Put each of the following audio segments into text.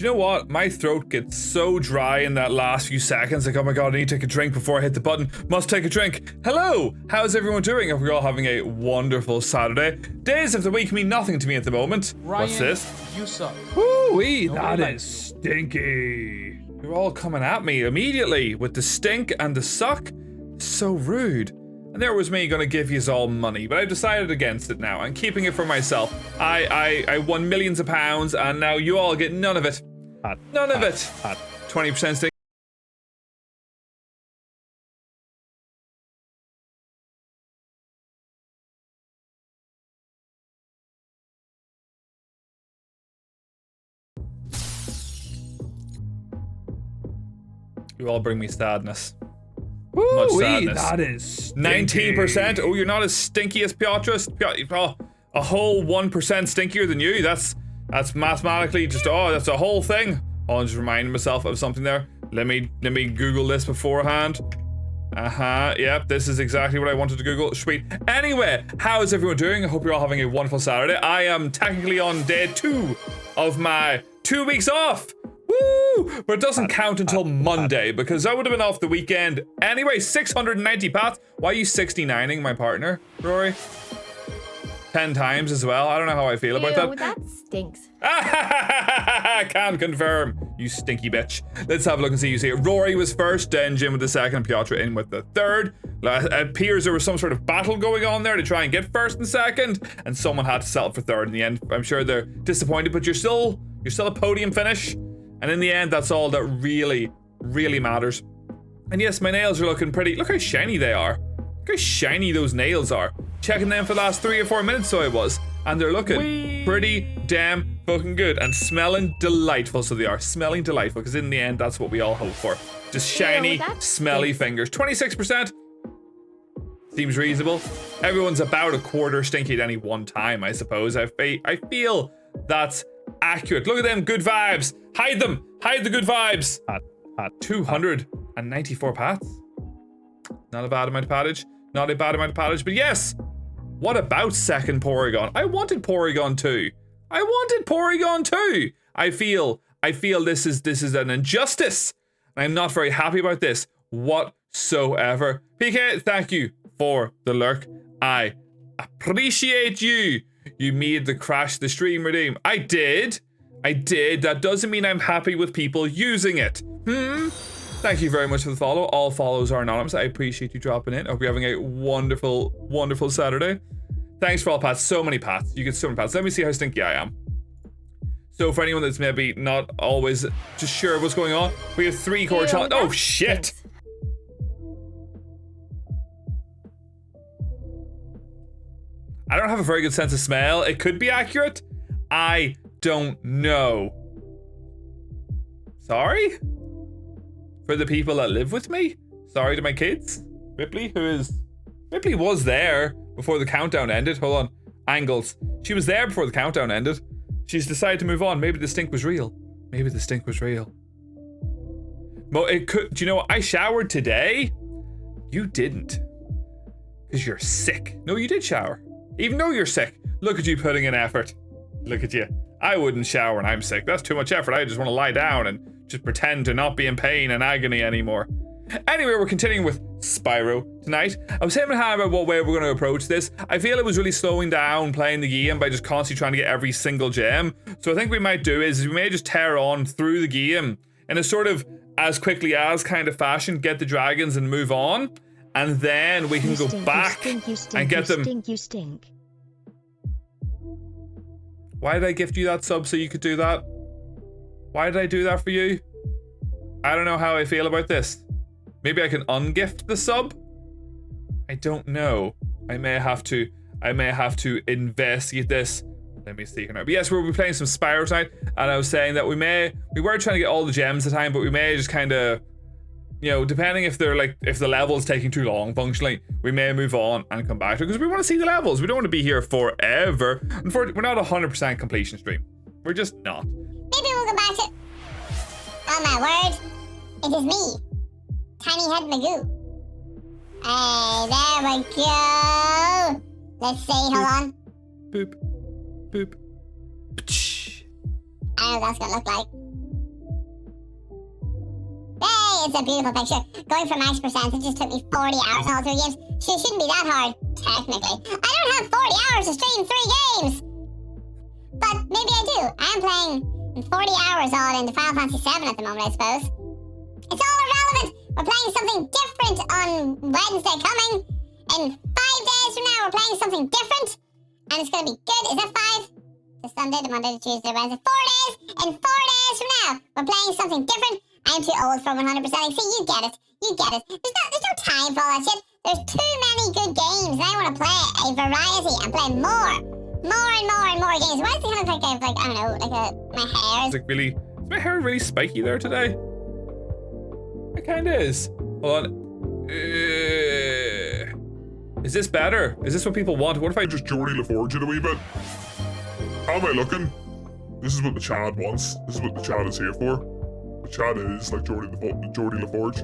you know what? My throat gets so dry in that last few seconds. Like, oh my god, I need to take a drink before I hit the button. Must take a drink. Hello! How's everyone doing? Hope you're all having a wonderful Saturday. Days of the week mean nothing to me at the moment. Ryan, what's this? You suck. Woo-wee, Nobody that likes is stinky. You're all coming at me immediately with the stink and the suck. So rude. And there was me gonna give yous all money, but I've decided against it now. I'm keeping it for myself. I won millions of pounds, and now you all get none of it. None of it. 20% stink. You all bring me sadness. Much sadness. That is 19%. Oh, you're not as stinky as Piotrus. Oh, a whole 1% stinkier than you. That's mathematically just, oh, that's a whole thing. Oh, I'm just reminding myself of something there. Let me Google this beforehand. Yep, this is exactly what I wanted to Google. Sweet. Anyway, how is everyone doing? I hope you're all having a wonderful Saturday. I am technically on day 2 of my 2 weeks off. Woo! But it doesn't count until Monday because I would have been off the weekend. Anyway, 690 pats. Why are you 69ing my partner, Rory? 10 times as well. I don't know how I feel about that. That stinks. Can't confirm, you stinky bitch. Let's have a look and see who's here. Rory was first, then Jim with the second, and Piotr in with the third. It appears there was some sort of battle going on there to try and get first and second, and someone had to settle for third in the end. I'm sure they're disappointed, but you're still a podium finish. And in the end, that's all that really, really matters. And yes, my nails are looking pretty. Look how shiny they are. Look how shiny those nails are. Checking them for the last 3 or 4 minutes, so I was. And they're looking pretty damn fucking good. And smelling delightful, so they are. Smelling delightful, because in the end, that's what we all hope for. Just shiny, smelly fingers. 26%. Seems reasonable. Everyone's about a quarter stinky at any one time, I suppose. I feel that's accurate. Look at them good vibes. Hide them. Hide the good vibes. 294 pats. Not a bad amount of pattage. Not a bad amount of pattage. But yes, what about second Porygon? I wanted Porygon too. I wanted Porygon too. I feel this is an injustice. I'm not very happy about this whatsoever. PK, thank you for the lurk. I appreciate you. You made the crash the stream redeem. I did. That doesn't mean I'm happy with people using it. Thank you very much for the follow. All follows are anonymous. I appreciate you dropping in. I hope you're having a wonderful, wonderful Saturday. Thanks for all pats. So many pats. You get so many pats. Let me see how stinky I am. So for anyone that's maybe not always just sure what's going on, we have 3 core challenge. Oh shit. I don't have a very good sense of smell. It could be accurate. I don't know. Sorry? For the people that live with me? Sorry to my kids? Ripley was there before the countdown ended. Hold on. Angles. She was there before the countdown ended. She's decided to move on. Maybe the stink was real. Maybe the stink was real. It could. Do you know what? I showered today. You didn't. Because you're sick. No, you did shower. Even though you're sick. Look at you putting in effort. Look at you. I wouldn't shower when I'm sick. That's too much effort. I just want to lie down and just pretend to not be in pain and agony anymore. Anyway, we're continuing with Spyro tonight. I was saying about what way we're going to approach this. I feel it was really slowing down playing the game by just constantly trying to get every single gem. So I think we might do is we may just tear on through the game in a sort of as quickly as kind of fashion, get the dragons and move on. And then we can go back and get them. You stink. Why did I gift you that sub so you could do that? Why did I do that for you? I don't know how I feel about this. Maybe I can ungift the sub? I don't know. I may have to investigate this. Let me see here now. But yes, we'll be playing some Spyro tonight, and I was saying that we were trying to get all the gems at the time, but we may just kind of, you know, depending if the level is taking too long functionally, we may move on and come back to it because we want to see the levels. We don't want to be here forever. Unfortunately, we're not 100% completion stream. We're just not. Maybe we'll go back to. Oh my word! It is me, Tiny Head Magoo. Hey, there we go. Let's see. Hold on. Boop, boop. I don't know what that's gonna look like. It's a beautiful picture. Going from max percentages took me 40 hours all through games. It shouldn't be that hard, technically. I don't have 40 hours to stream 3 games. But maybe I do. I am playing 40 hours all into Final Fantasy VII at the moment, I suppose. It's all irrelevant. We're playing something different on Wednesday coming. In 5 days from now, we're playing something different. And it's going to be good. Is that 5? The Sunday, the Monday, the Tuesday, Wednesday. 4 days. In 4 days from now, we're playing something different. I'm too old for 100%. See, you get it. You get it. There's no time for all that shit. There's too many good games. And I want to play a variety and play more. More and more and more games. Why does it kind of look like I don't know, my hair? It's like really, is my hair really spiky there today? It kind of is. Hold on. Is this better? Is this what people want? What if I just Geordie LaForge it a wee bit? How am I looking? This is what the Chad wants. This is what the Chad is here for. The Chad is like Geordie LaForge.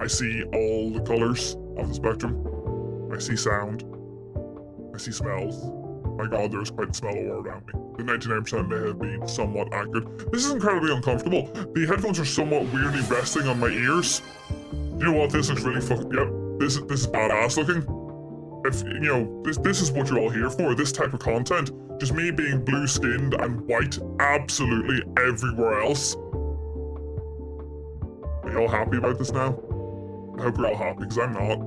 I see all the colours of the spectrum. I see sound. I see smells. My god, there's quite a smell all around me. The 99% may have been somewhat accurate. This is incredibly uncomfortable. The headphones are somewhat weirdly resting on my ears. You know what? This looks really fucking. Yep, this is badass looking. If you know, this is what you're all here for. This type of content. Just me being blue-skinned and white, absolutely everywhere else. Are you all happy about this now? I hope you're all happy, because I'm not.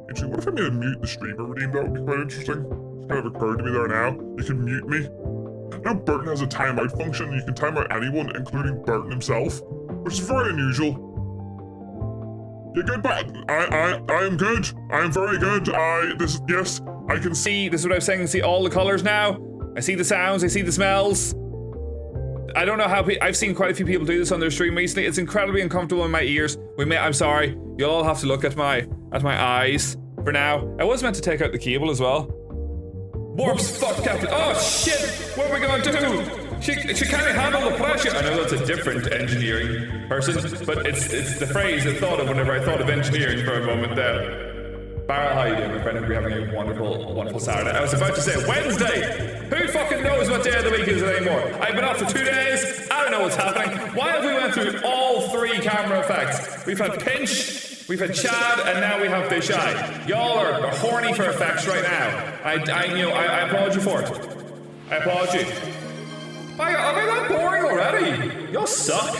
Actually, what if I made a mute the streamer redeem? That would be quite interesting. It's kind of occurred to me there now. You can mute me. I know Burton has a timeout function. You can time out anyone, including Burton himself, which is very unusual. You're good, but I am good. I am very good. Yes, I can see. This is what I was saying. I see all the colors now. I see the sounds. I see the smells. I don't know how I've seen quite a few people do this on their stream recently. It's incredibly uncomfortable in my ears. I'm sorry. You'll all have to look at my eyes for now. I was meant to take out the cable as well. Warps, fuck, Captain. Oh shit! What are we gonna do? She can't handle the pressure. I know that's a different engineering person, but it's the phrase I thought of whenever I thought of engineering for a moment there. Barrel, how you doing, my friend? Hope you're having a wonderful, wonderful Saturday. I was about to say Wednesday! Who fucking knows what day of the week is it anymore? I've been off for 2 days. I don't know what's happening. Why have we went through all 3 camera effects? We've had Pinch, we've had Chad, and now we have Fisheye. Y'all are horny for effects right now. I applaud you for it. I applaud you. Am I that boring already? Y'all suck.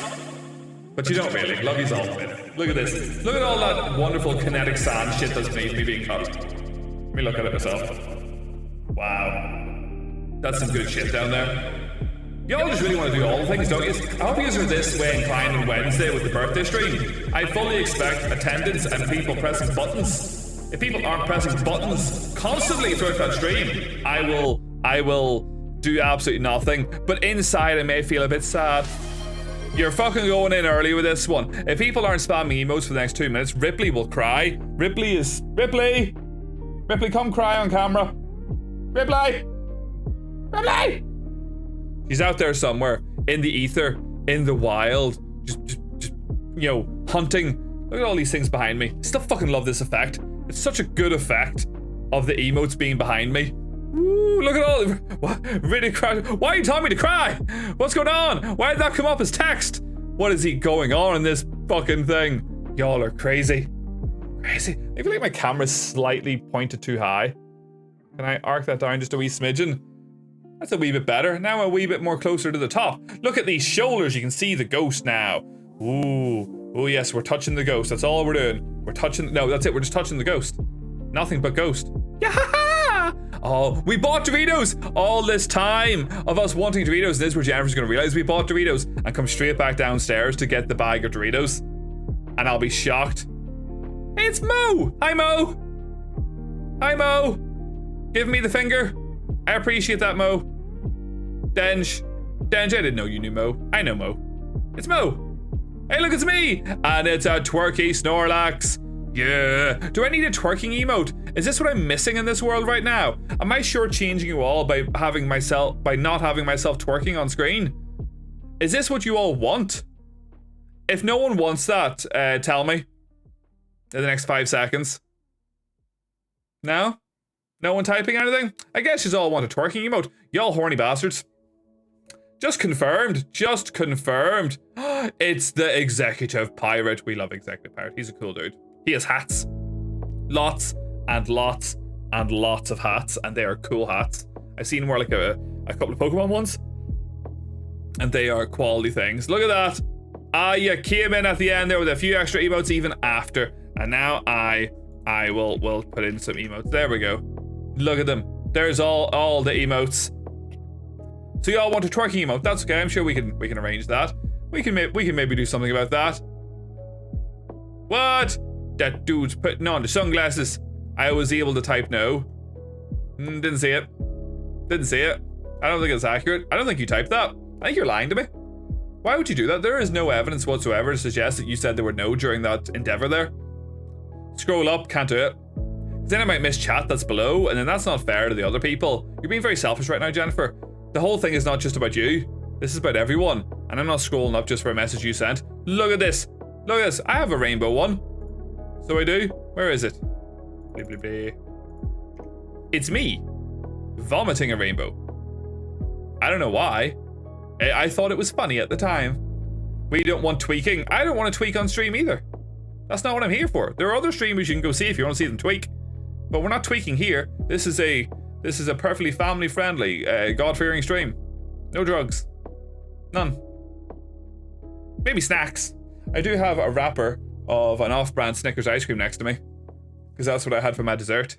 But you don't really. Love yous all a bit. Look at this. Look at all that wonderful kinetic sand shit that's beneath me being cut. Let me look at it myself. Wow. That's some good shit down there. Y'all just really want to do all the things, don't you? I hope yous are this way inclined on Wednesday with the birthday stream. I fully expect attendance and people pressing buttons. If people aren't pressing buttons constantly throughout that stream, I will do absolutely nothing. But inside I may feel a bit sad. You're fucking going in early with this one. If people aren't spamming emotes for the next 2 minutes, Ripley will cry. Ripley, come cry on camera. Ripley! She's out there somewhere, in the ether, in the wild, just hunting. Look at all these things behind me. I still fucking love this effect. It's such a good effect of the emotes being behind me. Ooh, look at all. What? Really cry? Why are you telling me to cry? What's going on? Why did that come up as text? What is he going on in this fucking thing? Y'all are crazy. Crazy. I feel like my camera's slightly pointed too high. Can I arc that down just a wee smidgen? That's a wee bit better. Now I'm a wee bit more closer to the top. Look at these shoulders. You can see the ghost now. Ooh. Oh yes, we're touching the ghost. That's all we're doing. We're touching. No, that's it. We're just touching the ghost. Nothing but ghost. Yeah! Oh, we bought Doritos! All this time of us wanting Doritos. This is where Jennifer's gonna realize we bought Doritos and come straight back downstairs to get the bag of Doritos. And I'll be shocked. Hey, it's Mo! Hi, Mo! Hi, Mo! Give me the finger. I appreciate that, Mo. Denj, I didn't know you knew Mo. I know Mo. It's Mo. Hey, look, it's me! And it's a twerky Snorlax. Yeah. Do I need a twerking emote? Is this what I'm missing in this world right now? Am I shortchanging you all by not having myself twerking on screen? Is this what you all want? If no one wants that, tell me. In the next 5 seconds. No? No one typing anything? I guess you all want a twerking emote. Y'all horny bastards. Just confirmed. Just confirmed. It's the executive pirate. We love executive pirate. He's a cool dude. He has hats. Lots and lots and lots of hats, and they are cool hats. I've seen him wear like a couple of Pokemon ones, and they are quality things. Look at that. You came in at the end there with a few extra emotes even after, and now I will put in some emotes. There we go. Look at them. There's all the emotes. So y'all want a twerking emote? That's okay. I'm sure we can arrange that. We can maybe do something about that. What? That dude's putting on the sunglasses. I was able to type no. Didn't see it. Didn't see it. I don't think it's accurate. I don't think you typed that. I think you're lying to me. Why would you do that? There is no evidence whatsoever to suggest that you said there were no during that endeavor there. Scroll up, can't do it. Then I might miss chat that's below, and then that's not fair to the other people. You're being very selfish right now, Jennifer. The whole thing is not just about you. This is about everyone. And I'm not scrolling up just for a message you sent. Look at this. Look at this. I have a rainbow one. So I do. Where is it? Blah, blah, blah. It's me. Vomiting a rainbow. I don't know why. I thought it was funny at the time. We don't want tweaking. I don't want to tweak on stream either. That's not what I'm here for. There are other streamers you can go see if you want to see them tweak. But we're not tweaking here. This is a perfectly family-friendly, God-fearing stream. No drugs. None. Maybe snacks. I do have a wrapper of an off-brand Snickers ice cream next to me, because that's what I had for my dessert.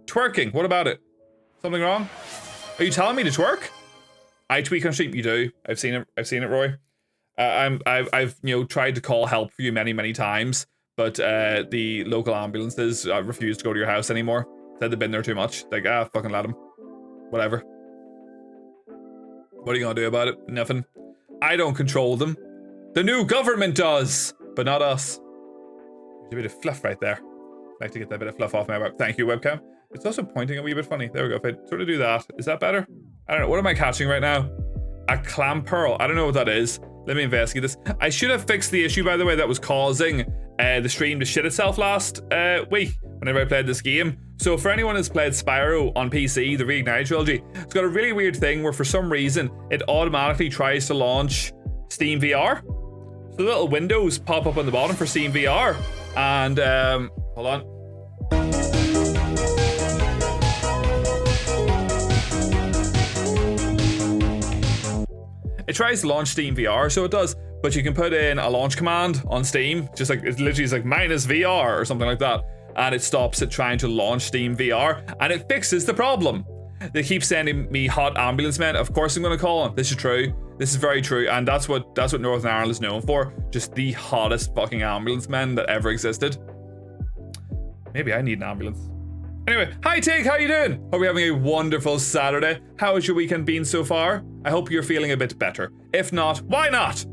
Twerking. What about it? Something wrong? Are you telling me to twerk? I tweak on stream. You do. I've seen it. I've seen it, Roy. I've tried to call help for you many times, but the local ambulances refused to go to your house anymore. Said they've been there too much. Like, fucking let them. Whatever. What are you gonna do about it? Nothing. I don't control them. The new government does, but not us. There's a bit of fluff right there. I'd like to get that bit of fluff off my web. Thank you, webcam. It's also pointing a wee bit funny. There we go. If I sort of do that, is that better? I don't know. What am I catching right now? A clam pearl. I don't know what that is. Let me investigate this. I should have fixed the issue, by the way, that was causing the stream to shit itself last week whenever I played this game. So for anyone who's played Spyro on PC, the Reignited trilogy, it's got a really weird thing where for some reason it automatically tries to launch Steam VR. So little windows pop up on the bottom for Steam VR. And hold on. It tries to launch Steam VR, so it does, but you can put in a launch command on Steam, just like, it literally is like -VR or something like that, and it stops it trying to launch Steam VR, and it fixes the problem. They keep sending me hot ambulance men. Of course I'm gonna call them. This is true. This is very true, and that's what Northern Ireland is known for. Just the hottest fucking ambulance men that ever existed. Maybe I need an ambulance. Anyway, hi Tig, how you doing? Hope you're having a wonderful Saturday. How has your weekend been so far? I hope you're feeling a bit better. If not, why not?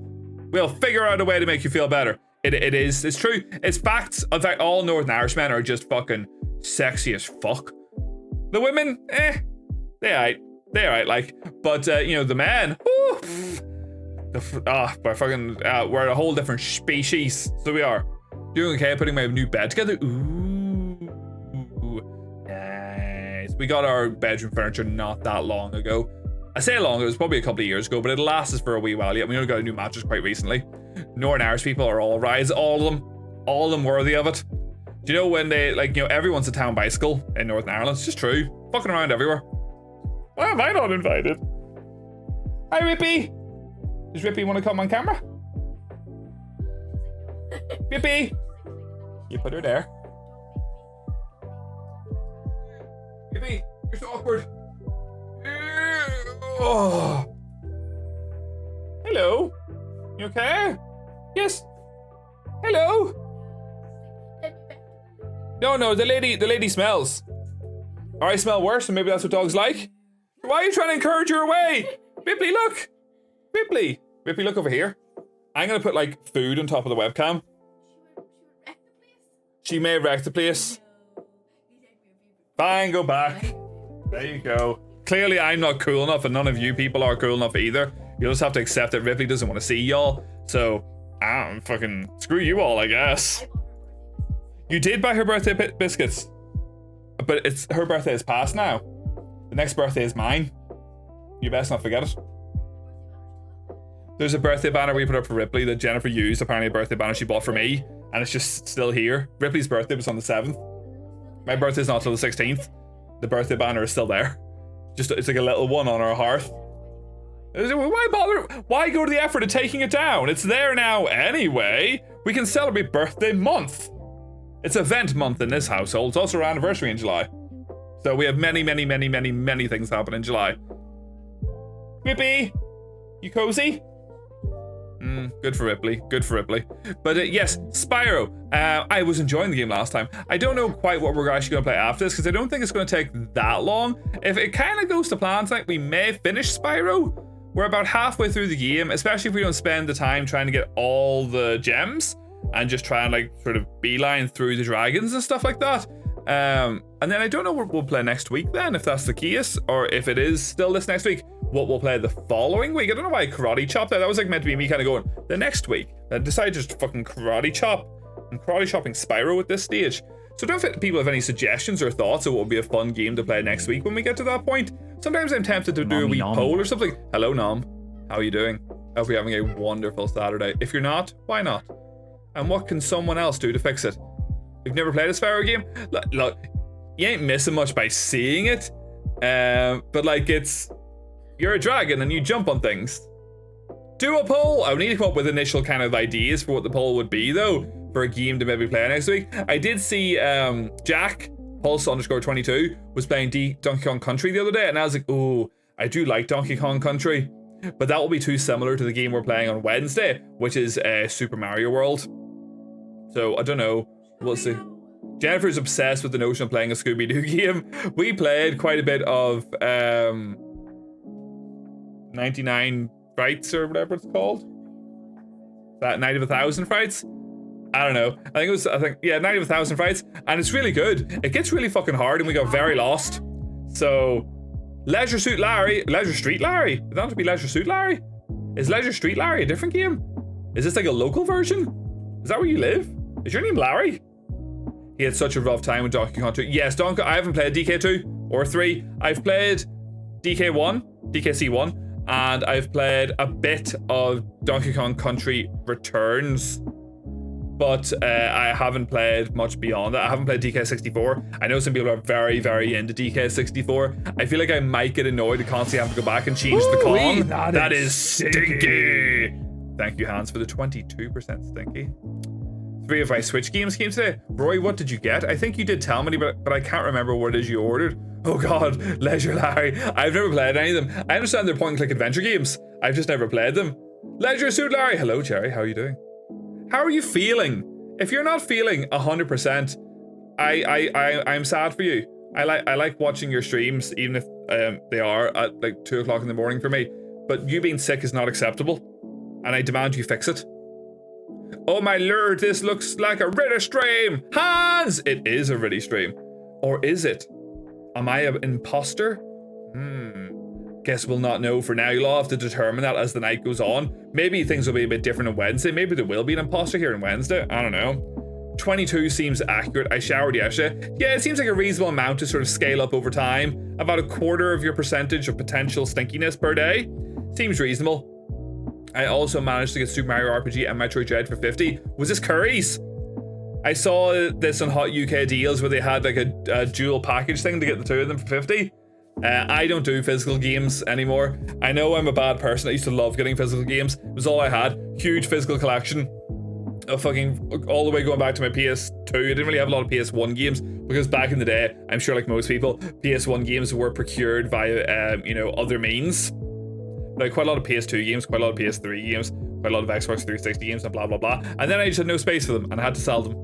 We'll figure out a way to make you feel better. It's true. It's facts. In fact, all Northern Irishmen are just fucking sexy as fuck. The women, they alright, like. But, the men, we're a whole different species. So we are. Doing okay, putting my new bed together. Ooh, nice. We got our bedroom furniture not that long ago. I say long, it was probably a couple of years ago, but it lasts us for a wee while yet. We only got a new mattress quite recently. Northern Irish people are all right, all of them worthy of it. Do you know when they, everyone's a town bicycle in Northern Ireland? It's just true. Fucking around everywhere. Why am I not invited? Hi, Rippy. Does Rippy want to come on camera? Rippy. You put her there. Rippy, you're so awkward. Oh. Hello. You okay? Yes. Hello. No, the lady smells. Or I smell worse, and maybe that's what dogs like. Why are you trying to encourage her away? Ripley, look. Ripley, look over here. I'm gonna put food on top of the webcam. She may have wrecked the place. Fine, go back. There you go. Clearly I'm not cool enough, and none of you people are cool enough either. You'll just have to accept that Ripley doesn't want to see y'all. So, fucking screw you all, I guess. You did buy her birthday biscuits. But her birthday is past now. The next birthday is mine. You best not forget it. There's a birthday banner we put up for Ripley that Jennifer used, apparently a birthday banner she bought for me, and it's just still here. Ripley's birthday was on the 7th. My birthday's not till the 16th. The birthday banner is still there. Just, it's like a little one on our hearth. Why bother? Why go to the effort of taking it down? It's there now anyway. We can celebrate birthday month. It's event month in this household. It's also our anniversary in July. So we have many things happen in July. Rippy, you cozy? Good for Ripley. Good for Ripley. But yes, Spyro. I was enjoying the game last time. I don't know quite what we're actually going to play after this because I don't think it's going to take that long. If it kind of goes to plan tonight, we may finish Spyro. We're about halfway through the game, especially if we don't spend the time trying to get all the gems and just try and like sort of beeline through the dragons and stuff like that. And then I don't know what we'll play next week then, if that's the case, or if it is still this next week, what we'll play the following week. I don't know why I karate chopped that. That was like meant to be me kind of going the next week. I decided just to fucking karate chop. I'm karate chopping Spyro at this stage. So don't if people have any suggestions or thoughts of what would be a fun game to play next week when we get to that point. Sometimes I'm tempted to do a wee poll or something. Hello, Nom. How are you doing? I hope you're having a wonderful Saturday. If you're not, why not? And what can someone else do to fix it? You've never played a Spyro game? Look, you ain't missing much by seeing it. But like you're a dragon and you jump on things. Do a poll. I would need to come up with initial kind of ideas for what the poll would be though, for a game to maybe play next week. I did see Jack, Pulse_22, was playing Donkey Kong Country the other day, and I was like, oh, I do like Donkey Kong Country, but that will be too similar to the game we're playing on Wednesday, which is Super Mario World. So I don't know. We'll see. Jennifer's obsessed with the notion of playing a Scooby-Doo game. We played quite a bit of 99 Frights or whatever it's called. That Night of 1,000 Frights? I don't know. I think yeah, Night of 1,000 Frights, and it's really good. It gets really fucking hard, and we got very lost. So, Leisure Street Larry? It doesn't have to be Leisure Suit Larry. Is Leisure Street Larry a different game? Is this like a local version? Is that where you live? Is your name Larry? He had such a rough time with Donkey Kong 2. Yes, I haven't played DK2 or 3. I've played DK1, DKC1, and I've played a bit of Donkey Kong Country Returns. But I haven't played much beyond that. I haven't played DK64. I know some people are very into DK64. I feel like I might get annoyed to constantly have to go back and change the Kong. That is stinky. Thank you, Hans, for the 22% stinky. 3 of my Switch games came today. Roy, what did you get? I think you did tell me, but I can't remember what it is you ordered. Oh god, Leisure Larry. I've never played any of them. I understand they're point-and-click adventure games. I've just never played them. Leisure Suit Larry. Hello, Cherry. How are you doing? How are you feeling? If you're not feeling 100%, I'm sad for you. I like watching your streams, even if they are at like 2 o'clock in the morning for me. But you being sick is not acceptable, and I demand you fix it. Oh my lord, this looks like a Reddit stream. Hans, it is a Reddit stream, or is it? Am I an imposter? Guess we'll not know for now. You'll all have to determine that as the night goes on. Maybe things will be a bit different on Wednesday. Maybe there will be an imposter here on Wednesday. I don't know. 22 seems accurate. I showered yesterday. Yeah, it seems like a reasonable amount to sort of scale up over time. About a quarter of your percentage of potential stinkiness per day. Seems reasonable. I also managed to get Super Mario RPG and Metroid Dread for 50. Was this Curry's? I saw this on Hot UK Deals where they had like a dual package thing to get the 2 of them for 50. I don't do physical games anymore. I know I'm a bad person. I used to love getting physical games. It was all I had. Huge physical collection of fucking all the way going back to my PS2. I didn't really have a lot of PS1 games because back in the day, I'm sure like most people, PS1 games were procured via other means. Like quite a lot of PS2 games, quite a lot of PS3 games, quite a lot of Xbox 360 games, and blah blah blah. And then I just had no space for them, and I had to sell them.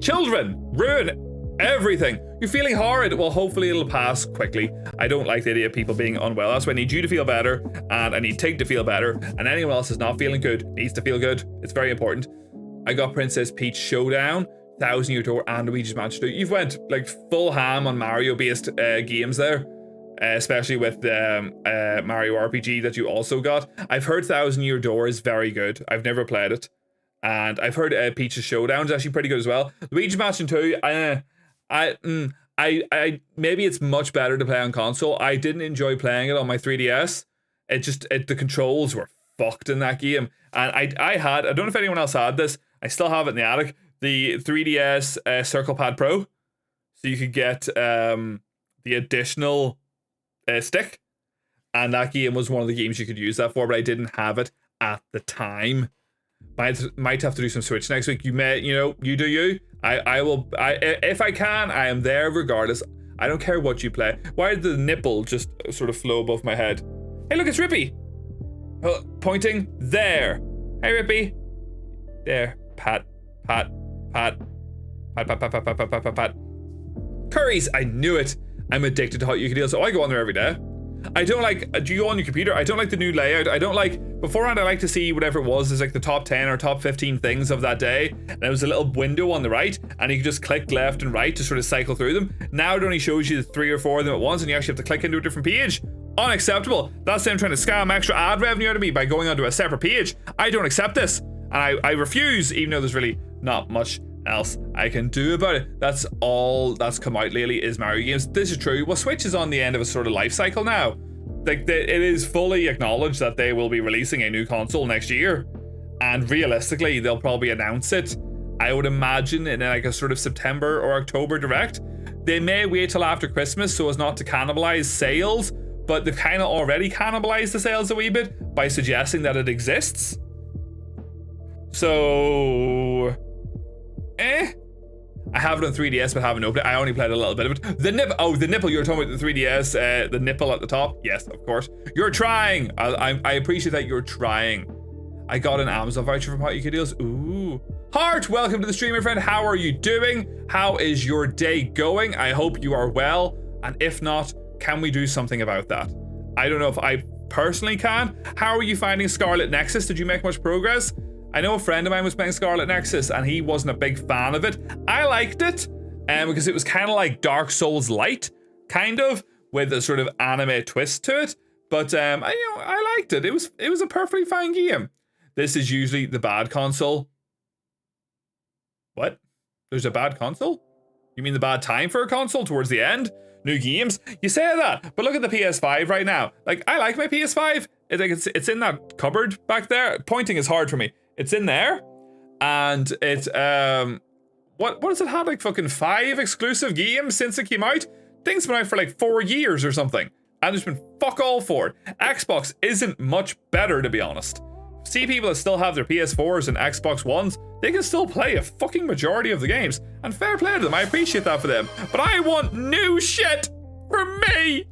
Children ruin everything. You're feeling horrid. Well, hopefully it'll pass quickly. I don't like the idea of people being unwell. That's why I need you to feel better, and I need Tig to feel better, and anyone else is not feeling good needs to feel good. It's very important. I got Princess Peach Showdown, 1,000 Year Door, and Luigi's Mansion 2. You've went like full ham on Mario-based games there. Especially with Mario RPG that you also got. I've heard 1,000 Year Door is very good. I've never played it. And I've heard Peach's Showdown is actually pretty good as well. Luigi Mansion 2, I maybe it's much better to play on console. I didn't enjoy playing it on my 3DS. The controls were fucked in that game. And I don't know if anyone else had this. I still have it in the attic. The 3DS Circle Pad Pro. So you could get the additional stick. And that game was one of the games you could use that for, but I didn't have it at the time. Might have to do some Switch next week. You may, you do you. I will. If I can, I am there regardless. I don't care what you play. Why did the nipple just sort of flow above my head? Hey, look, it's Rippy. Pointing there. Hey, Rippy. There. Pat. Curries. I knew it. I'm addicted to hot Yooka-Deals, so I go on there every day. I don't like, do you go on your computer? I don't like the new layout. I don't like, beforehand I like to see whatever it was, there's like the top 10 or top 15 things of that day. And there was a little window on the right and you could just click left and right to sort of cycle through them. Now it only shows you 3 or 4 of them at once and you actually have to click into a different page. Unacceptable. That's them trying to scam extra ad revenue out of me by going onto a separate page. I don't accept this. And I refuse, even though there's really not much else I can do about it. That's all that's come out lately is Mario games. This is true. Well, Switch is on the end of a sort of life cycle now. Like, it is fully acknowledged that they will be releasing a new console next year. And realistically, they'll probably announce it, I would imagine, in like a sort of September or October direct. They may wait till after Christmas so as not to cannibalize sales, but they've kind of already cannibalized the sales a wee bit by suggesting that it exists. So... I have it on 3DS, but haven't opened it. I only played a little bit of it. The nipple. You were talking about the 3DS, the nipple at the top. Yes, of course. You're trying. I appreciate that you're trying. I got an Amazon voucher from Hot Yooka-Deals. Ooh. Heart, welcome to the stream, my friend. How are you doing? How is your day going? I hope you are well. And if not, can we do something about that? I don't know if I personally can. How are you finding Scarlet Nexus? Did you make much progress? I know a friend of mine was playing Scarlet Nexus and he wasn't a big fan of it. I liked it because it was kind of like Dark Souls light, kind of, with a sort of anime twist to it. But I liked it. It was a perfectly fine game. This is usually the bad console. What? There's a bad console? You mean the bad time for a console towards the end? New games? You say that, but look at the PS5 right now. Like, I like my PS5. It's in that cupboard back there. Pointing is hard for me. It's in there, and it's what does it have, like fucking 5 exclusive games since it came out? Thing's been out for like 4 years or something, and there's been fuck all for it. Xbox isn't much better, to be honest. See people that still have their PS4s and Xbox Ones, they can still play a fucking majority of the games, and fair play to them, I appreciate that for them. But I want new shit for me!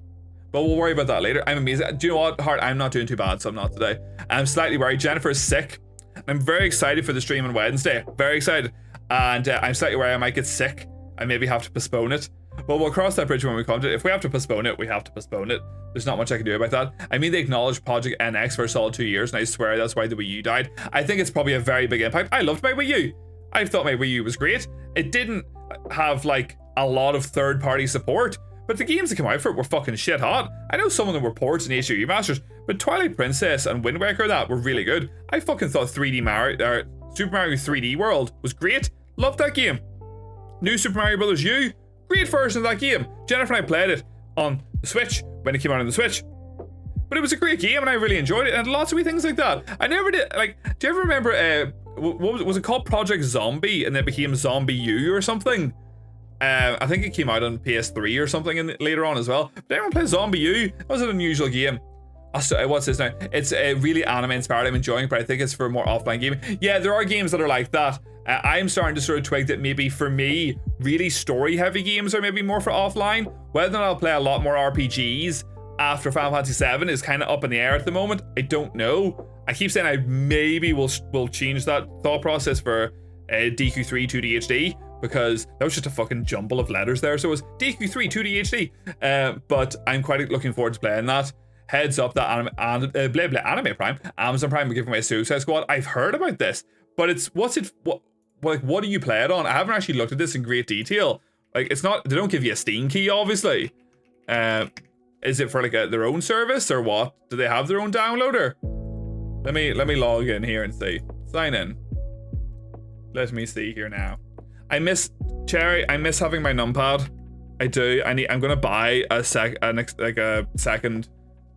But we'll worry about that later. I'm amazing. Do you know what, Hart? I'm not doing too bad, so I'm not today. I'm slightly worried. Jennifer is sick. I'm very excited for the stream on Wednesday. Very excited. And I'm slightly worried I might get sick. I maybe have to postpone it. But we'll cross that bridge when we come to it. If we have to postpone it, we have to postpone it. There's not much I can do about that. I mean, they acknowledged Project NX for a solid 2 years, and I swear that's why the Wii U died. I think it's probably a very big impact. I loved my Wii U. I thought my Wii U was great. It didn't have, like, a lot of third-party support, but the games that came out for it were fucking shit hot. I know some of them were ports and HU Masters, but Twilight Princess and Wind Waker, that were really good. I fucking thought Super Mario 3D World was great. Loved that game. New Super Mario Bros. U, great version of that game. Jennifer and I played it on the Switch when it came out on the Switch. But it was a great game and I really enjoyed it, and lots of wee things like that. I never did, like, do you ever remember, what was it called? Project Zombie, and it became Zombie U or something? I think it came out on PS3 or something later on as well. Did anyone play Zombie U? That was an unusual game. What's this now? It's really anime inspired. I'm enjoying it, but I think it's for more offline gaming. Yeah, there are games that are like that. I'm starting to sort of twig that maybe for me, really story heavy games are maybe more for offline. Whether or not I'll play a lot more RPGs after Final Fantasy VII is kind of up in the air at the moment. I don't know. I keep saying I maybe will change that thought process for DQ3 2DHD, because that was just a fucking jumble of letters there. So it was DQ3 2DHD. But I'm quite looking forward to playing that. Heads up that Anime Prime, Amazon Prime, are giving away Suicide Squad. I've heard about this, but it's what do you play it on? I haven't actually looked at this in great detail. Like, it's not, they don't give you a Steam key, obviously. Is it for like their own service or what? Do they have their own downloader? Let me log in here and see. Sign in. Let me see here now. I miss Cherry. I miss having my numpad. I do. I'm gonna buy a second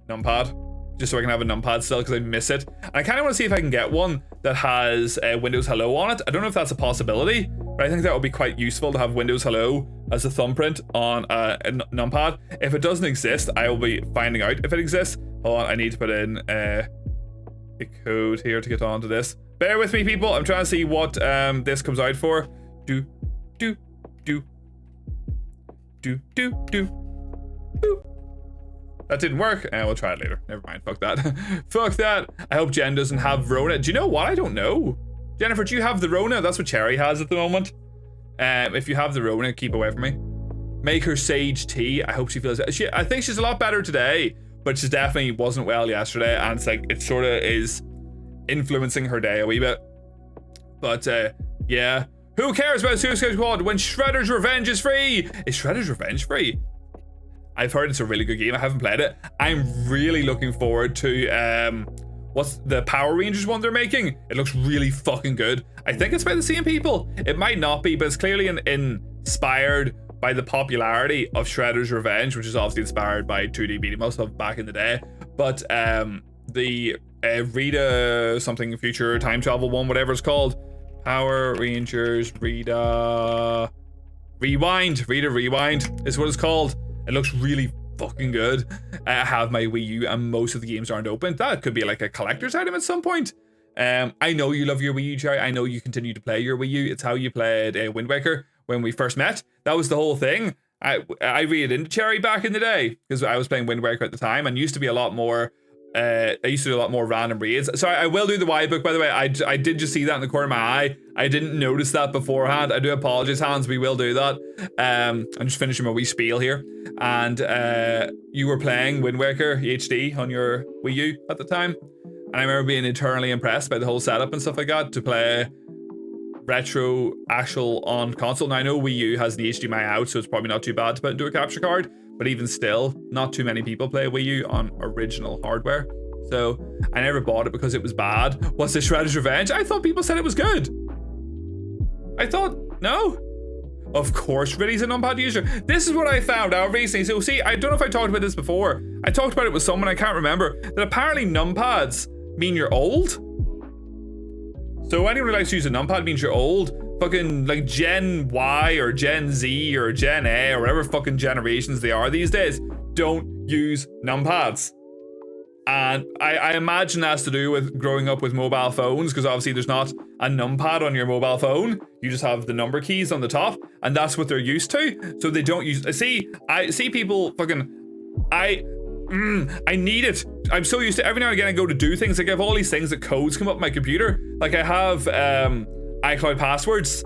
numpad just so I can have a numpad still because I miss it. And I kind of want to see if I can get one that has Windows Hello on it. I don't know if that's a possibility, but I think that would be quite useful to have Windows Hello as a thumbprint on a numpad. If it doesn't exist, I will be finding out if it exists. Hold on, I need to put in a code here to get onto this. Bear with me, people. I'm trying to see what this comes out for. Do. That didn't work. We'll try it later. Never mind. Fuck that. Fuck that. I hope Jen doesn't have Rona. Do you know what? I don't know. Jennifer, do you have the Rona? That's what Cherry has at the moment. If you have the Rona, keep away from me. Make her sage tea. I hope she feels it. I think she's a lot better today, but she definitely wasn't well yesterday, and it's like it sort of is influencing her day a wee bit. But yeah. Who cares about Suicide Squad when Shredder's Revenge is free? Is Shredder's Revenge free? I've heard it's a really good game. I haven't played it. I'm really looking forward to what's the Power Rangers one they're making. It looks really fucking good. I think it's by the same people. It might not be, but it's clearly inspired by the popularity of Shredder's Revenge, which is obviously inspired by 2D beat 'em ups of back in the day. But the Rita something future time travel one, whatever it's called, Power Rangers Rita Rewind is what it's called. It looks really fucking good. I have my Wii U and most of the games aren't open. That could be like a collector's item at some point. I know you love your Wii U, Cherry. I know you continue to play your Wii U. It's how you played Wind Waker when we first met. That was the whole thing. I read into Cherry back in the day because I was playing Wind Waker at the time and used to be a lot more. I used to do a lot more random reads. Sorry, I will do the Y book, by the way. I did just see that in the corner of my eye. I didn't notice that beforehand. I do apologize, Hans. We will do that. I'm just finishing my wee spiel here. And you were playing Wind Waker HD on your Wii U at the time. And I remember being eternally impressed by the whole setup and stuff like that to play retro actual on console. Now I know Wii U has the HDMI out, so it's probably not too bad to put into a capture card. But even still, not too many people play Wii U on original hardware. So I never bought it because it was bad. What's this, Shredder's Revenge? I thought people said it was good. I thought, no. Of course, Riddy's a numpad user. This is what I found out recently. So see, I don't know if I talked about this before. I talked about it with someone, I can't remember. That apparently numpads mean you're old. So anyone who likes to use a numpad means you're old. Fucking like Gen Y or Gen Z or Gen A or whatever fucking generations they are these days don't use numpads. And I imagine that's to do with growing up with mobile phones, because obviously there's not a numpad on your mobile phone. You just have the number keys on the top, and that's what they're used to. So they don't use. I see people fucking. I need it. I'm so used to every now and again I go to do things. Like I have all these things that codes come up on my computer. Like I have iCloud passwords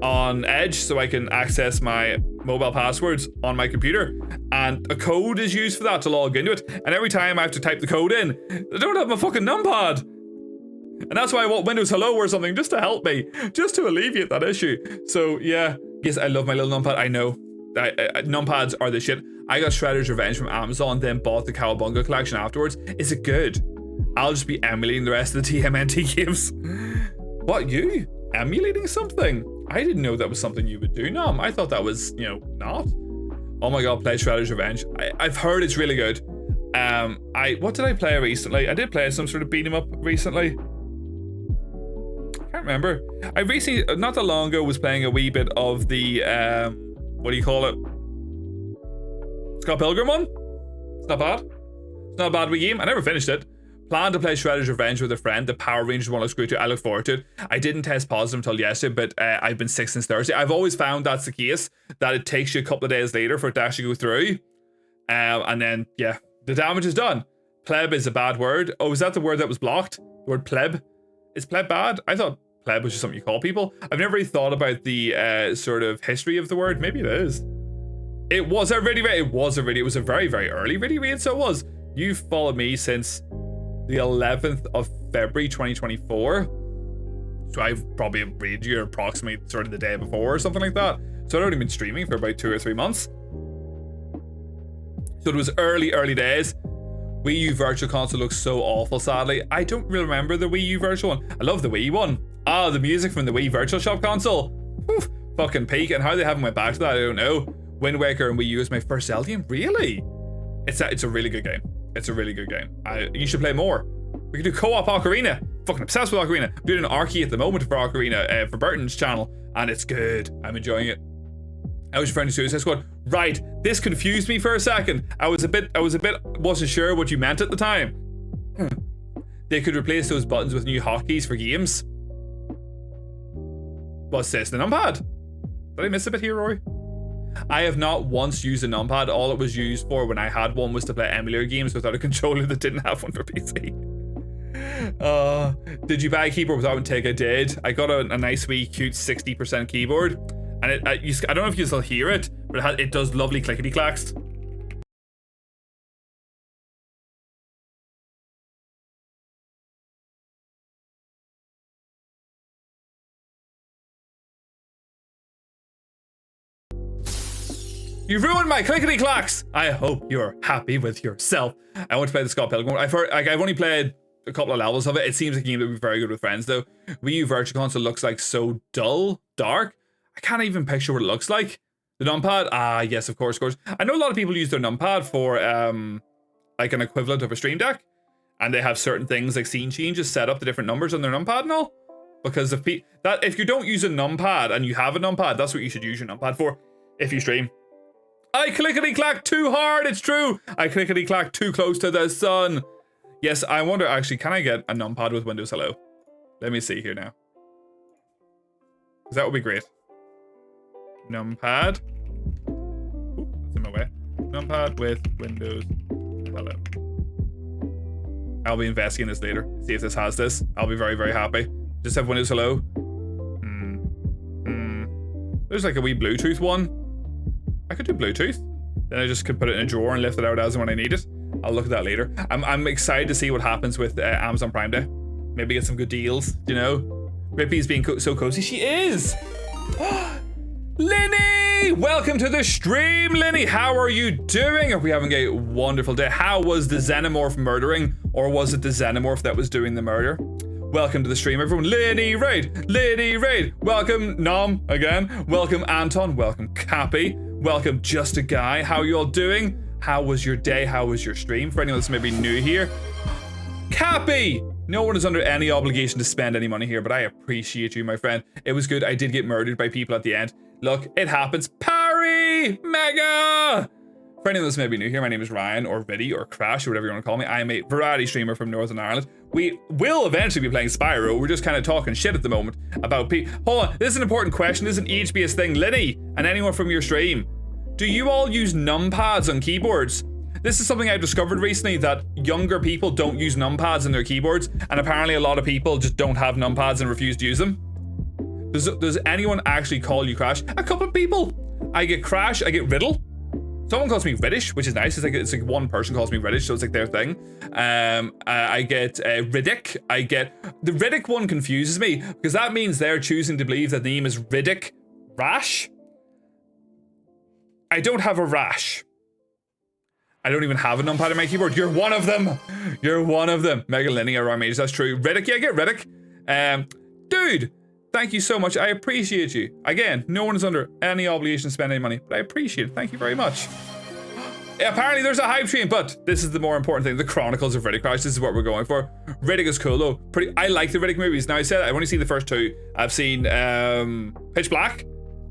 on Edge so I can access my mobile passwords on my computer, and a code is used for that to log into it, and every time I have to type the code in, I don't have my fucking numpad, and that's why I want Windows Hello or something just to help me, just to alleviate that issue. So yeah, yes, I love my little numpad. I know numpads are the shit. I got Shredder's Revenge from Amazon, then bought the Cowabunga collection afterwards. Is it good? I'll just be emulating the rest of the TMNT games. What, you? Emulating something? I didn't know that was something you would do, Nom. I thought that was, you know, not. Oh my god, play Shredder's Revenge. I've heard it's really good. What did I play recently? I did play some sort of beat 'em up recently. I can't remember. I recently, not that long ago, was playing a wee bit of the, what do you call it? Scott Pilgrim one? It's not bad. It's not a bad wee game. I never finished it. Plan to play Shredder's Revenge with a friend. The Power Rangers one looks great too. I look forward to it. I didn't test positive until yesterday, but I've been sick since Thursday. I've always found that's the case, that it takes you a couple of days later for it to actually go through. And then, yeah, the damage is done. Pleb is a bad word. Oh, is that the word that was blocked? The word pleb? Is pleb bad? I thought pleb was just something you call people. I've never really thought about the sort of history of the word. Maybe it is. It was a really, it was a very, very early really read, so it was. You've followed me since the 11th of February 2024, so I've probably read you approximately sort of the day before or something like that. So I'd only been streaming for about 2 or 3 months, so it was early days. Wii U Virtual Console looks so awful, sadly. I don't really remember the Wii U Virtual one. I love the Wii one. The music from the Wii Virtual Shop console, oof, fucking peak. And how they haven't went back to that, I don't know. Wind Waker and Wii U is my first Zelda game. Really? It's a really good game. It's a really good game. You should play more. We can do co-op Ocarina. Fucking obsessed with Ocarina. I'm doing an Archie at the moment for Ocarina for Burton's channel, and it's good. I'm enjoying it. I was your friend in Suicide Squad. Right, this confused me for a second. I wasn't sure what you meant at the time. They could replace those buttons with new hotkeys for games. What's this? The numpad? Did I miss a bit here, Rory? I have not once used a numpad. All it was used for when I had one was to play emulator games without a controller that didn't have one for PC. Did you buy a keyboard without a tick? I did. I got a nice wee cute 60% keyboard. And I don't know if you still hear it, but it does lovely clickety clacks. You ruined my clickety clacks. I hope you're happy with yourself. I want to play the Scott Pilgrim. I've only played a couple of levels of it. It seems like a game that would be very good with friends though. Wii U Virtual Console looks like so dull, dark. I can't even picture what it looks like. The numpad? Ah, yes, of course. I know a lot of people use their numpad for like an equivalent of a Stream Deck, and they have certain things like scene changes set up the different numbers on their numpad and all. Because if you don't use a numpad and you have a numpad, that's what you should use your numpad for if you stream. I clickety clack too hard. It's true. I clickety clack too close to the sun. Yes, I wonder actually, can I get a numpad with Windows Hello? Let me see here now. Because that would be great. Numpad. Ooh, that's in my way. Numpad with Windows Hello. I'll be investigating this later. See if this has this. I'll be very, very happy. Just have Windows Hello. There's like a wee Bluetooth one. I could do Bluetooth. Then I just could put it in a drawer and lift it out as and when I need it. I'll look at that later. I'm excited to see what happens with Amazon Prime Day. Maybe get some good deals, you know? Rippy's being so cozy. She is! Linny! Welcome to the stream, Linny! How are you doing? Are we having a wonderful day? How was the Xenomorph murdering? Or was it the Xenomorph that was doing the murder? Welcome to the stream, everyone. Linny Raid! Linny Raid! Welcome, Nom, again. Welcome, Anton. Welcome, Cappy. Welcome, Just a Guy. How are you all doing? How was your day? How was your stream? For anyone that's maybe new here. Cappy! No one is under any obligation to spend any money here, but I appreciate you, my friend. It was good. I did get murdered by people at the end. Look, it happens. Parry! Mega! For anyone that's maybe new here, my name is Ryan, or Viddy, or Crash, or whatever you want to call me. I am a variety streamer from Northern Ireland. We will eventually be playing Spyro. We're just kind of talking shit at the moment about people. Hold on, this is an important question. This is an HBS thing. Linny, and anyone from your stream, do you all use numpads on keyboards? This is something I've discovered recently, that younger people don't use numpads in their keyboards, and apparently a lot of people just don't have numpads and refuse to use them. Does anyone actually call you Crash? A couple of people. I get Crash, I get Riddle. Someone calls me Riddish, which is nice. It's like one person calls me Riddish, so it's like their thing. I get Riddick. The Riddick one confuses me because that means they're choosing to believe that the name is Riddick Rash. I don't have a rash. I don't even have a numpad on my keyboard. You're one of them. You're one of them. Mega linear around me. That's true. Riddick, yeah, get Riddick. Dude, thank you so much. I appreciate you. Again, no one is under any obligation to spend any money, but I appreciate it. Thank you very much. Apparently there's a hype train, but this is the more important thing. The Chronicles of Riddick Crash. This is what we're going for. Riddick is cool though. I like the Riddick movies. Now I said I've only seen the first two. I've seen Pitch Black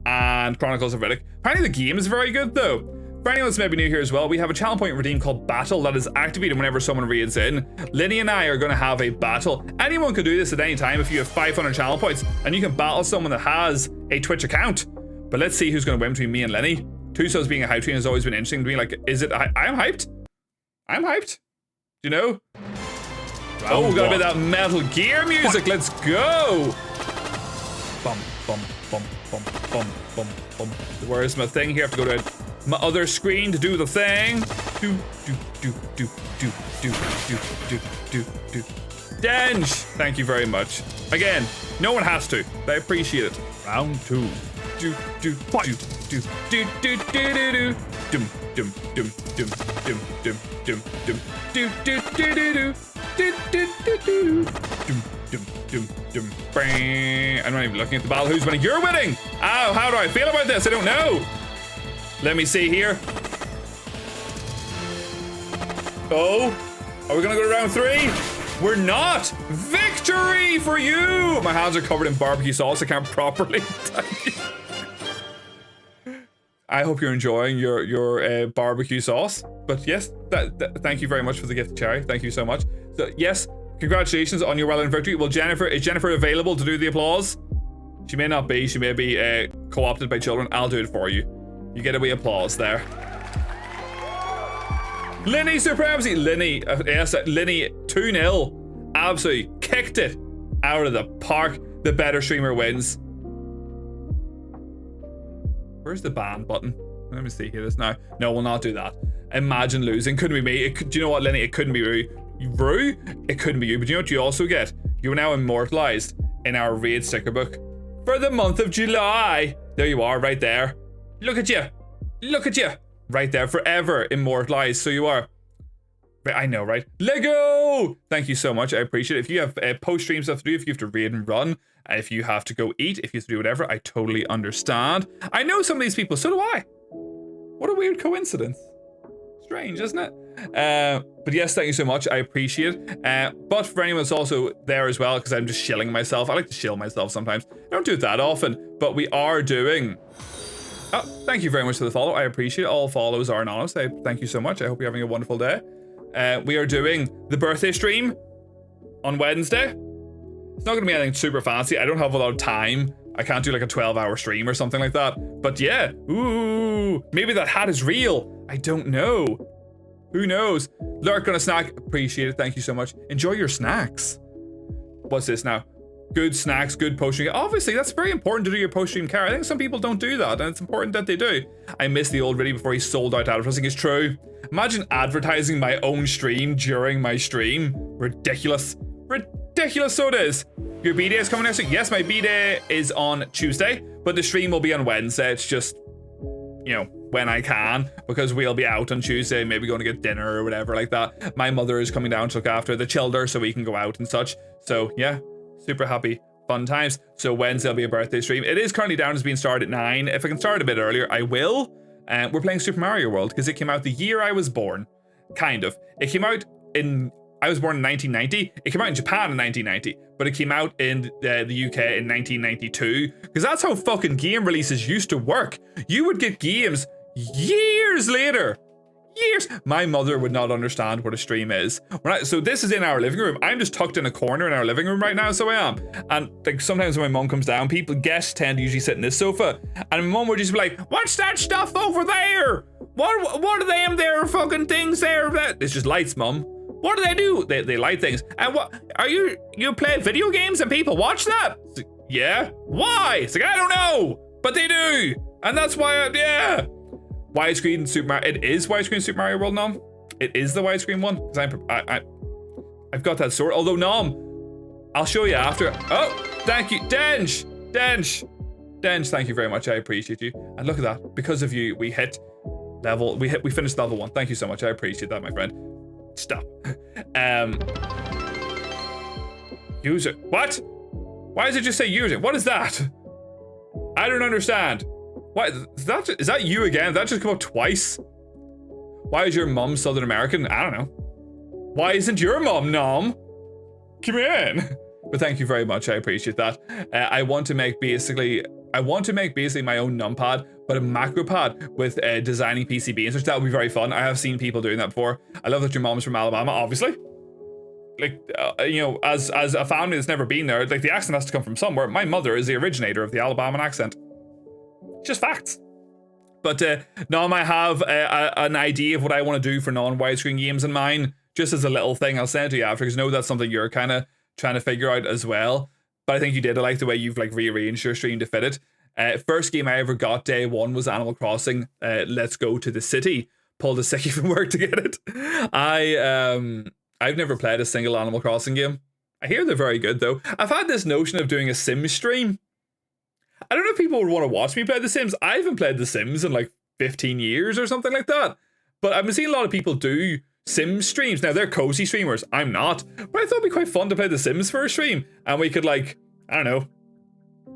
and Chronicles of Riddick. Apparently the game is very good though. For anyone that's maybe new here as well, we have a channel point redeem called Battle that is activated whenever someone raids in. Linny and I are going to have a battle. Anyone can do this at any time if you have 500 channel points, and you can battle someone that has a Twitch account. But let's see who's going to win between me and Lenny. Two Subs being a hype train has always been interesting to me. Like, is it? I'm hyped. I'm hyped. Do you know? Oh, we got a bit of that Metal Gear music. Let's go. Bum, bum, bum, bum, bum, bum, bum. Where's my thing here? I have to go to my other screen to do the thing. Do. Denge, thank you very much. Again, no one has to, but I appreciate it. Round two. I'm not even looking at the battle. Who's winning? You're winning! Oh, how do I feel about this? I don't know. Let me see here. Oh, are we gonna go to round 3? We're not! Victory for you! My hands are covered in barbecue sauce. I can't properly type. I hope you're enjoying your barbecue sauce. But yes, thank you very much for the gift, Cherry. Thank you so much. So yes, congratulations on your well-earned victory. Well, is Jennifer available to do the applause? She may not be. She may be co-opted by children. I'll do it for you. You get a wee applause there. Linny supremacy. Linny, yes, Linny 2-0. Absolutely kicked it out of the park. The better streamer wins. Where's the ban button? Let me see here this now. No, we'll not do that. Imagine losing. Couldn't be me. Do you know what, Lenny? It couldn't be Rue. It couldn't be you. But you know what you also get? You are now immortalized in our raid sticker book for the month of July. There you are, right there. Look at you. Look at you. Right there, forever immortalized. So you are. I know, right? Lego! Thank you so much. I appreciate it. If you have post-stream stuff to do, if you have to raid and run, if you have to go eat, if you have to do whatever, I totally understand. I know some of these people, so do I. What a weird coincidence. Strange, isn't it? But yes, thank you so much. I appreciate it. But for anyone that's also there as well, because I'm just shilling myself. I like to shill myself sometimes. I don't do it that often, but we are doing... Oh, thank you very much for the follow. I appreciate it. All follows are anonymous. Thank you so much. I hope you're having a wonderful day. We are doing the birthday stream on Wednesday. It's not going to be anything super fancy. I don't have a lot of time. I can't do like a 12-hour stream or something like that. But yeah, ooh, maybe that hat is real. I don't know. Who knows? Lurk on a snack. Appreciate it. Thank you so much. Enjoy your snacks. What's this now? Good snacks, good post-stream. Obviously, that's very important to do your post-stream care. I think some people don't do that, and it's important that they do. I missed the old Riddy before he sold out advertising. It's true. Imagine advertising my own stream during my stream. Ridiculous. Ridiculous, so it is. Your B-Day is coming next week? Yes, my B-Day is on Tuesday, but the stream will be on Wednesday. It's just, you know, when I can, because we'll be out on Tuesday, maybe going to get dinner or whatever like that. My mother is coming down to look after the children so we can go out and such. So, yeah. Super happy, fun times. So Wednesday will be a birthday stream. It is currently down as being started at 9. If I can start a bit earlier, I will. We're playing Super Mario World because it came out the year I was born. Kind of. It came out in... I was born in 1990. It came out in Japan in 1990. But it came out in the UK in 1992. Because that's how fucking game releases used to work. You would get games years later. Years. My mother would not understand what a stream is. So this is in our living room. I'm just tucked in a corner in our living room right now, so I am. And like sometimes when my mom comes down, guests tend to usually sit in this sofa, and my mom would just be like, "What's that stuff over there? What are them there fucking things there? It's just lights, mum. What do they do? They light things. And what are you play video games and people watch that? Like, yeah. Why? It's like, I don't know, but they do, and that's why. Yeah. Widescreen Super Mario. It is widescreen Super Mario World, Nom. It is the widescreen one. Because I've got that sword. Although, Nom, I'll show you after. Oh, thank you, Dench. Thank you very much. I appreciate you. And look at that. Because of you, we hit level. We finished level 1. Thank you so much. I appreciate that, my friend. Stop. User. What? Why does it just say user? What is that? I don't understand. What is that you again? Did that just come up twice? Why is your mum Southern American? I don't know. Why isn't your mum Nom? Come in. But thank you very much. I appreciate that. I want to make basically my own numpad, but a macro pad with designing PCB and such. That would be very fun. I have seen people doing that before. I love that your mom's from Alabama, obviously. Like, you know, as a family that's never been there, like the accent has to come from somewhere. My mother is the originator of the Alabama accent. Just facts. But Nom, I have an idea of what I want to do for non-widescreen games in mind. Just as a little thing, I'll send it to you after, because I know that's something you're kind of trying to figure out as well. But I think you did. I like the way you've like rearranged your stream to fit it. First game I ever got day one was Animal Crossing. Let's Go to the City. Pulled a sickie from work to get it. I've never played a single Animal Crossing game. I hear they're very good though. I've had this notion of doing a Sims stream. I don't know if people would want to watch me play The Sims. I haven't played The Sims in like 15 years or something like that. But I've been seeing a lot of people do Sims streams. Now, they're cozy streamers. I'm not. But I thought it'd be quite fun to play The Sims for a stream. And we could, like, I don't know,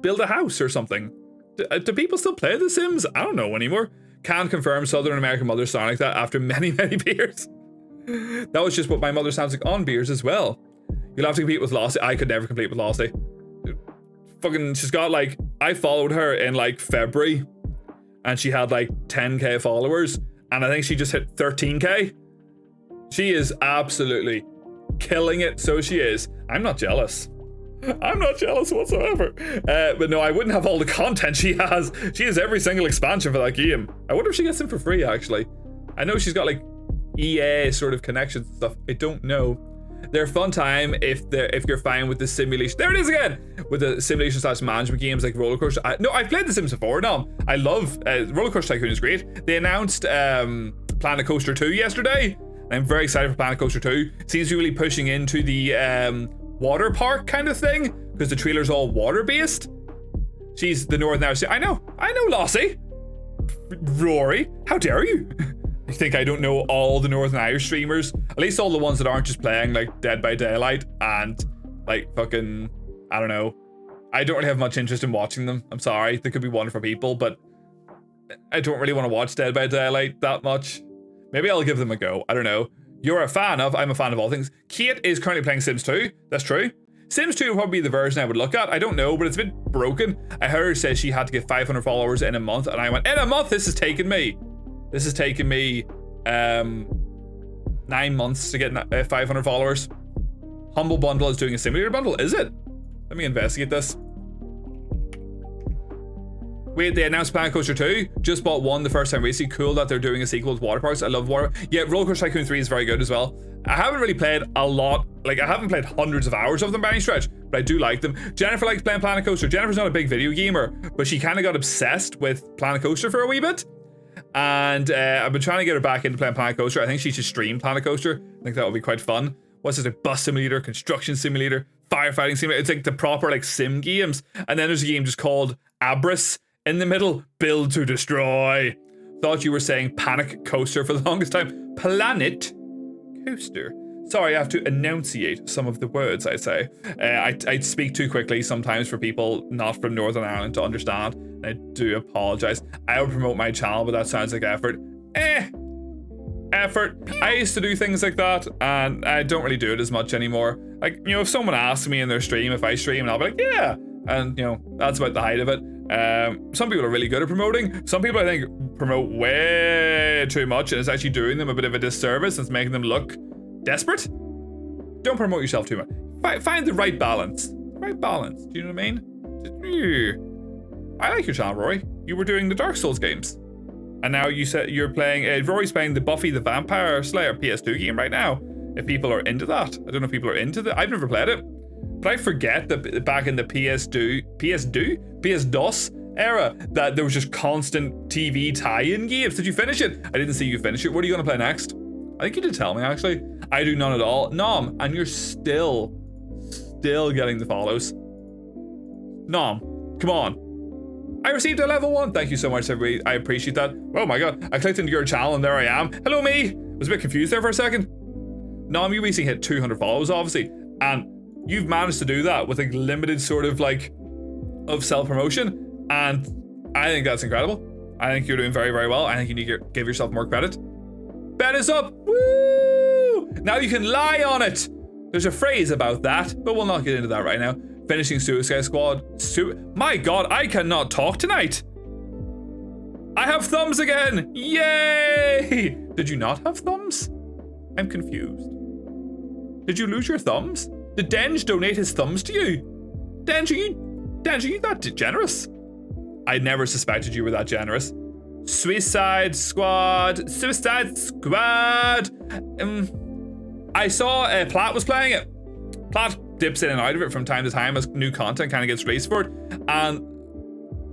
build a house or something. Do people still play The Sims? I don't know anymore. Can confirm Southern American mothers sound like that after many, many beers. That was just what my mother sounds like on beers as well. You'll have to compete with Lossie. I could never compete with Lossie. Fucking, she's got like, I followed her in like February and she had like 10k followers and I think she just hit 13k. She is absolutely killing it, so she is. I'm not jealous. I'm not jealous whatsoever. But no, I wouldn't have all the content she has. She has every single expansion for that game. I wonder if she gets them for free, actually. I know she's got like EA sort of connections and stuff. I don't know. They're a fun time if you're fine with the simulation. There it is again! With the simulation / management games like Roller Coaster. No, I've played The Sims before, no. I love Roller Coaster Tycoon is great. They announced Planet Coaster 2 yesterday. I'm very excited for Planet Coaster 2. Seems to be really pushing into the water park kind of thing because the trailer's all water based. She's the Northern Irish. I know, Lossie. Rory, how dare you? You think I don't know all the Northern Irish streamers? At least all the ones that aren't just playing like Dead by Daylight and like fucking, I don't know. I don't really have much interest in watching them. I'm sorry, they could be wonderful people, but I don't really want to watch Dead by Daylight that much. Maybe I'll give them a go. I don't know. You're a fan of, I'm a fan of all things. Kate is currently playing Sims 2. That's true. Sims 2 would probably be the version I would look at. I don't know, but it's a bit broken. I heard her say she had to get 500 followers in a month, and I went, in a month? This has taken me 9 months to get 500 followers. Humble Bundle is doing a simulator bundle, is it? Let me investigate this. Wait, they announced Planet Coaster 2. Just bought one the first time recently. Cool that they're doing a sequel to water parks. I love water. Yeah, Roller Coaster Tycoon 3 is very good as well. I haven't really played a lot. Like, I haven't played hundreds of hours of them by any stretch, but I do like them. Jennifer likes playing Planet Coaster. Jennifer's not a big video gamer, but she kind of got obsessed with Planet Coaster for a wee bit. And I've been trying to get her back into playing Planet Coaster. I think she should stream Planet Coaster. I think that would be quite fun. What's this, like bus simulator, construction simulator, firefighting simulator? It's like the proper like sim games. And then there's a game just called Abris. In the middle, Build to Destroy. Thought you were saying Panic Coaster for the longest time. Planet Coaster. Sorry, I have to enunciate some of the words I say. I speak too quickly sometimes for people not from Northern Ireland to understand. And I do apologize. I will promote my channel, but that sounds like effort. Effort. I used to do things like that, and I don't really do it as much anymore. Like, you know, if someone asks me in their stream if I stream, and I'll be like, yeah. And, you know, that's about the height of it. Some people are really good at promoting. Some people, I think, promote way too much, and it's actually doing them a bit of a disservice. It's making them look desperate. Don't promote yourself too much. Find the right balance. Right balance. Do you know what I mean? I like your channel, Rory. You were doing the Dark Souls games, and now you said you're playing. Rory's playing the Buffy the Vampire Slayer PS2 game right now. If people are into that, I don't know if people are into that. I've never played it. But I forget that back in the PS-DOS era, that there was just constant TV tie-in games. Did you finish it? I didn't see you finish it. What are you going to play next? I think you did tell me, actually. I do none at all. Nom, and you're still getting the follows. Nom, come on. I received a level 1. Thank you so much, everybody. I appreciate that. Oh my god. I clicked into your channel and there I am. Hello, me. I was a bit confused there for a second. Nom, you recently hit 200 follows, obviously. And you've managed to do that with a limited sort of like of self-promotion, and I think that's incredible. I think you're doing very, very well. I think you need to give yourself more credit. Bet is up. Woo! Now you can lie on it. There's a phrase about that, but we'll not get into that right now. Finishing Suicide Squad. My god, I cannot talk tonight. I have thumbs again. Yay! Did you not have thumbs? I'm confused. Did you lose your thumbs? Did Denge donate his thumbs to you? Denge, are you that generous? I never suspected you were that generous. Suicide Squad. I saw Platt was playing it. Platt dips in and out of it from time to time as new content kind of gets released for it. And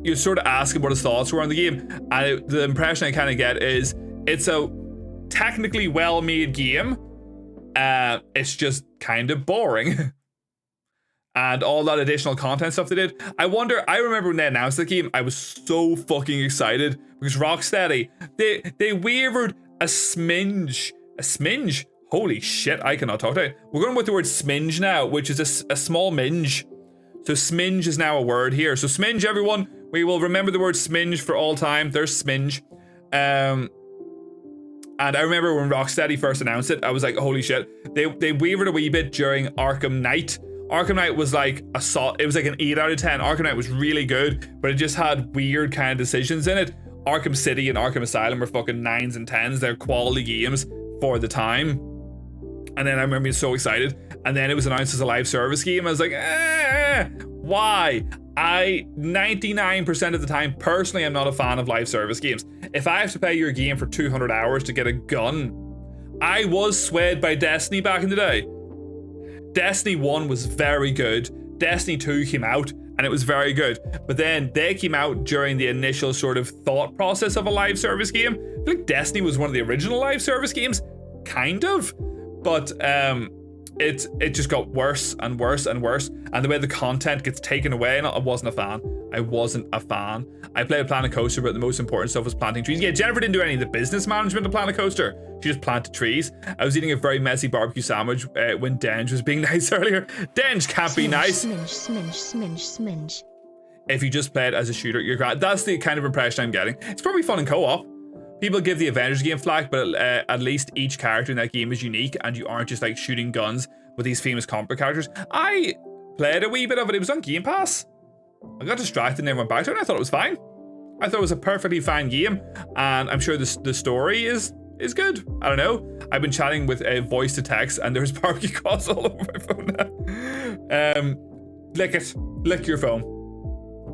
you sort of ask him what his thoughts were on the game. And the impression I kind of get is it's a technically well-made game. It's just kind of boring. And all that additional content stuff they did. I remember when they announced the game, I was so fucking excited because Rocksteady, they wavered a smidge. Holy shit, I cannot talk to it. We're going with the word smidge now, which is a small minge. So smidge is now a word here. So smidge, everyone, we will remember the word smidge for all time. There's smidge. And And I remember when Rocksteady first announced it, I was like, holy shit. They wavered a wee bit during Arkham Knight. Arkham Knight was like it was like an 8 out of 10. Arkham Knight was really good, but it just had weird kind of decisions in it. Arkham City and Arkham Asylum were fucking 9s and 10s. They're quality games for the time. And then I remember being so excited. And then it was announced as a live service game. I was like, why? 99% of the time, personally, I'm not a fan of live service games. If I have to play your game for 200 hours to get a gun, I was swayed by Destiny back in the day. Destiny 1 was very good. Destiny 2 came out and it was very good. But then they came out during the initial sort of thought process of a live service game. I feel like Destiny was one of the original live service games, kind of. But it just got worse and worse and worse, and the way the content gets taken away, and I wasn't a fan. I played Planet Coaster, but the most important stuff was planting trees. Yeah, Jennifer didn't do any of the business management of Planet Coaster. She just planted trees. I was eating a very messy barbecue sandwich when Denge was being nice earlier. Denge can't be nice. Smidge. If you just play it as a shooter, you're great. That's the kind of impression I'm getting. It's probably fun in co-op. People give the Avengers game flack, but at least each character in that game is unique, and you aren't just like shooting guns with these famous comic book characters. I played a wee bit of it. It was on Game Pass. I got distracted and then went back to it, and I thought it was fine. I thought it was a perfectly fine game, and I'm sure the story is good. I don't know. I've been chatting with a voice to text, and there's barbecue sauce all over my phone now. Lick it. Lick your phone.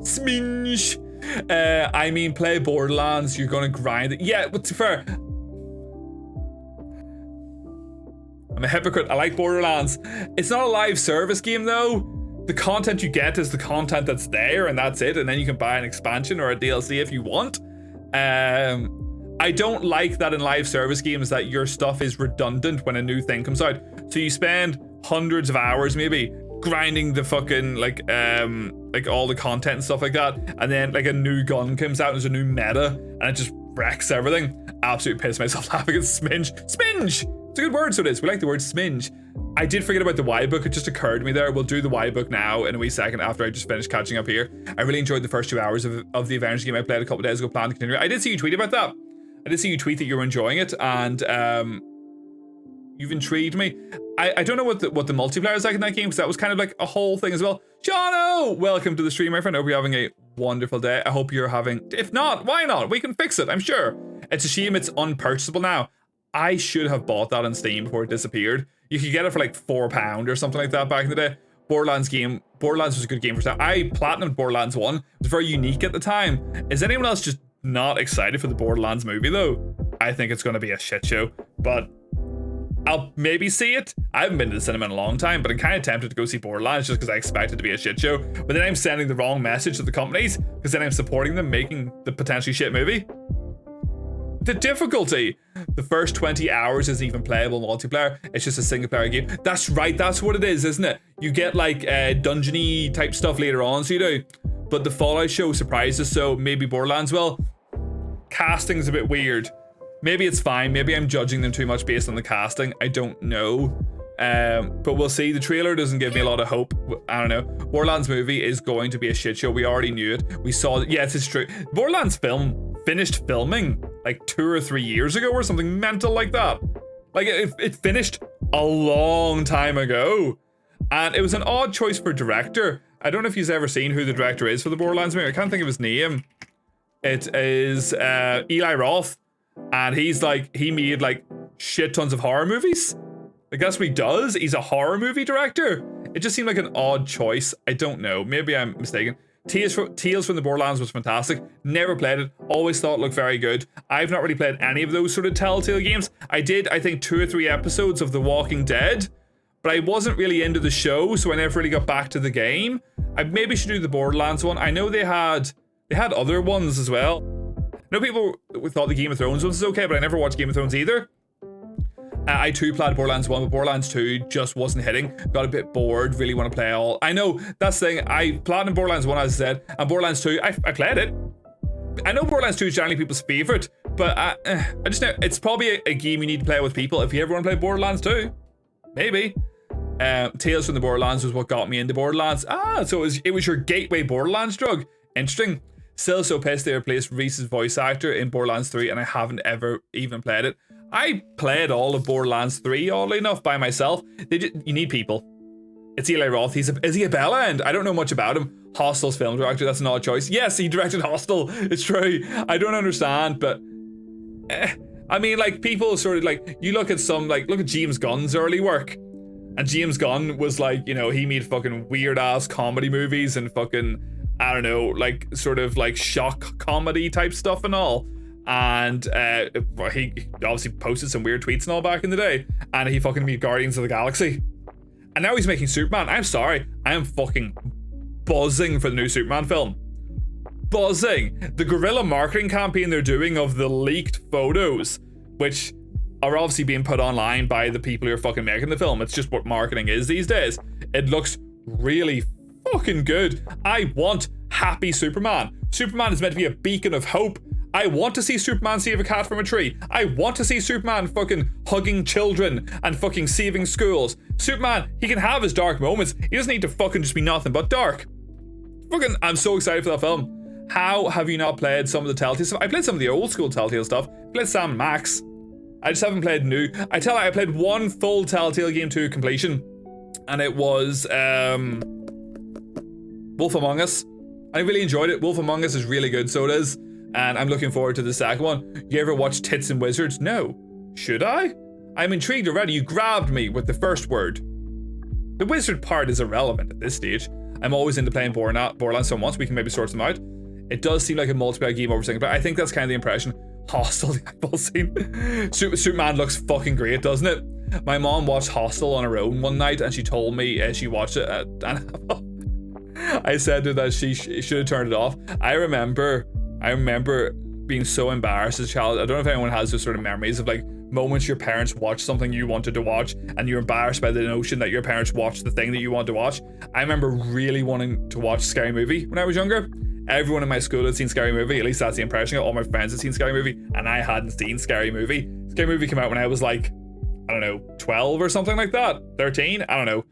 Sminge. I mean, play Borderlands. You're gonna grind it. Yeah, but to be fair, I'm a hypocrite. I like Borderlands. It's not a live service game though. The content you get is the content that's there, and that's it. And then you can buy an expansion or a DLC if you want. I don't like that in live service games that your stuff is redundant when a new thing comes out. So you spend hundreds of hours maybe grinding the fucking like all the content and stuff like that, and then like a new gun comes out and there's a new meta and it just wrecks everything. Absolutely pissed myself laughing at Sminge. It's a good word, so it is. We like the word Sminge. I did forget about the Y book. It just occurred to me there. We'll do the Y book now in a wee second after I just finished catching up here. I really enjoyed the first 2 hours of the Avengers game I played a couple days ago. Plan to continue. I did see you tweet about that. I did see you tweet that you were enjoying it, and you've intrigued me. I don't know what the multiplayer is like in that game, because that was kind of like a whole thing as well. Jono, welcome to the stream, my friend. I hope you're having a wonderful day. I hope you're having, if not, why not? We can fix it, I'm sure. It's a shame it's unpurchasable now. I should have bought that on Steam before it disappeared. You could get it for like £4 or something like that back in the day. Borderlands was a good game for stuff. I platinumed Borderlands 1. It was very unique at the time. Is anyone else just not excited for the Borderlands movie though? I think it's going to be a shit show, but I'll maybe see it. I haven't been to the cinema in a long time, but I'm kind of tempted to go see Borderlands just because I expect it to be a shit show. But then I'm sending the wrong message to the companies, because then I'm supporting them making the potentially shit movie. The difficulty. The first 20 hours isn't even playable multiplayer. It's just a single player game. That's right. That's what it is, isn't it? You get like dungeony type stuff later on, so you do. But the Fallout show surprises, so maybe Borderlands will. Casting's a bit weird. Maybe it's fine. Maybe I'm judging them too much based on the casting. I don't know. But we'll see. The trailer doesn't give me a lot of hope. I don't know. Borderlands movie is going to be a shit show. We already knew it. We saw it. Yes, it's true. Borderlands film finished filming like 2 or 3 years ago or something mental like that. Like it finished a long time ago. And it was an odd choice for director. I don't know if you've ever seen who the director is for the Borderlands movie. I can't think of his name. It is Eli Roth. And he's like, he made like shit tons of horror movies. Like that's what he does. He's a horror movie director. It just seemed like an odd choice. I don't know. Maybe I'm mistaken. Tales from the Borderlands was fantastic. Never played it. Always thought it looked very good. I've not really played any of those sort of Telltale games. I did, I think, 2 or 3 episodes of The Walking Dead, but I wasn't really into the show, so I never really got back to the game. I maybe should do the Borderlands one. I know they had other ones as well. I know people thought the Game of Thrones was okay, but I never watched Game of Thrones either. I too played Borderlands 1, but Borderlands 2 just wasn't hitting. Got a bit bored, really want to play all. I know, that's the thing. I platinumed Borderlands 1, as I said, and Borderlands 2, I played it. I know Borderlands 2 is generally people's favorite, but I just know it's probably a game you need to play with people if you ever want to play Borderlands 2. Maybe. Tales from the Borderlands was what got me into Borderlands. So it was your gateway Borderlands drug. Interesting. Still so pissed they replaced Reese's voice actor in Borderlands 3, and I haven't ever even played it. I played all of Borderlands 3, oddly enough, by myself. You need people. It's Eli Roth. Is he a Bella End? I don't know much about him. Hostel's film director, that's an odd choice. Yes, he directed Hostel. It's true. I don't understand, but I mean, like, people sort of like, you look at look at James Gunn's early work. And James Gunn was like, you know, he made fucking weird ass comedy movies and fucking, I don't know, like sort of like shock comedy type stuff and all. And he obviously posted some weird tweets and all back in the day. And he fucking made Guardians of the Galaxy. And now he's making Superman. I'm sorry. I am fucking buzzing for the new Superman film. Buzzing. The guerrilla marketing campaign they're doing of the leaked photos, which are obviously being put online by the people who are fucking making the film. It's just what marketing is these days. It looks really fucking good. I want happy Superman. Superman is meant to be a beacon of hope. I want to see Superman save a cat from a tree. I want to see Superman fucking hugging children and fucking saving schools. Superman, he can have his dark moments. He doesn't need to fucking just be nothing but dark. Fucking, I'm so excited for that film. How have you not played some of the Telltale stuff? I played some of the old school Telltale stuff. I played Sam and Max. I just haven't played new. I played one full Telltale game to completion, and it was Wolf Among Us. I really enjoyed it. Wolf Among Us is really good, so it is. And I'm looking forward to the second one. You ever watch Tits and Wizards? No. Should I? I'm intrigued already. You grabbed me with the first word. The wizard part is irrelevant at this stage. I'm always into playing Borderlands, so once we can maybe sort them out. It does seem like a multiplayer game over single, but I think that's kind of the impression. Hostel, the eyeball scene. Superman looks fucking great, doesn't it? My mom watched Hostel on her own one night, and she told me she watched it. I said to her that she should have turned it off. I remember being so embarrassed as a child. I don't know if anyone has those sort of memories of like moments your parents watched something you wanted to watch and you're embarrassed by the notion that your parents watched the thing that you wanted to watch. I remember really wanting to watch Scary Movie when I was younger. Everyone in my school had seen Scary Movie, at least that's the impression. All my friends had seen Scary Movie, and I hadn't seen Scary Movie. Scary Movie came out when I was like, I don't know, 12 or something like that. 13? I don't know.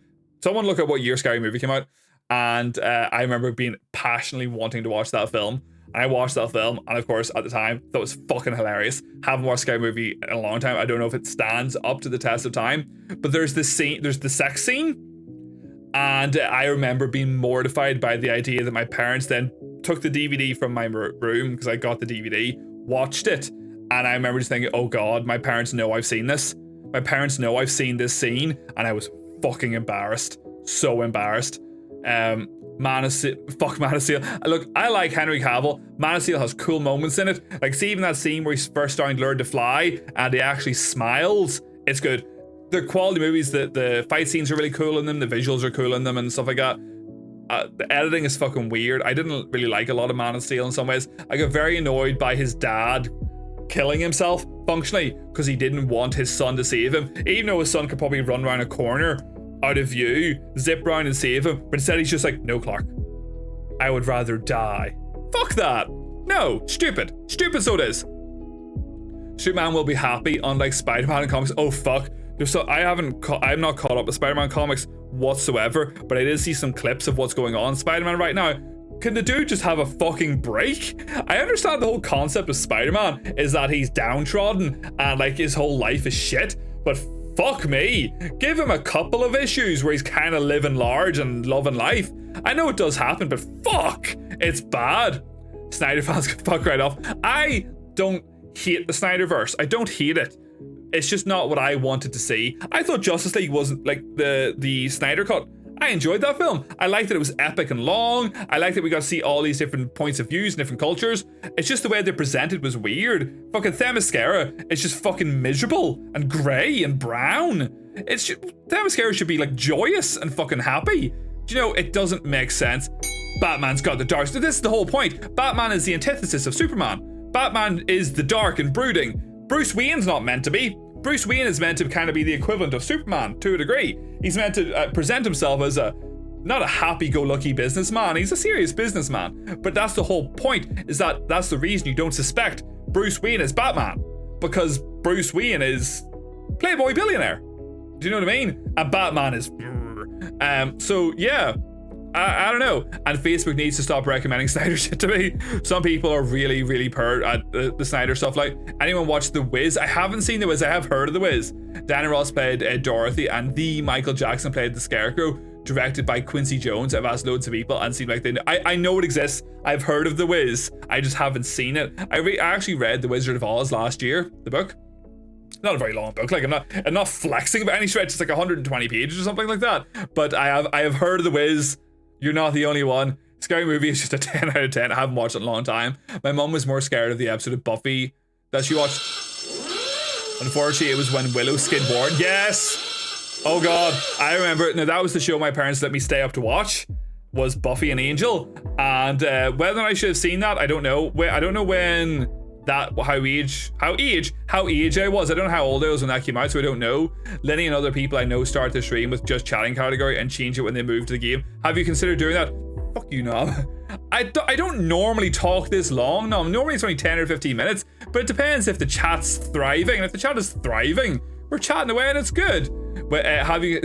Someone look at what year Scary Movie came out. And I remember being passionately wanting to watch that film. And I watched that film, and of course, at the time, that was fucking hilarious. Haven't watched Scary Movie in a long time. I don't know if it stands up to the test of time. But there's this scene, there's the sex scene. And I remember being mortified by the idea that my parents then took the DVD from my room, because I got the DVD, watched it. And I remember just thinking, oh God, my parents know I've seen this. My parents know I've seen this scene. And I was fucking embarrassed. So embarrassed. Man of Steel. Look, I like Henry Cavill. Man of Steel has cool moments in it. Like, see even that scene where he's first starting to learn to fly and he actually smiles. It's good. They're quality movies. The fight scenes are really cool in them. The visuals are cool in them and stuff like that. The editing is fucking weird. I didn't really like a lot of Man of Steel in some ways. I got very annoyed by his dad killing himself functionally because he didn't want his son to save him, even though his son could probably run around a corner out of view, zip round and save him, but instead he's just like, no, Clark, I would rather die. Fuck that. No, stupid so it is. Superman will be happy, unlike Spider-Man in comics. Oh fuck, I'm not caught up with Spider-Man comics whatsoever, but I did see some clips of what's going on in Spider-Man right now. Can the dude just have a fucking break? I understand the whole concept of Spider-Man is that he's downtrodden and like his whole life is shit, but fuck me, give him a couple of issues where he's kind of living large and loving life. I know it does happen, but fuck, it's bad. Snyder fans can fuck right off. I don't hate the Snyderverse. I don't hate it. It's just not what I wanted to see. I thought Justice League wasn't like the Snyder cut. I enjoyed that film. I liked that it was epic and long. I liked that we got to see all these different points of views and different cultures. It's just the way they're presented was weird. Fucking Themyscira is just fucking miserable and grey and brown. Themyscira should be like joyous and fucking happy. Do you know, it doesn't make sense. Batman's got the dark. This is the whole point. Batman is the antithesis of Superman. Batman is the dark and brooding. Bruce Wayne's not meant to be. Bruce Wayne is meant to kind of be the equivalent of Superman to a degree. He's meant to present himself as not a happy-go-lucky businessman. He's a serious businessman. But that's the whole point, is that that's the reason you don't suspect Bruce Wayne is Batman. Because Bruce Wayne is Playboy billionaire. Do you know what I mean? And Batman is... So, yeah. I don't know. And Facebook needs to stop recommending Snyder shit to me. Some people are really, really pert at the Snyder stuff. Like, anyone watch The Wiz? I haven't seen The Wiz. I have heard of The Wiz. Diana Ross played Dorothy, and the Michael Jackson played the Scarecrow, directed by Quincy Jones. I've asked loads of people and seem like they know. I know it exists. I've heard of The Wiz. I just haven't seen it. I actually read The Wizard of Oz last year, the book. Not a very long book. Like, I'm not flexing by any stretch. It's like 120 pages or something like that. But I have heard of The Wiz. You're not the only one. Scary Movie is just a 10 out of 10. I haven't watched it in a long time. My mum was more scared of the episode of Buffy that she watched. Unfortunately, it was when Willow skinned born. Yes! Oh god, I remember. Now, that was the show my parents let me stay up to watch, was Buffy and Angel. And whether I should have seen that, I don't know. I don't know when that, how age I was. I don't know how old I was when that came out, so I don't know. Lenny and other people I know start the stream with just chatting category and change it when they move to the game. Have you considered doing that? Fuck you, Nom. I don't normally talk this long, Nom. Normally it's only 10 or 15 minutes, but it depends if the chat's thriving. And if the chat is thriving, we're chatting away and it's good. But have you...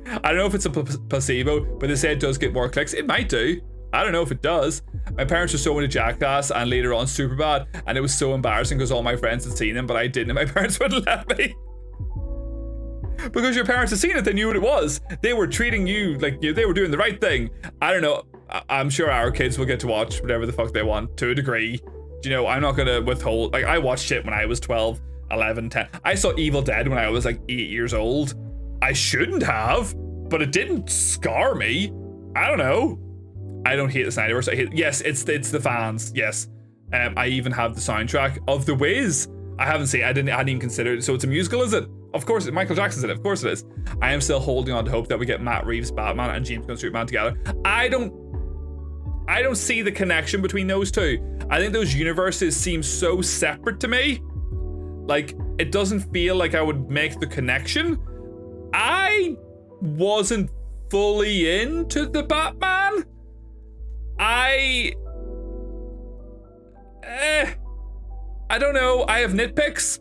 I don't know if it's a placebo, but they say it does get more clicks. It might do. I don't know if it does. My parents were so into Jackass and later on Superbad, and it was so embarrassing because all my friends had seen them, but I didn't, and my parents wouldn't let me. Because your parents had seen it, they knew what it was. They were treating you like they were doing the right thing. I don't know. I'm sure our kids will get to watch whatever the fuck they want to a degree. You know, I'm not gonna withhold. Like, I watched shit when I was 12, 11, 10. I saw Evil Dead when I was like 8 years old. I shouldn't have, but it didn't scar me. I don't know. I don't hate the Snyderverse. I hate. Yes, it's the fans. Yes, I even have the soundtrack of The Wiz. I haven't seen. I hadn't even considered it. So it's a musical, is it? Of course, Michael Jackson's in it. Of course it is. I am still holding on to hope that we get Matt Reeves' Batman and James Gunn Superman together. I don't see the connection between those two. I think those universes seem so separate to me. Like, it doesn't feel like I would make the connection. I wasn't fully into the Batman. I don't know. I have nitpicks.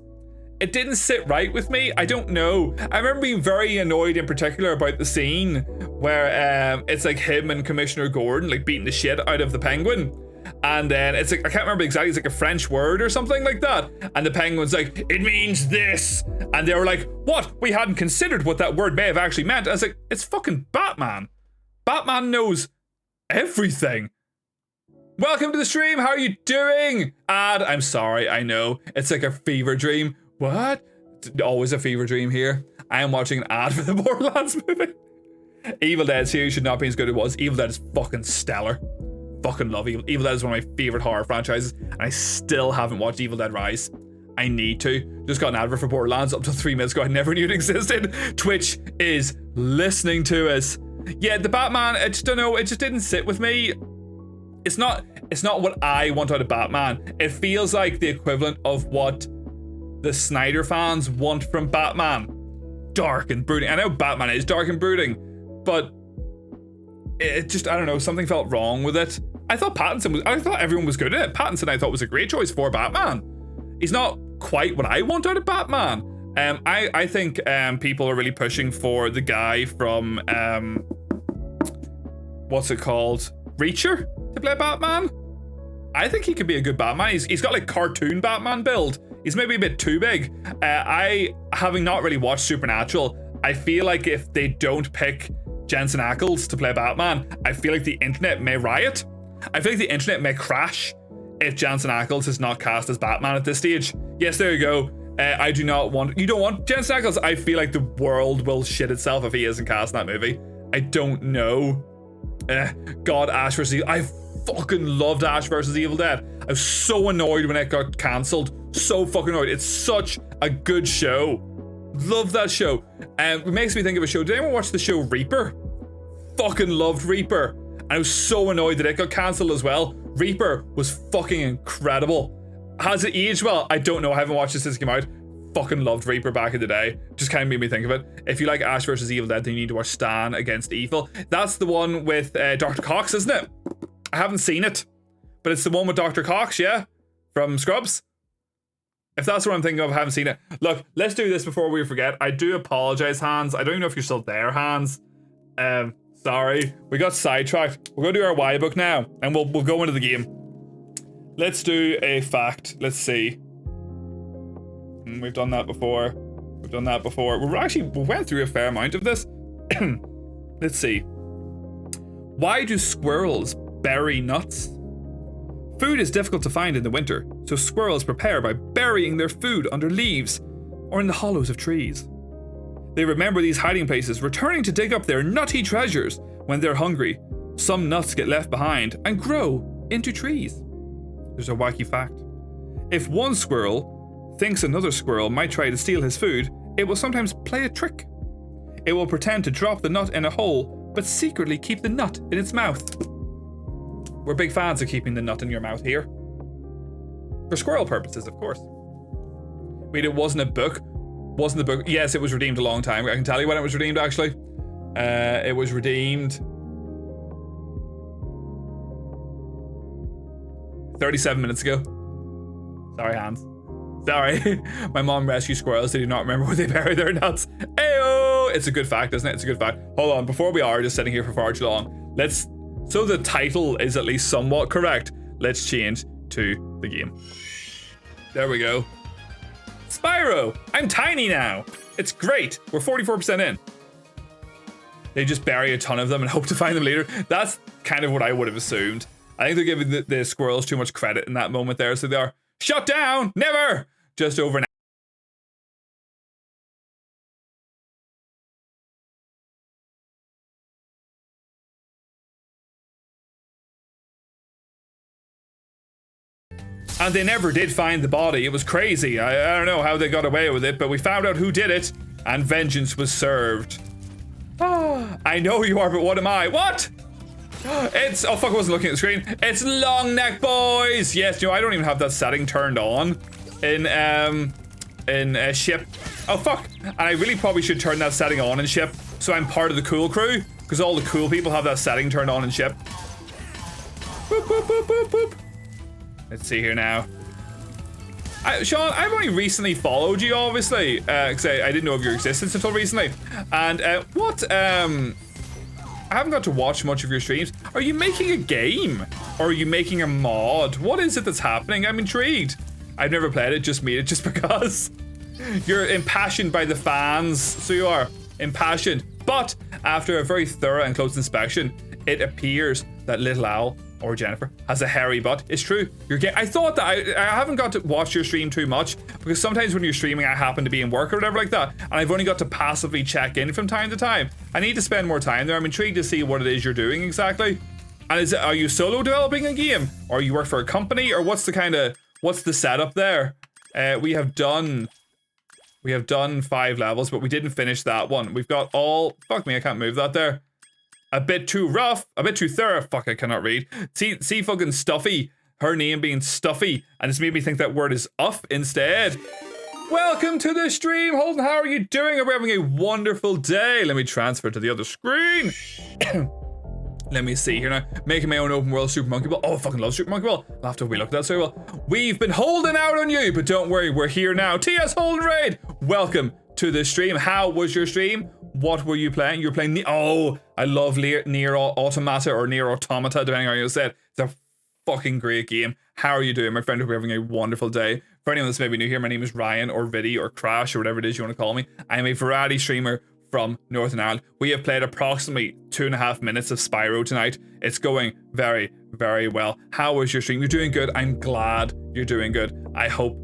It didn't sit right with me. I don't know. I remember being very annoyed in particular about the scene where it's like him and Commissioner Gordon like beating the shit out of the Penguin. And then it's like, I can't remember exactly, it's like a French word or something like that. And the Penguin's like, it means this. And they were like, what? We hadn't considered what that word may have actually meant. I was like, it's fucking Batman. Batman knows everything. Welcome to the stream. How are you doing? Ad, I'm sorry. I know it's like a fever dream. What? It's always a fever dream here. I am watching an ad for the Borderlands movie. Evil Dead series should not be as good as it was. Evil Dead is fucking stellar. Fucking love Evil Dead is one of my favorite horror franchises, and I still haven't watched Evil Dead Rise. I need to. Just got an advert for Borderlands up to 3 minutes ago. I never knew it existed. Twitch is listening to us. Yeah, the Batman, I just don't know, it just didn't sit with me. It's not what I want out of Batman. It feels like the equivalent of what the Snyder fans want from Batman. Dark and brooding. I know Batman is dark and brooding, but it just, I don't know, something felt wrong with it. I thought everyone was good at it. Pattinson I thought was a great choice for Batman. He's not quite what I want out of Batman. I think people are really pushing for the guy from what's it called? Reacher to play Batman. I think he could be a good Batman. He's got like cartoon Batman build. He's maybe a bit too big. Having not really watched Supernatural, I feel like if they don't pick Jensen Ackles to play Batman, I feel like the internet may riot. I feel like the internet may crash if Jensen Ackles is not cast as Batman at this stage. Yes, there you go. I do not want... You don't want Jensen Ackles? I feel like the world will shit itself if he isn't cast in that movie. I don't know. God, Ash vs. Evil. I fucking loved Ash vs. Evil Dead. I was so annoyed when it got cancelled. So fucking annoyed. It's such a good show. Love that show. It makes me think of a show. Did anyone watch the show Reaper? Fucking loved Reaper. And I was so annoyed that it got cancelled as well. Reaper was fucking incredible. Has it aged well? I don't know. I haven't watched it since it came out. Fucking loved Reaper back in the day. Just kind of made me think of it. If you like Ash vs. Evil Dead, then you need to watch Stan Against Evil. That's the one with Dr. Cox, isn't it? I haven't seen it, but it's the one with Dr. Cox, yeah? From Scrubs? If that's what I'm thinking of, I haven't seen it. Look, let's do this before we forget. I do apologize, Hans. I don't even know if you're still there, Hans. Sorry, we got sidetracked. We're gonna do our Y book now, and we'll go into the game. Let's do a fact. Let's see. We've done that before. We've done that before. We went through a fair amount of this. Let's see. Why do squirrels bury nuts? Food is difficult to find in the winter, so squirrels prepare by burying their food under leaves or in the hollows of trees. They remember these hiding places, returning to dig up their nutty treasures when they're hungry. Some nuts get left behind and grow into trees. There's a wacky fact. If one squirrel thinks another squirrel might try to steal his food, it will sometimes play a trick. It will pretend to drop the nut in a hole, but secretly keep the nut in its mouth. We're big fans of keeping the nut in your mouth here. For squirrel purposes, of course. Wait, it wasn't a book? Wasn't the book? Yes, it was redeemed a long time. I can tell you when it was redeemed, actually. It was redeemed 37 minutes ago. Sorry, Hans. Sorry. My mom rescues squirrels. They do not remember where they bury their nuts. Ayo! It's a good fact, isn't it? It's a good fact. Hold on, before we are just sitting here for far too long, so the title is at least somewhat correct, let's change to the game. There we go. Spyro! I'm tiny now! It's great! We're 44% in. They just bury a ton of them and hope to find them later. That's kind of what I would have assumed. I think they're giving the squirrels too much credit in that moment there, so they are shut down! Never! Just over an And they never did find the body. It was crazy. I don't know how they got away with it, but we found out who did it, and vengeance was served. Oh, I know you are, but what am I? What? It's, oh fuck, I wasn't looking at the screen. It's long neck boys. Yes, you know, I don't even have that setting turned on in ship. Oh fuck, and I really probably should turn that setting on in ship so I'm part of the cool crew, because all the cool people have that setting turned on in ship. Boop, boop, boop, boop, boop. Let's see here now. Sean, I've only recently followed you, obviously, because I didn't know of your existence until recently. And I haven't got to watch much of your streams. Are you making a game? Or are you making a mod? What is it that's happening? I'm intrigued. I've never played it, just made it just because. You're impassioned by the fans, so you are impassioned. But after a very thorough and close inspection, it appears that Little Owl or Jennifer has a hairy butt. It's true. I thought that I haven't got to watch your stream too much, because sometimes when you're streaming I happen to be in work or whatever like that, and I've only got to passively check in from time to time. I need to spend more time there. I'm intrigued to see what it is you're doing exactly. And are you solo developing a game, or you work for a company, or what's the setup there? We have done 5 levels, but we didn't finish that one. We've got all, fuck me, I can't move that there. A bit too rough, a bit too thorough. Fuck, I cannot read. See fucking Stuffy, her name being Stuffy, and it's made me think that word is uff instead. Welcome to the stream, Holden. How are you doing? Are we having a wonderful day? Let me transfer to the other screen. Let me see here now. Making my own open world Super Monkey Ball. Oh, I fucking love Super Monkey Ball. I'll have to relook at that so well. We've been holding out on you, but don't worry, we're here now. TS Holden Raid. Welcome to the stream. How was your stream? What were you playing? You were playing I love Nier Automata, or Nier Automata, depending on how you said. It's a fucking great game. How are you doing, my friend? Hope you're having a wonderful day. For anyone that's maybe new here, my name is Ryan, or Viddy, or Crash, or whatever it is you want to call me. I am a variety streamer from Northern Ireland. We have played approximately 2.5 minutes of Spyro tonight. It's going very, very well. How was your stream? You're doing good. I'm glad you're doing good. I hope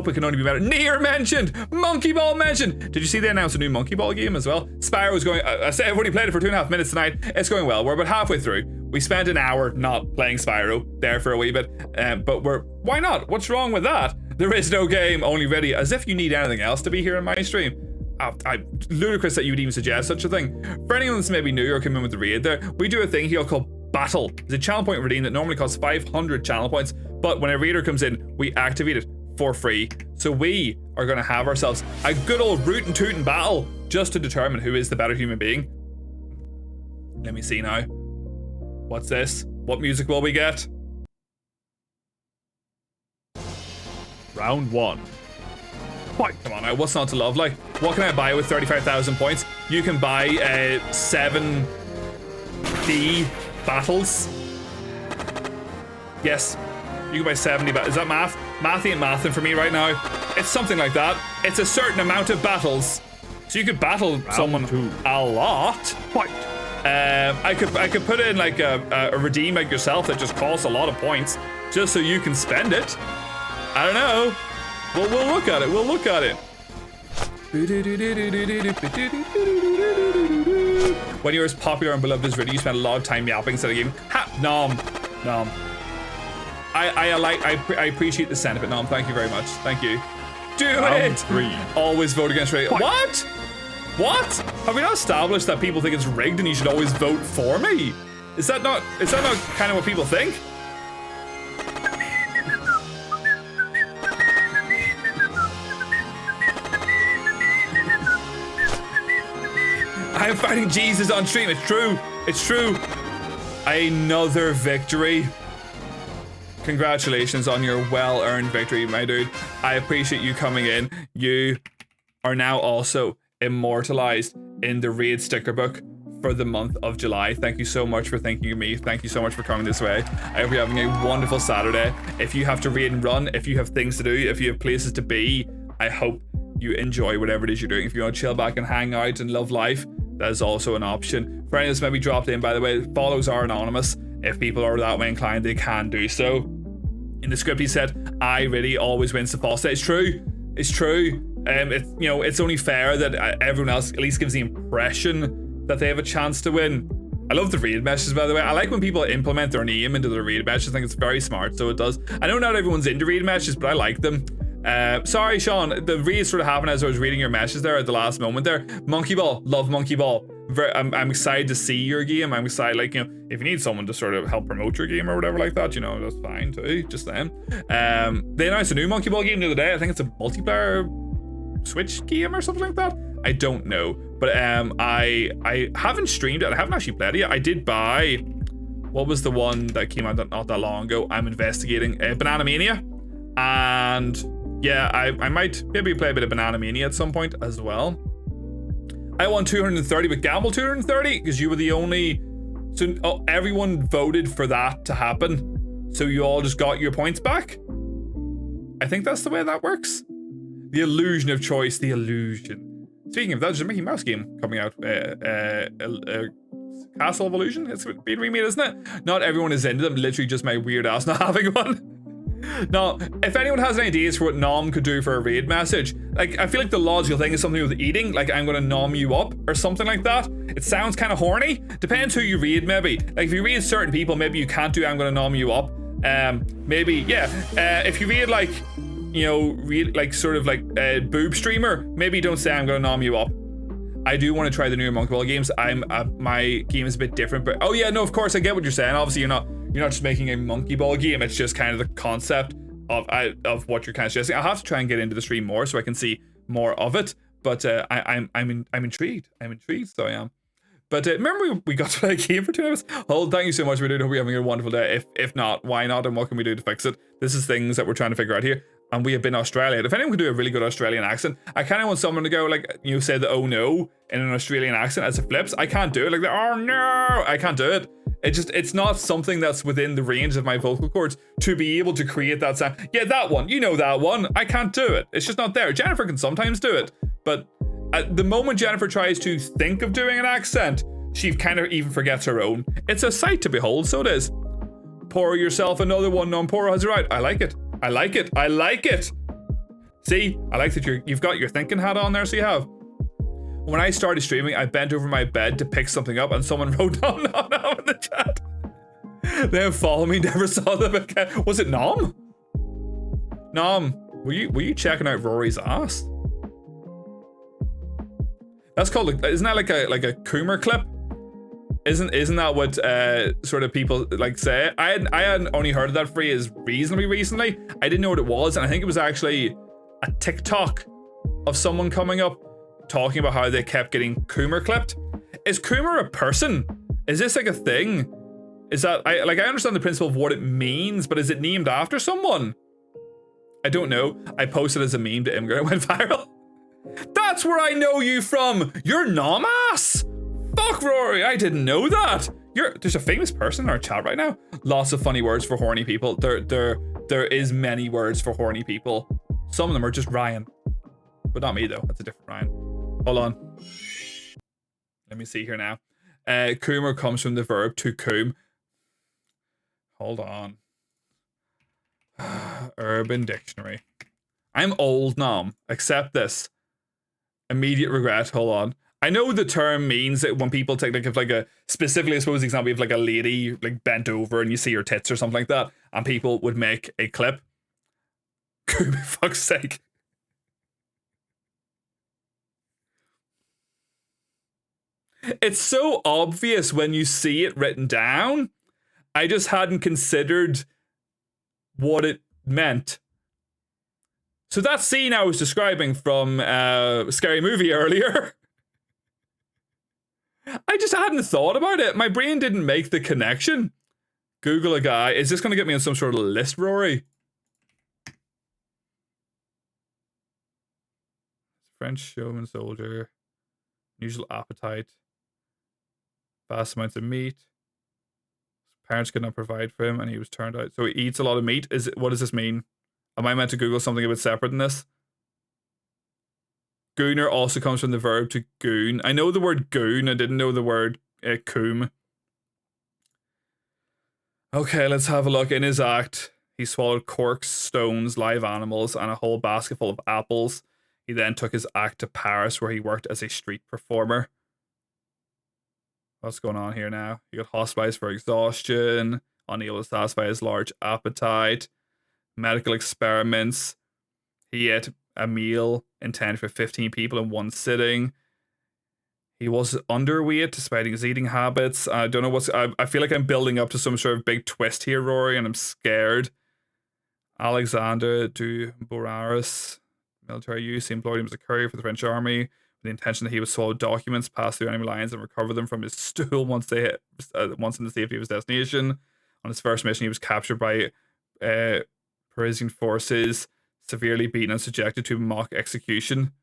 it can only be better. Nier mentioned! Monkey Ball mentioned! Did you see they announced a new Monkey Ball game as well? Spyro's going, I said I've only played it for 2.5 minutes tonight. It's going well. We're about halfway through. We spent an hour not playing Spyro there for a wee bit, but why not? What's wrong with that? There is no game, only ready. As if you need anything else to be here in my stream. Ludicrous that you would even suggest such a thing. For anyone that's maybe new or come in with the raid there, we do a thing here called Battle. It's a channel point redeem that normally costs 500 channel points, but when a raider comes in, we activate it for free. So we are going to have ourselves a good old rootin' tootin' battle just to determine who is the better human being. Let me see now. What's this? What music will we get? Round 1. Fight. Come on now, what's not to love? Like, what can I buy with 35,000 points? You can buy 7 70 battles. Yes, you can buy 70 battles. Is that math? Math ain't mathing for me right now. It's something like that. It's a certain amount of battles. So you could battle someone a lot. Fight. I could put in like a redeem like yourself that just costs a lot of points just so you can spend it. I don't know. Well, we'll look at it. We'll look at it. When you were as popular and beloved as Ridley, you spent a lot of time yapping instead of gaming. Ha! Nom. I appreciate the sentiment, Nom. Thank you very much. Thank you. Do it! 3. Always vote against Ridley. What? What? Have we not established that people think it's rigged and you should always vote for me? Is that not kind of what people think? I'm fighting Jesus on stream. It's true. It's true. Another victory. Congratulations on your well-earned victory, my dude. I appreciate you coming in. You are now also immortalized in the raid sticker book for the month of July. Thank you so much for thinking of me. Thank you so much for coming this way. I hope you're having a wonderful Saturday. If you have to raid and run, if you have things to do, if you have places to be, I hope you enjoy whatever it is you're doing. If you want to chill back and hang out and love life, that is also an option. For anyone that's maybe dropped in, by the way, follows are anonymous. If people are that way inclined, they can do so. In the script, he said, "I really always wins the false." It's true. It's true. It's, you know, it's only fair that everyone else at least gives the impression that they have a chance to win. I love the raid messages, by the way. I like when people implement their name into the raid messages. I think it's very smart, so it does. I know not everyone's into raid messages, but I like them. Sorry, Sean, the raid sort of happened as I was reading your message there at the last moment there. Monkey Ball, love Monkey Ball. I'm excited to see your game. I'm excited, like, you know, if you need someone to sort of help promote your game or whatever like that, you know, that's fine too, just them. They announced a new Monkey Ball game the other day. I think it's a multiplayer Switch game or something like that. I don't know, but I haven't streamed it. I haven't actually played it yet. I did buy, what was the one that came out not that long ago? I'm investigating Banana Mania, and yeah, I might maybe play a bit of Banana Mania at some point as well. I won 230 with Gamble 230 because you were the only, so everyone voted for that to happen, so you all just got your points back. I think that's the way that works. The illusion of choice, the illusion. Speaking of that, there's a Mickey Mouse game coming out. Castle of Illusion? It's being remade, isn't it? Not everyone is into them. Literally just my weird ass not having one. Now, if anyone has any ideas for what Nom could do for a raid message, like, I feel like the logical thing is something with eating, like I'm gonna nom you up or something like that. It sounds kind of horny. Depends who you read, maybe. Like, if you read certain people, maybe you can't do I'm gonna nom you up. Maybe, yeah. If you read like, you know, read like sort of like a boob streamer, maybe don't say I'm gonna nom you up. I do want to try the newer Monkey Ball games. My game is a bit different, but oh yeah, no, of course I get what you're saying. Obviously you're not just making a Monkey Ball game. It's just kind of the concept of what you're kind of suggesting. I'll have to try and get into the stream more so I can see more of it. But I'm intrigued. I'm intrigued, so I am. But remember we got to play a game for 2 hours? Oh, thank you so much, we do. Hope you're having a wonderful day. If not, why not? And what can we do to fix it? This is things that we're trying to figure out here. And we have been Australia. If anyone can do a really good Australian accent, I kind of want someone to go like, you say the oh no in an Australian accent as it flips. I can't do it like the oh no. I can't do it. It's not something that's within the range of my vocal cords to be able to create that sound. Yeah, that one. You know that one. I can't do it. It's just not there. Jennifer can sometimes do it. But at the moment Jennifer tries to think of doing an accent, she kind of even forgets her own. It's a sight to behold, so it is. Pour yourself another one, non-Poro has it right. I like it. I like it. I like it. See, I like that you've got your thinking hat on there, so you have. When I started streaming, I bent over my bed to pick something up and someone wrote nom nom nom in the chat. They have followed me, never saw them again. Was it Nom? Nom, were you checking out Rory's ass? That's called, isn't that like a Coomer clip? Isn't that what sort of people like say? I hadn't only heard of that phrase reasonably recently. I didn't know what it was, and I think it was actually a TikTok of someone coming up talking about how they kept getting Coomer clipped. Is Coomer a person? Is this like a thing? Is that I understand the principle of what it means, but is it named after someone? I don't know. I posted as a meme to Imgur. It went viral. That's where I know you from. You're Nomass. Fuck, Rory, I didn't know that. There's a famous person in our chat right now. Lots of funny words for horny people. There is many words for horny people. Some of them are just Ryan. But not me though. That's a different Ryan. Hold on. Let me see here now. Coomer comes from the verb to coom. Hold on. Urban Dictionary. I'm old, Nom. Accept this. Immediate regret. Hold on. I know the term means that when people take like a specifically, I suppose, the example of like a lady like bent over and you see her tits or something like that, and people would make a clip. For fuck's sake. It's so obvious when you see it written down. I just hadn't considered what it meant. So that scene I was describing from Scary Movie earlier, I just hadn't thought about it. My brain didn't make the connection. Google a guy. Is this going to get me on some sort of list, Rory? French showman soldier. Unusual appetite. Vast amounts of meat. His parents could not provide for him and he was turned out. So he eats a lot of meat. What does this mean? Am I meant to Google something a bit separate than this? Gooner also comes from the verb to goon. I know the word goon. I didn't know the word coom. Okay, let's have a look. In his act, he swallowed corks, stones, live animals, and a whole basket full of apples. He then took his act to Paris, where he worked as a street performer. What's going on here now? He got hospitalized for exhaustion, unable to satisfy his large appetite, medical experiments. He ate a meal intended for 15 people in one sitting. He was underweight despite his eating habits. I don't know what's... I feel like I'm building up to some sort of big twist here, Rory, and I'm scared. Alexander du Boraris, military use. He employed him as a courier for the French army with the intention that he would swallow documents, pass through enemy lines, and recover them from his stool once in the safety of his destination. On his first mission, he was captured by Parisian forces, severely beaten and subjected to mock execution.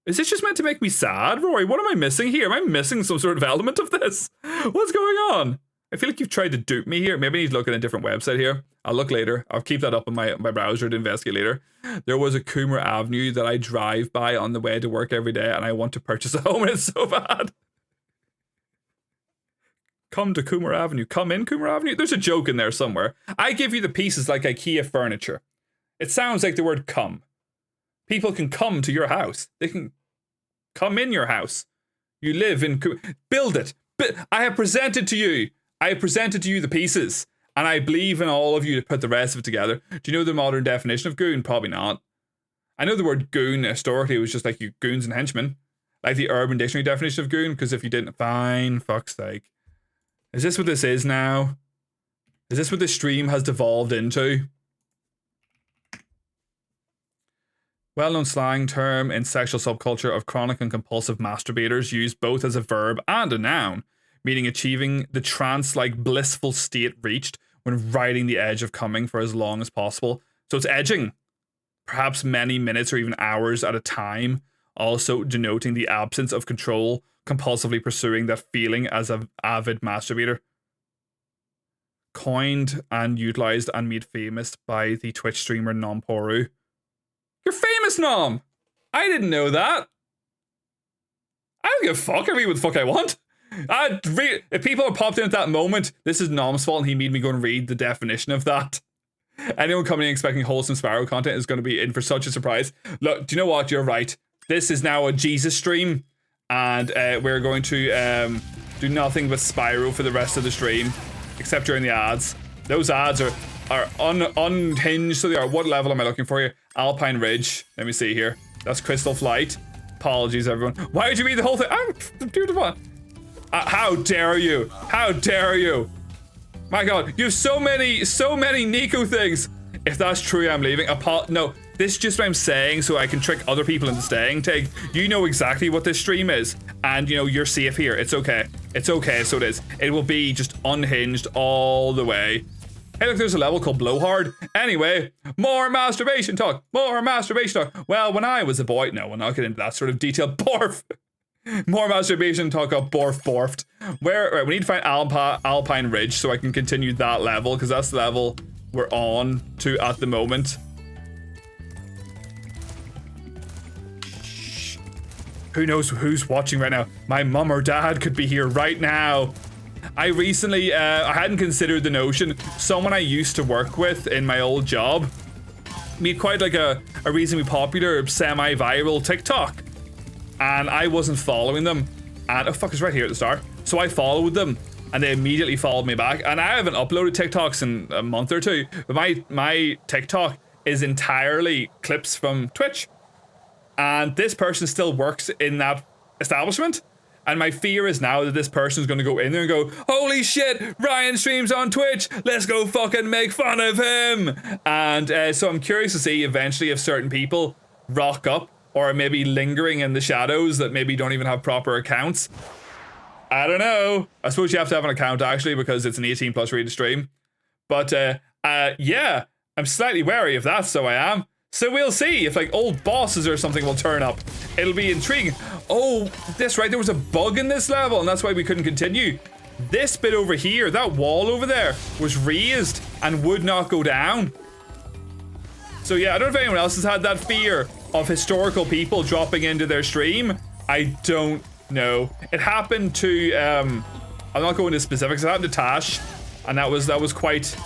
Is this just meant to make me sad, Rory? What am I missing here? Am I missing some sort of element of this? What's going on? I feel like you've tried to dupe me here. Maybe I need to look at a different website here. I'll look later. I'll keep that up on my browser to investigate later. There was a Coomer Avenue that I drive by on the way to work every day, and I want to purchase a home, and it's so bad. Come to Coomer Avenue. Come in Coomer Avenue. There's a joke in there somewhere. I give you the pieces like IKEA furniture. It sounds like the word come. People can come to your house. They can come in your house. You live in... Build it. I have presented to you. I have presented to you the pieces. And I believe in all of you to put the rest of it together. Do you know the modern definition of goon? Probably not. I know the word goon historically was just like you goons and henchmen. Like the Urban Dictionary definition of goon. Because if you didn't... Fine. Fuck's sake. Is this what this is now? Is this what this stream has devolved into? Well-known slang term in sexual subculture of chronic and compulsive masturbators, used both as a verb and a noun, meaning achieving the trance-like blissful state reached when riding the edge of coming for as long as possible. So it's edging, perhaps many minutes or even hours at a time, also denoting the absence of control, compulsively pursuing that feeling as an avid masturbator. Coined and utilized and made famous by the Twitch streamer Nomporu. You're famous, Nom! I didn't know that. I don't give a fuck. I read what the fuck I want. If people are popped in at that moment, this is Nom's fault and he made me go and read the definition of that. Anyone coming in expecting wholesome Spyro content is going to be in for such a surprise. Look, do you know what? You're right. This is now a Jesus stream and we're going to do nothing but Spyro for the rest of the stream, except during the ads. Those ads are unhinged, so they are. What level am I looking for here? Alpine Ridge. Let me see here. That's Crystal Flight. Apologies, everyone. Why did you read the whole thing? Dude, what? How dare you? How dare you? My God, you have so many Nico things. If that's true, I'm leaving. No, this is just what I'm saying, so I can trick other people into staying. Take, you know exactly what this stream is, and you know you're safe here. It's okay. It's okay. So it is. It will be just unhinged all the way. Hey, look, there's a level called Blowhard. Anyway, more masturbation talk. More masturbation talk. Well, when I was a boy... No, we'll not get into that sort of detail. Barf! More masturbation talk up borfed. Right, we need to find Alpine Ridge so I can continue that level, because that's the level we're on to at the moment. Who knows who's watching right now? My mum or dad could be here right now. I recently, I hadn't considered the notion. Someone I used to work with in my old job made quite like a reasonably popular, semi-viral TikTok. And I wasn't following them. And, oh fuck, it's right here at the start. So I followed them and they immediately followed me back. And I haven't uploaded TikToks in a month or two. But my TikTok is entirely clips from Twitch. And this person still works in that establishment. And my fear is now that this person's going to go in there and go, holy shit, Ryan streams on Twitch. Let's go fucking make fun of him. And so I'm curious to see eventually if certain people rock up or are maybe lingering in the shadows that maybe don't even have proper accounts. I don't know. I suppose you have to have an account actually because it's an 18+ rated stream. But yeah, I'm slightly wary of that, so I am. So we'll see if like old bosses or something will turn up. It'll be intriguing. Oh, this right, there was a bug in this level and that's why we couldn't continue. This bit over here, that wall over there was raised and would not go down. So yeah, I don't know if anyone else has had that fear of historical people dropping into their stream. I don't know. It happened to, I'm not going into specifics, it happened to Tash. And that was quite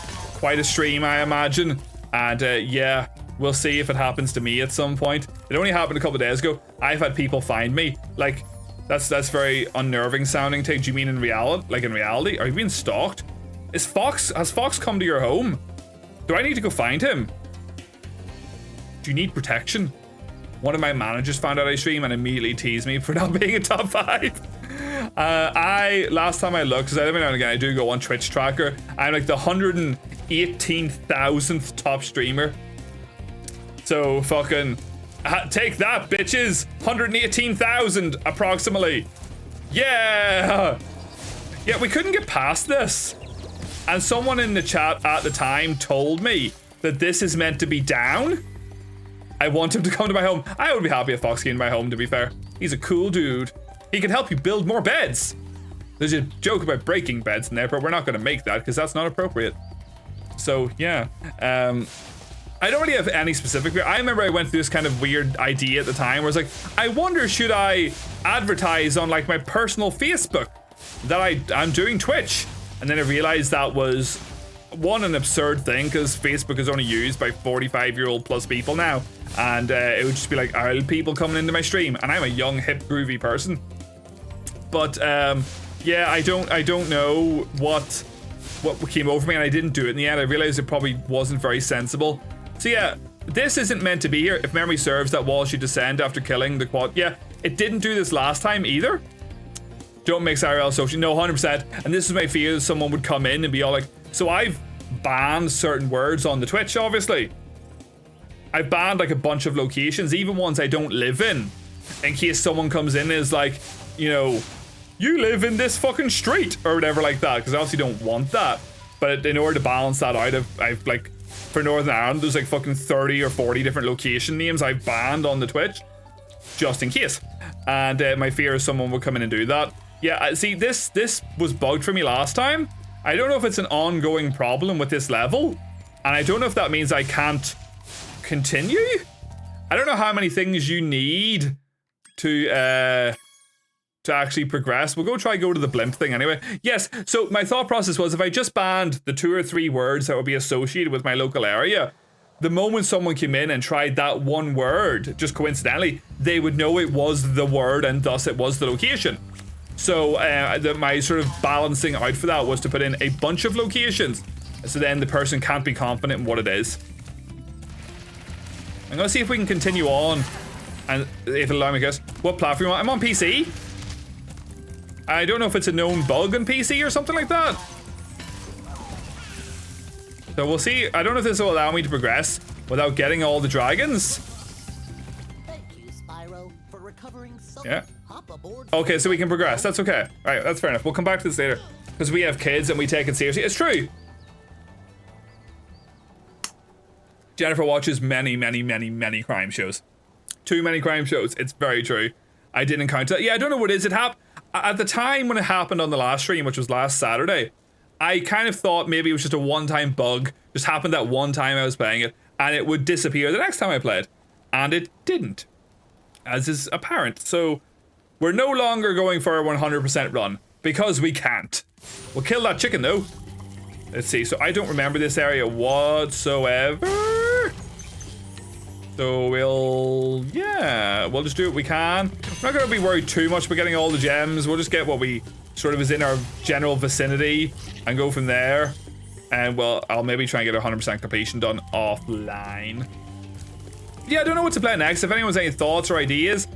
a stream, I imagine. And yeah. We'll see if it happens to me at some point. It only happened a couple of days ago. I've had people find me. Like, that's very unnerving sounding. Do you mean in reality? Like in reality? Are you being stalked? Has Fox come to your home? Do I need to go find him? Do you need protection? One of my managers found out I stream and immediately teased me for not being in top 5. Last time I looked, because every now and again I do go on Twitch tracker. I'm like the 118,000th top streamer. So fucking take that, bitches. 118,000 approximately. Yeah. Yeah, we couldn't get past this. And someone in the chat at the time told me that this is meant to be down. I want him to come to my home. I would be happy if Fox came to my home, to be fair. He's a cool dude. He can help you build more beds. There's a joke about breaking beds in there, but we're not going to make that because that's not appropriate. So yeah. I don't really have any specific fear. I remember I went through this kind of weird idea at the time where I was like, I wonder should I advertise on like my personal Facebook that I'm doing Twitch? And then I realized that was one, an absurd thing because Facebook is only used by 45-year-old plus people now. And it would just be like old people coming into my stream. And I'm a young, hip, groovy person. But yeah, I don't know what came over me and I didn't do it in the end. I realized it probably wasn't very sensible. So yeah, this isn't meant to be here. If memory serves, that wall should descend after killing the quad. Yeah, it didn't do this last time either. Don't mix IRL social. No, 100%. And this is my fear that someone would come in and be all like, so I've banned certain words on the Twitch, obviously. I've banned like a bunch of locations, even ones I don't live in case someone comes in and is like, you know, you live in this fucking street or whatever like that, because I obviously don't want that. But in order to balance that out, I've like, for Northern Ireland, there's like fucking 30 or 40 different location names I've banned on the Twitch, just in case. And my fear is someone would come in and do that. Yeah, see, this was bugged for me last time. I don't know if it's an ongoing problem with this level, and I don't know if that means I can't continue. I don't know how many things you need to actually progress. We'll go to the blimp thing anyway. Yes, so my thought process was if I just banned the 2 or 3 words that would be associated with my local area, the moment someone came in and tried that one word, just coincidentally, they would know it was the word and thus it was the location. So my sort of balancing out for that was to put in a bunch of locations so then the person can't be confident in what it is. I'm gonna see if we can continue on and if it'll allow me to guess what platform I'm on. PC. I don't know if it's a known bug on PC or something like that. So we'll see. I don't know if this will allow me to progress without getting all the dragons. Thank you, Spyro, for recovering so yeah. Okay, so we can progress. That's okay. All right, that's fair enough. We'll come back to this later because we have kids and we take it seriously. It's true. Jennifer watches many crime shows. Too many crime shows. It's very true. I didn't encounter that. Yeah, I don't know what it is. It happened at the time when it happened on the last stream, which was last Saturday. I kind of thought maybe it was just a one-time bug, just happened that one time I was playing it, and it would disappear the next time I played. And it didn't, as is apparent. So we're no longer going for a 100% run, because we can't. We'll kill that chicken though. Let's see, so I don't remember this area whatsoever. So we'll just do what we can. We're not gonna be worried too much about getting all the gems. We'll just get what we sort of is in our general vicinity and go from there. And well, I'll maybe try and get 100% completion done offline. Yeah, I don't know what to play next. If anyone's any thoughts or ideas,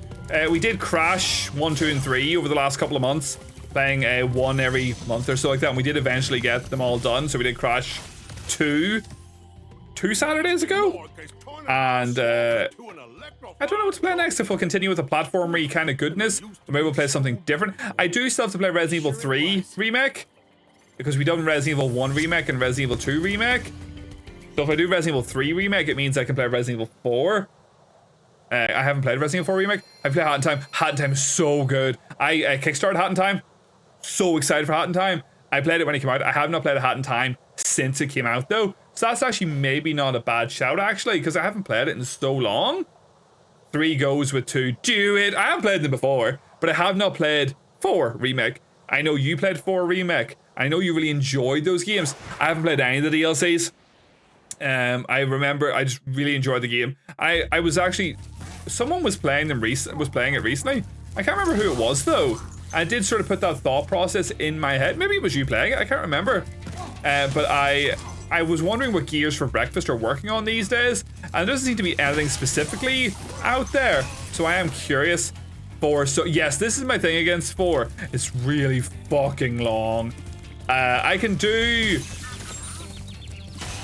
we did Crash 1, 2, and 3 over the last couple of months, playing one every month or so like that, and we did eventually get them all done. So we did Crash 2 Saturdays ago, and I don't know what to play next. If we'll continue with the platformery kind of goodness, or maybe we'll play something different. I do still have to play Resident Evil 3 Remake, because we done Resident Evil 1 Remake and Resident Evil 2 Remake. So if I do Resident Evil 3 Remake, it means I can play Resident Evil 4. I haven't played Resident Evil 4 Remake. I played Hat in Time. Hat in Time is so good. I kickstarted Hat in Time. So excited for Hat in Time. I played it when it came out. I have not played a Hat in Time since it came out though. So that's actually maybe not a bad shout actually, because I haven't played it in so long. 3 goes with 2. Do it. I haven't played them before, but I have not played 4 Remake. I know you played 4 Remake. I know you really enjoyed those games. I haven't played any of the DLCs. I remember I just really enjoyed the game. I was actually, someone was playing it recently. I can't remember who it was though. I did sort of put that thought process in my head. Maybe it was you playing it. I can't remember. But I was wondering what Gears for Breakfast are working on these days, and there doesn't seem to be anything specifically out there. So I am curious. 4. So yes, this is my thing against 4. It's really fucking long. I can do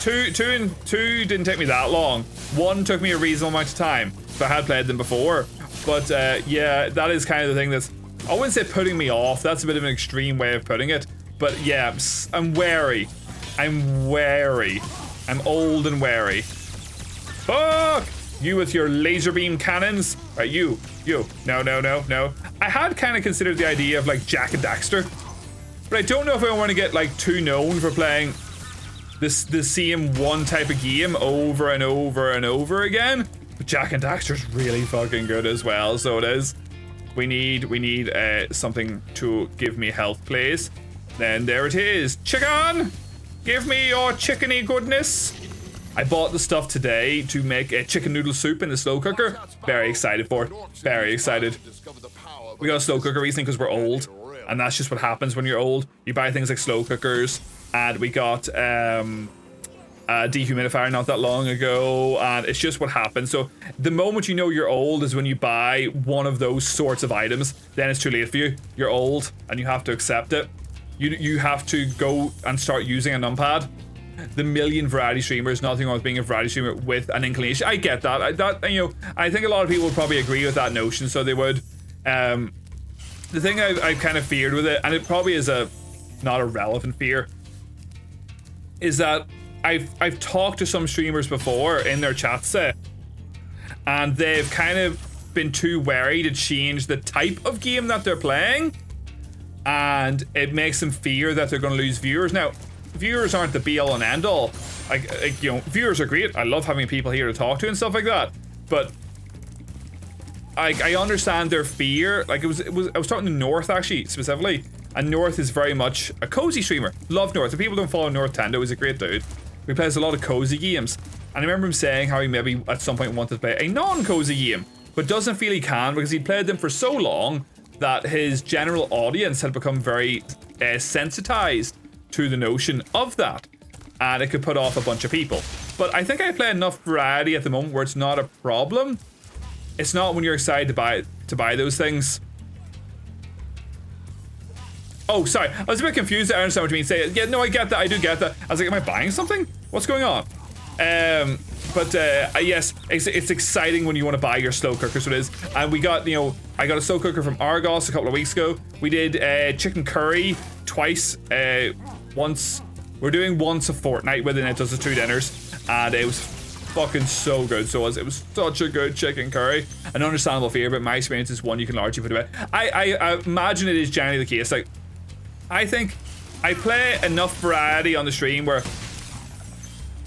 2 didn't take me that long. 1 took me a reasonable amount of time, so I had played them before. But yeah, that is kind of the thing that's, I wouldn't say putting me off. That's a bit of an extreme way of putting it. But yeah, I'm wary. I'm wary. I'm old and wary. Fuck! You with your laser beam cannons. Right, you. No. I had kind of considered the idea of like Jak and Daxter, but I don't know if I want to get like too known for playing the same one type of game over and over and over again. But Jak and Daxter's really fucking good as well, so it is. We need something to give me health, please. Then there it is. Chicken! Give me your chickeny goodness. I bought the stuff today to make a chicken noodle soup in the slow cooker. Very excited for it. Very excited. We got a slow cooker recently because we're old, and that's just what happens when you're old. You buy things like slow cookers, and we got a dehumidifier not that long ago, and it's just what happens. So the moment you know you're old is when you buy one of those sorts of items. Then it's too late for you. You're old, and you have to accept it. You have to go and start using a numpad. The million variety streamers, nothing wrong with being a variety streamer with an inclination. I get that. I think a lot of people would probably agree with that notion, so they would. The thing I kind of feared with it, and it probably is not a relevant fear, is that I've talked to some streamers before in their chat set, and they've kind of been too wary to change the type of game that they're playing, and it makes them fear that they're going to lose viewers. Now, viewers aren't the be all and end all. Viewers are great. I love having people here to talk to and stuff like that. But I understand their fear. Like I was talking to North actually specifically, and North is very much a cozy streamer. Love North. If people don't follow North Tendo, he's a great dude. He plays a lot of cozy games, and I remember him saying how he maybe at some point wanted to play a non-cozy game, but doesn't feel he can because he played them for so long that his general audience had become very sensitized to the notion of that, and it could put off a bunch of people. But I think I play enough variety at the moment where it's not a problem. It's not when you're excited to buy those things. Oh, sorry, I was a bit confused. I understand what you mean. Say it. Yeah, no, I get that. I do get that. I was like, am I buying something? What's going on? Yes, it's exciting when you want to buy your slow cooker, so it is. And we got, I got a slow cooker from Argos a couple of weeks ago. We did chicken curry twice. Once, we're doing once a fortnight with it, and it does the 2 dinners, and it was fucking so good. So it was such a good chicken curry. An understandable fear, but my experience is one you can largely put to bed. I imagine it is generally the case. Like, I think I play enough variety on the stream where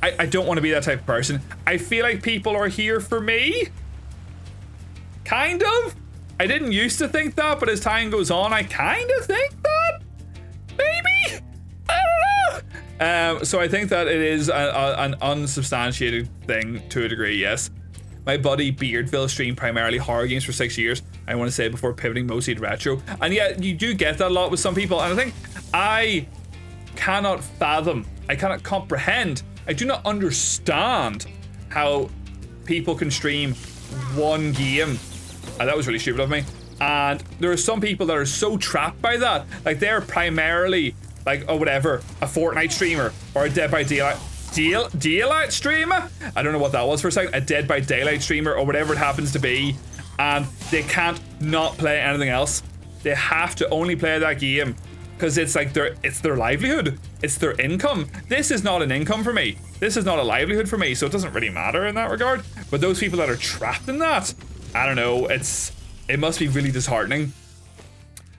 I don't want to be that type of person. I feel like people are here for me. Kind of. I didn't used to think that, but as time goes on, I kind of think that. Maybe. I don't know. So I think that it is an unsubstantiated thing to a degree, yes. My buddy Beardville streamed primarily horror games for 6 years. I want to say before pivoting mostly to retro. And yeah, you do get that a lot with some people. And I think I cannot fathom, I cannot comprehend, I do not understand how people can stream one game. That was really stupid of me. And there are some people that are so trapped by that. Like, they're primarily, like, oh, whatever, a Fortnite streamer or a Dead by Daylight Daylight streamer? I don't know what that was for a second. A Dead by Daylight streamer or whatever it happens to be. And they can't not play anything else. They have to only play that game because it's like it's their livelihood. It's their income. This is not an income for me. This is not a livelihood for me, so it doesn't really matter in that regard. But those people that are trapped in that, I don't know, it must be really disheartening.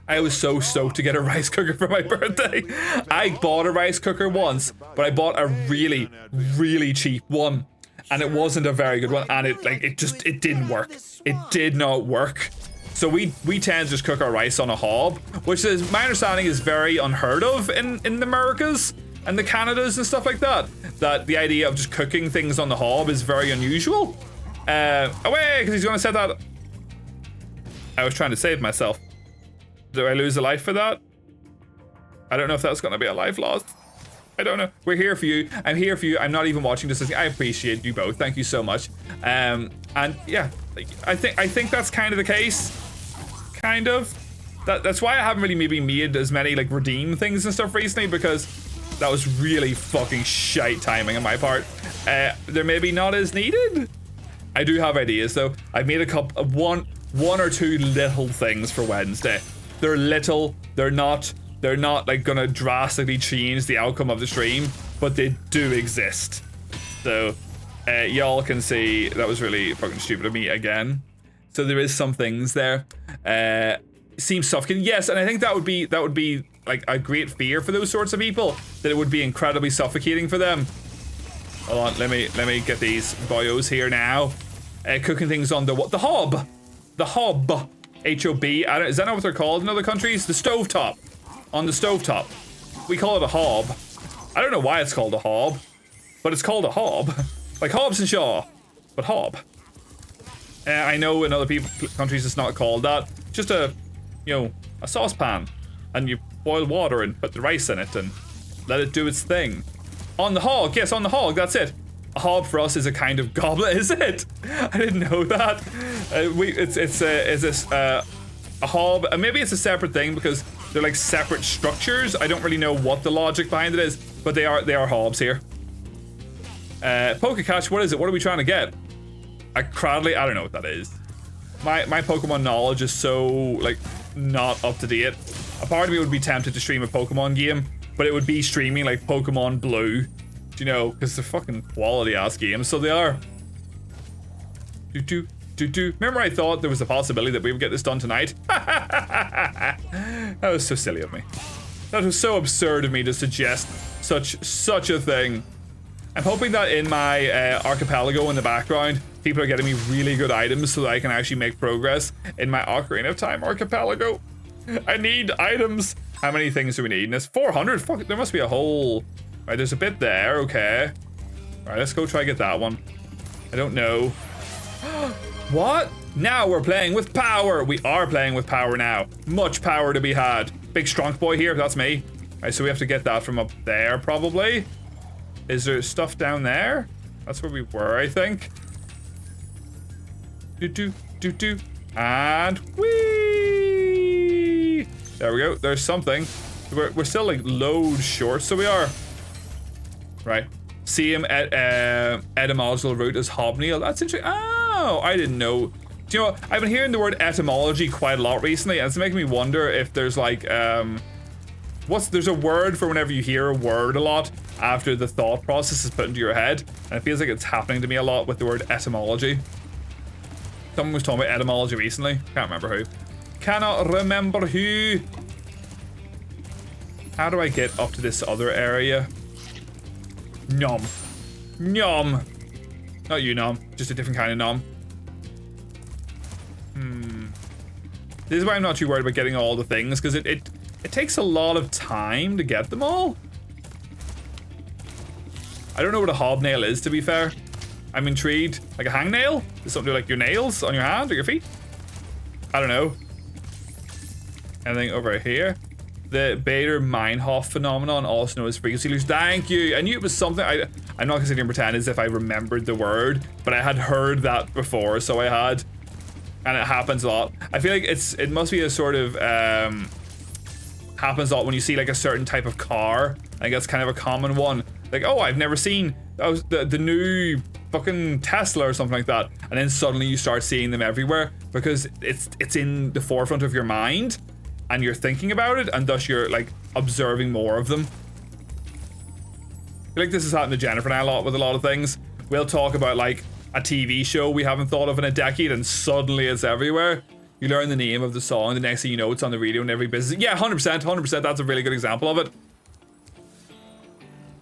I was so stoked to get a rice cooker for my birthday. I bought a rice cooker once, but I bought a really, really cheap one. And it wasn't a very good one, and it didn't work. It did not work. So we tend to just cook our rice on a hob, which is, my understanding, is very unheard of in the Americas and the Canadas and stuff like that. That the idea of just cooking things on the hob is very unusual. Away, because he's gonna set that. I was trying to save myself. Do I lose a life for that? I don't know if that's gonna be a life lost. I don't know. We're here for you. I'm here for you. I'm not even watching this. I appreciate you both. Thank you so much. And yeah, I think that's kind of the case. Kind of. That's why I haven't really maybe made as many like redeem things and stuff recently, because that was really fucking shite timing on my part. They're maybe not as needed. I do have ideas though. I've made a couple of one or two little things for Wednesday. They're little. They're not like gonna drastically change the outcome of the stream, but they do exist. So y'all can see that was really fucking stupid of me again. So there is some things there. Seems suffocating, yes, and I think that would be like a great fear for those sorts of people, that it would be incredibly suffocating for them. Hold on, let me get these boyos here now. Cooking things on the hob, H-O-B. Is that not what they're called in other countries? The stovetop. On the stovetop. We call it a hob. I don't know why it's called a hob, but it's called a hob. Like Hobbs and Shaw, but hob. I know in other countries it's not called that. Just a saucepan, and you boil water and put the rice in it and let it do its thing. On the hog, yes, on the hog, that's it. A hob for us is a kind of goblet, is it? I didn't know that. It's a hob, and maybe it's a separate thing because they're like separate structures. I don't really know what the logic behind it is, but they are hobs here. Pokecatch, what is it? What are we trying to get? A Cradley? I don't know what that is. My Pokemon knowledge is so like not up to date. A part of me would be tempted to stream a Pokemon game, but it would be streaming like Pokemon Blue, you know, because they're fucking quality ass games, so they are. Remember I thought there was a possibility that we would get this done tonight? That was so silly of me. That was so absurd of me to suggest such a thing. I'm hoping that in my archipelago in the background, people are getting me really good items so that I can actually make progress in my Ocarina of Time archipelago. I need items. How many things do we need? And it's 400. Fuck, there must be a whole. Right, there's a bit there. Okay. All right, let's go try get that one. I don't know. What? Now we're playing with power. We are playing with power now. Much power to be had. Big strong boy here. That's me. All right, so we have to get that from up there probably. Is there stuff down there? That's where we were, I think. And whee! There we go. There's something. We're still like load short, so we are. Right. Same etymological root as hobnail. That's interesting. Oh, I didn't know. Do you know what? I've been hearing the word etymology quite a lot recently, and it's making me wonder if there's like there's a word for whenever you hear a word a lot after the thought process is put into your head, and it feels like it's happening to me a lot with the word etymology. Someone was talking about etymology recently. Can't remember who. Cannot remember who. How do I get up to this other area? Nom. Nom. Not you, Nom. Just a different kind of Nom. This is why I'm not too worried about getting all the things, because it takes a lot of time to get them all. I don't know what a hobnail is, to be fair. I'm intrigued. Like a hangnail? Is something like your nails on your hand or your feet? I don't know. Anything over here? The Bader-Meinhof phenomenon, also known as frequency loops. Thank you. I knew it was something. I'm not gonna sit here and pretend as if I remembered the word, but I had heard that before, so I had. And it happens a lot. I feel like it must be a sort of happens a lot when you see like a certain type of car. I think that's kind of a common one. Like, oh, I've never seen the new fucking Tesla or something like that, and then suddenly you start seeing them everywhere because it's in the forefront of your mind, and you're thinking about it, and thus you're like observing more of them. I feel like this has happened to Jennifer and I a lot with a lot of things. We'll talk about like a TV show we haven't thought of in a decade, and suddenly it's everywhere. You learn the name of the song, the next thing you know it's on the radio in every business. Yeah, 100%, that's a really good example of it.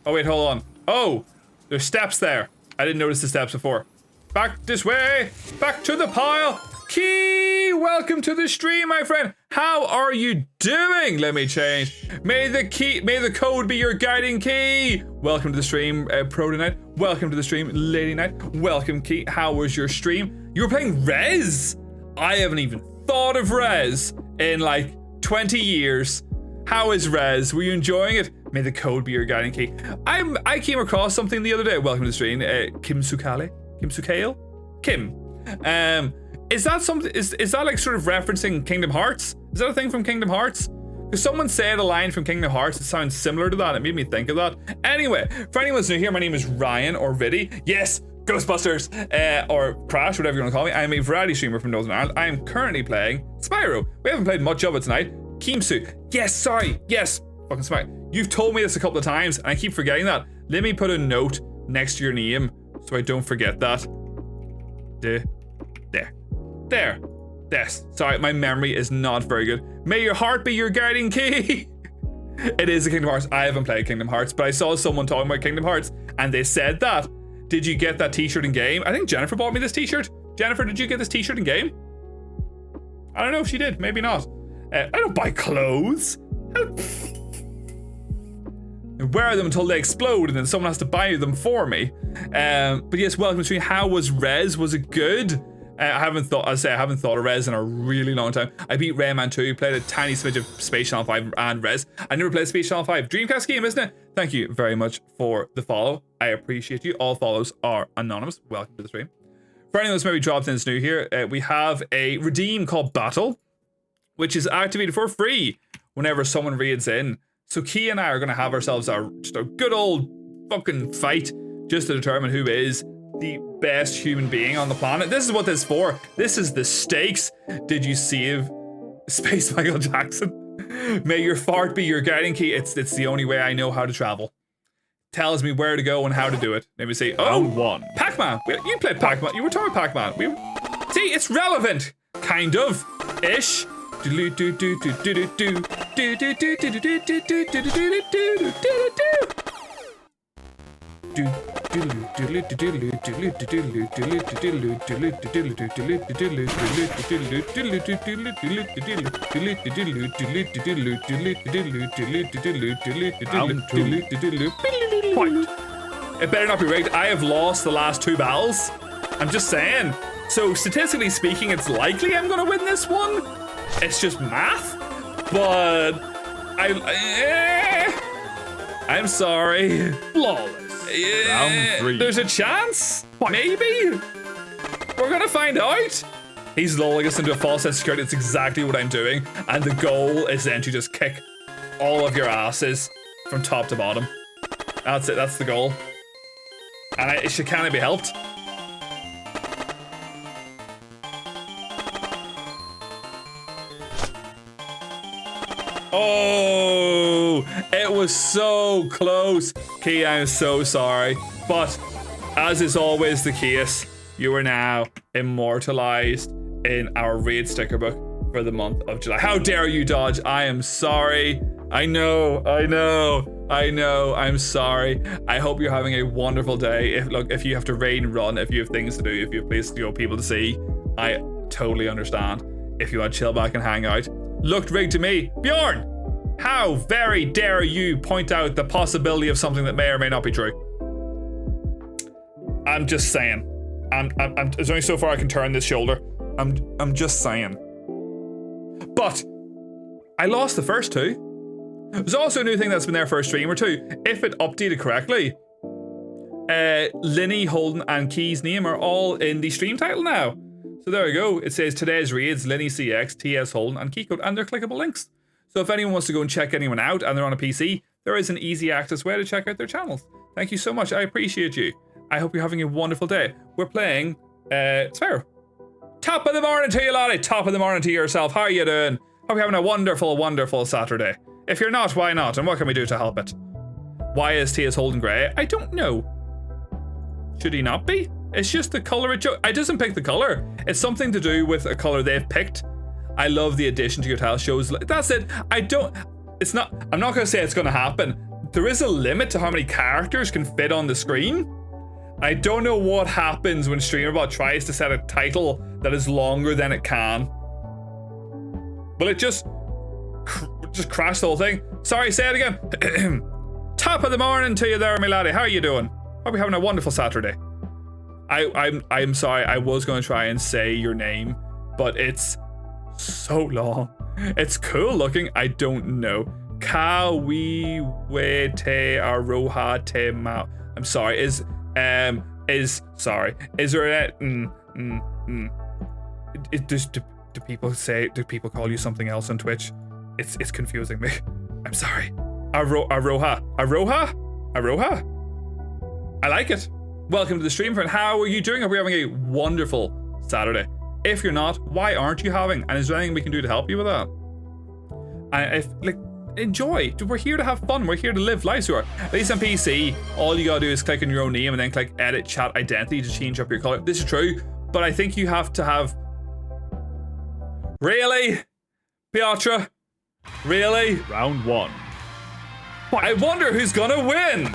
Oh wait, hold on. Oh, there's steps there. I didn't notice the steps before. Back this way, back to the pile. Key, welcome to the stream, my friend. How are you doing? Let me change. May the code be your guiding key. Welcome to the stream, Pro Knight. Welcome to the stream, Lady Knight. Welcome, Key. How was your stream? You were playing Rez? I haven't even thought of Rez in like 20 years. How is Rez? Were you enjoying it? May the code be your guiding key. I came across something the other day. Welcome to the stream, Kim Sukale? Kim Sukale? Kim. Is that something? Is that like sort of referencing Kingdom Hearts? Is that a thing from Kingdom Hearts? Because someone said a line from Kingdom Hearts that sounds similar to that. It made me think of that. Anyway, for anyone who's new here, my name is Ryan or Viddy. Yes, Ghostbusters or Crash, whatever you want to call me. I'm a variety streamer from Northern Ireland. I am currently playing Spyro. We haven't played much of it tonight. Kimsu. Yes, sorry. Yes, fucking Spyro. You've told me this a couple of times, and I keep forgetting that. Let me put a note next to your name so I don't forget that. There. Yes. Sorry, my memory is not very good. May your heart be your guiding key. It is a Kingdom Hearts. I haven't played Kingdom Hearts, but I saw someone talking about Kingdom Hearts, and they said that. Did you get that t-shirt in game? I think Jennifer bought me this t-shirt. Jennifer, did you get this t-shirt in game? I don't know if she did. Maybe not. I don't buy clothes. I wear them until they explode, and then someone has to buy them for me. But yes, welcome to stream. How was Rez? Was it good? I haven't thought of Rez in a really long time. I beat Rayman 2, played a tiny smidge of Space Channel 5 and Rez. I never played Space Channel 5. Dreamcast game, isn't it? Thank you very much for the follow. I appreciate you. All follows are anonymous. Welcome to the stream. For anyone that's maybe dropped in new here, we have a redeem called Battle, which is activated for free whenever someone raids in. So Key and I are going to have ourselves just a good old fucking fight just to determine who is the best human being on the planet. This is what this is for. This is the stakes. Did you save Space Michael Jackson? May your fart be your guiding key. It's the only way I know how to travel. Tells me where to go and how to do it. Let me see. Oh, Round one. Pac-Man. You played Pac-Man. You were talking Pac-Man. See, it's relevant. Kind of. Ish. It better not be rigged. I have lost the last 2 battles. I'm just saying. So statistically speaking, it's likely I'm gonna win this one. It's just math. But I'm sorry. Flawless. Round 3. There's a chance. Maybe. We're gonna find out. He's lulling us into a false sense of security. It's exactly what I'm doing. And the goal is then to just kick all of your asses from top to bottom. That's it. That's the goal. And can it be helped? Oh, it was so close. Key, I'm so sorry. But as is always the case, you are now immortalized in our raid sticker book for the month of July. How dare you, Dodge? I am sorry. I know. I'm sorry. I hope you're having a wonderful day. If you have to raid and run, if you have things to do, if you have places to go, people to see, I totally understand. If you want to chill back and hang out, looked rigged to me. Bjorn, how very dare you point out the possibility of something that may or may not be true? I'm just saying. There's only so far I can turn this shoulder. I'm just saying. But I lost the first two. There's also a new thing that's been there for a stream or two. If it updated correctly, Linny, Holden, and Key's name are all in the stream title now. So there we go. It says today's raids, Linny CX, TS Holden, and Keycode, and they're clickable links. So if anyone wants to go and check anyone out and they're on a PC, there is an easy access way to check out their channels. Thank you so much. I appreciate you. I hope you're having a wonderful day. We're playing Spyro. Top of the morning to you, laddie. Top of the morning to yourself. How are you doing? Hope you're having a wonderful, wonderful Saturday. If you're not, why not? And what can we do to help it? Why is TS Holden grey? I don't know. Should he not be? It's just the color it doesn't pick the color. It's something to do with a color they've picked. I love the addition to your tile shows. That's it. I'm not gonna say it's gonna happen. There is a limit to how many characters can fit on the screen. I don't know what happens when StreamerBot tries to set a title that is longer than it can. Will it just crash the whole thing? Sorry, say it again. Top of the morning to you there, my laddie. How are you doing? Hope you're having a wonderful Saturday. I'm sorry, I was going to try and say your name, but it's so long. It's cool looking. I don't know. Kawiwe te aroha te ma. I'm sorry. Is there a do people call you something else on Twitch? It's confusing me. I'm sorry. Aroha. I like it. Welcome to the stream, friend. How are you doing? Hope you're having a wonderful Saturday. If you're not, why aren't you having? And is there anything we can do to help you with that? Enjoy. We're here to have fun. We're here to live life. So at least on PC, all you gotta do is click on your own name and then click edit chat identity to change up your color. This is true, but I think you have to have. Really? Piotr? Really? Round one. I wonder who's gonna win.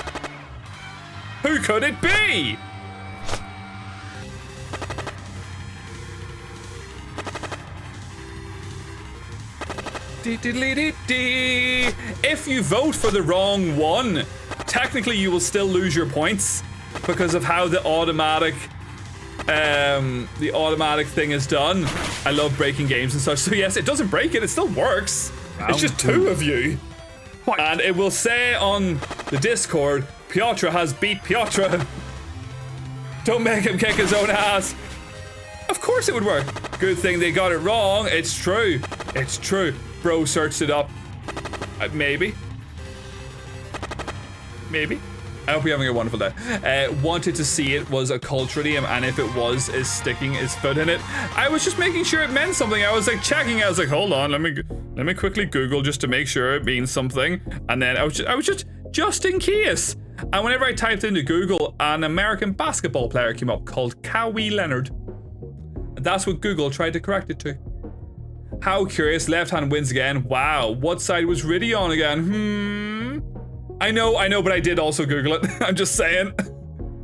Who could it be? If you vote for the wrong one, technically you will still lose your points because of how the automatic thing is done. I love breaking games and such. So yes, it doesn't break it. It still works. It's just two of you. And it will say on the Discord, Piotr has beat Piotr. Don't make him kick his own ass. Of course it would work. Good thing they got it wrong. It's true. It's true. Bro searched it up. Maybe. I hope you're having a wonderful day. Wanted to see it was a culture idiom, and if it was, is sticking his foot in it. I was just making sure it meant something. I was like checking. I was like, hold on, let me quickly Google just to make sure it means something. And then I was just in case. And whenever I typed into Google, an American basketball player came up called Kawhi Leonard. And that's what Google tried to correct it to. How curious. Left hand wins again. Wow. What side was Riddy on again? I know, but I did also Google it. I'm just saying.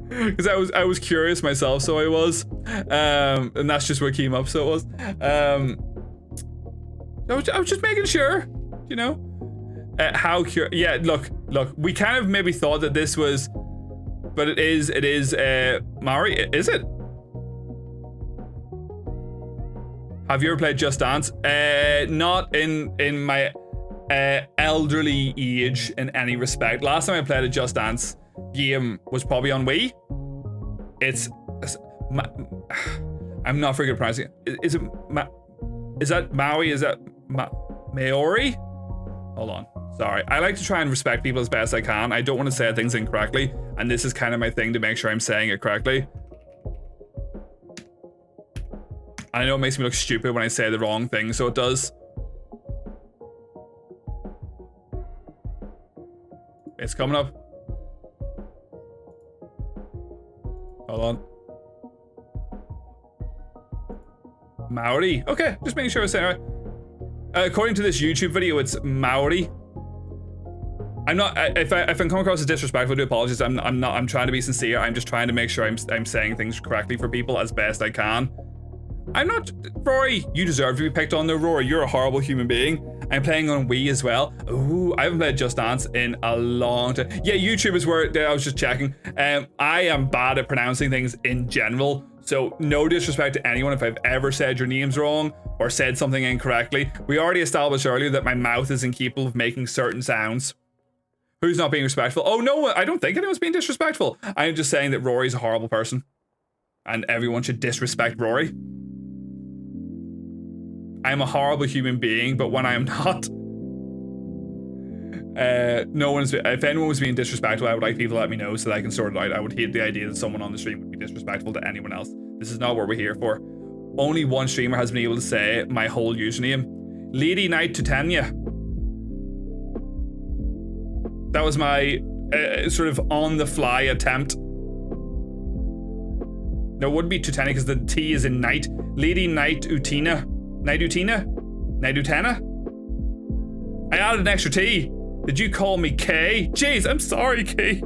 Because I was curious myself, so I was. And that's just what came up, so it was. I was just making sure, you know. How curious. Yeah, look, we kind of maybe thought that this was, but it is Maori, is it? Have you ever played Just Dance? Not in my elderly age in any respect. Last time I played a Just Dance game was probably on Wii. I'm not very good at pronouncing it. Is that Maui? Is that Maori? Hold on. Sorry. I like to try and respect people as best I can. I don't want to say things incorrectly, and this is kind of my thing to make sure I'm saying it correctly. I know it makes me look stupid when I say the wrong thing, so it does. It's coming up. Hold on. Maori. Okay, just making sure I say it right. According to this YouTube video, it's Maori. I'm not. If I'm coming across as disrespectful, I do apologize. I'm not. I'm trying to be sincere. I'm just trying to make sure I'm saying things correctly for people as best I can. I'm not. Rory, you deserve to be picked on. Though, Rory, you're a horrible human being. I'm playing on Wii as well. Ooh, I haven't played Just Dance in a long time. Yeah, YouTube is where I was just checking. I am bad at pronouncing things in general. So no disrespect to anyone if I've ever said your names wrong or said something incorrectly. We already established earlier that my mouth is incapable of making certain sounds. Who's not being respectful? Oh no, I don't think anyone's being disrespectful. I'm just saying that Rory's a horrible person and everyone should disrespect Rory. I'm a horrible human being, but when I am not, if anyone was being disrespectful, I would like people to let me know so that I can sort it out. I would hate the idea that someone on the stream would be disrespectful to anyone else. This is not what we're here for. Only one streamer has been able to say my whole username. Lady Knight Titania. That was my sort of on the fly attempt. No, it wouldn't be Titania because the T is in night. Lady Knight Utina. Night Utina? Night Utana? I added an extra T. Did you call me K? Jeez, I'm sorry, K.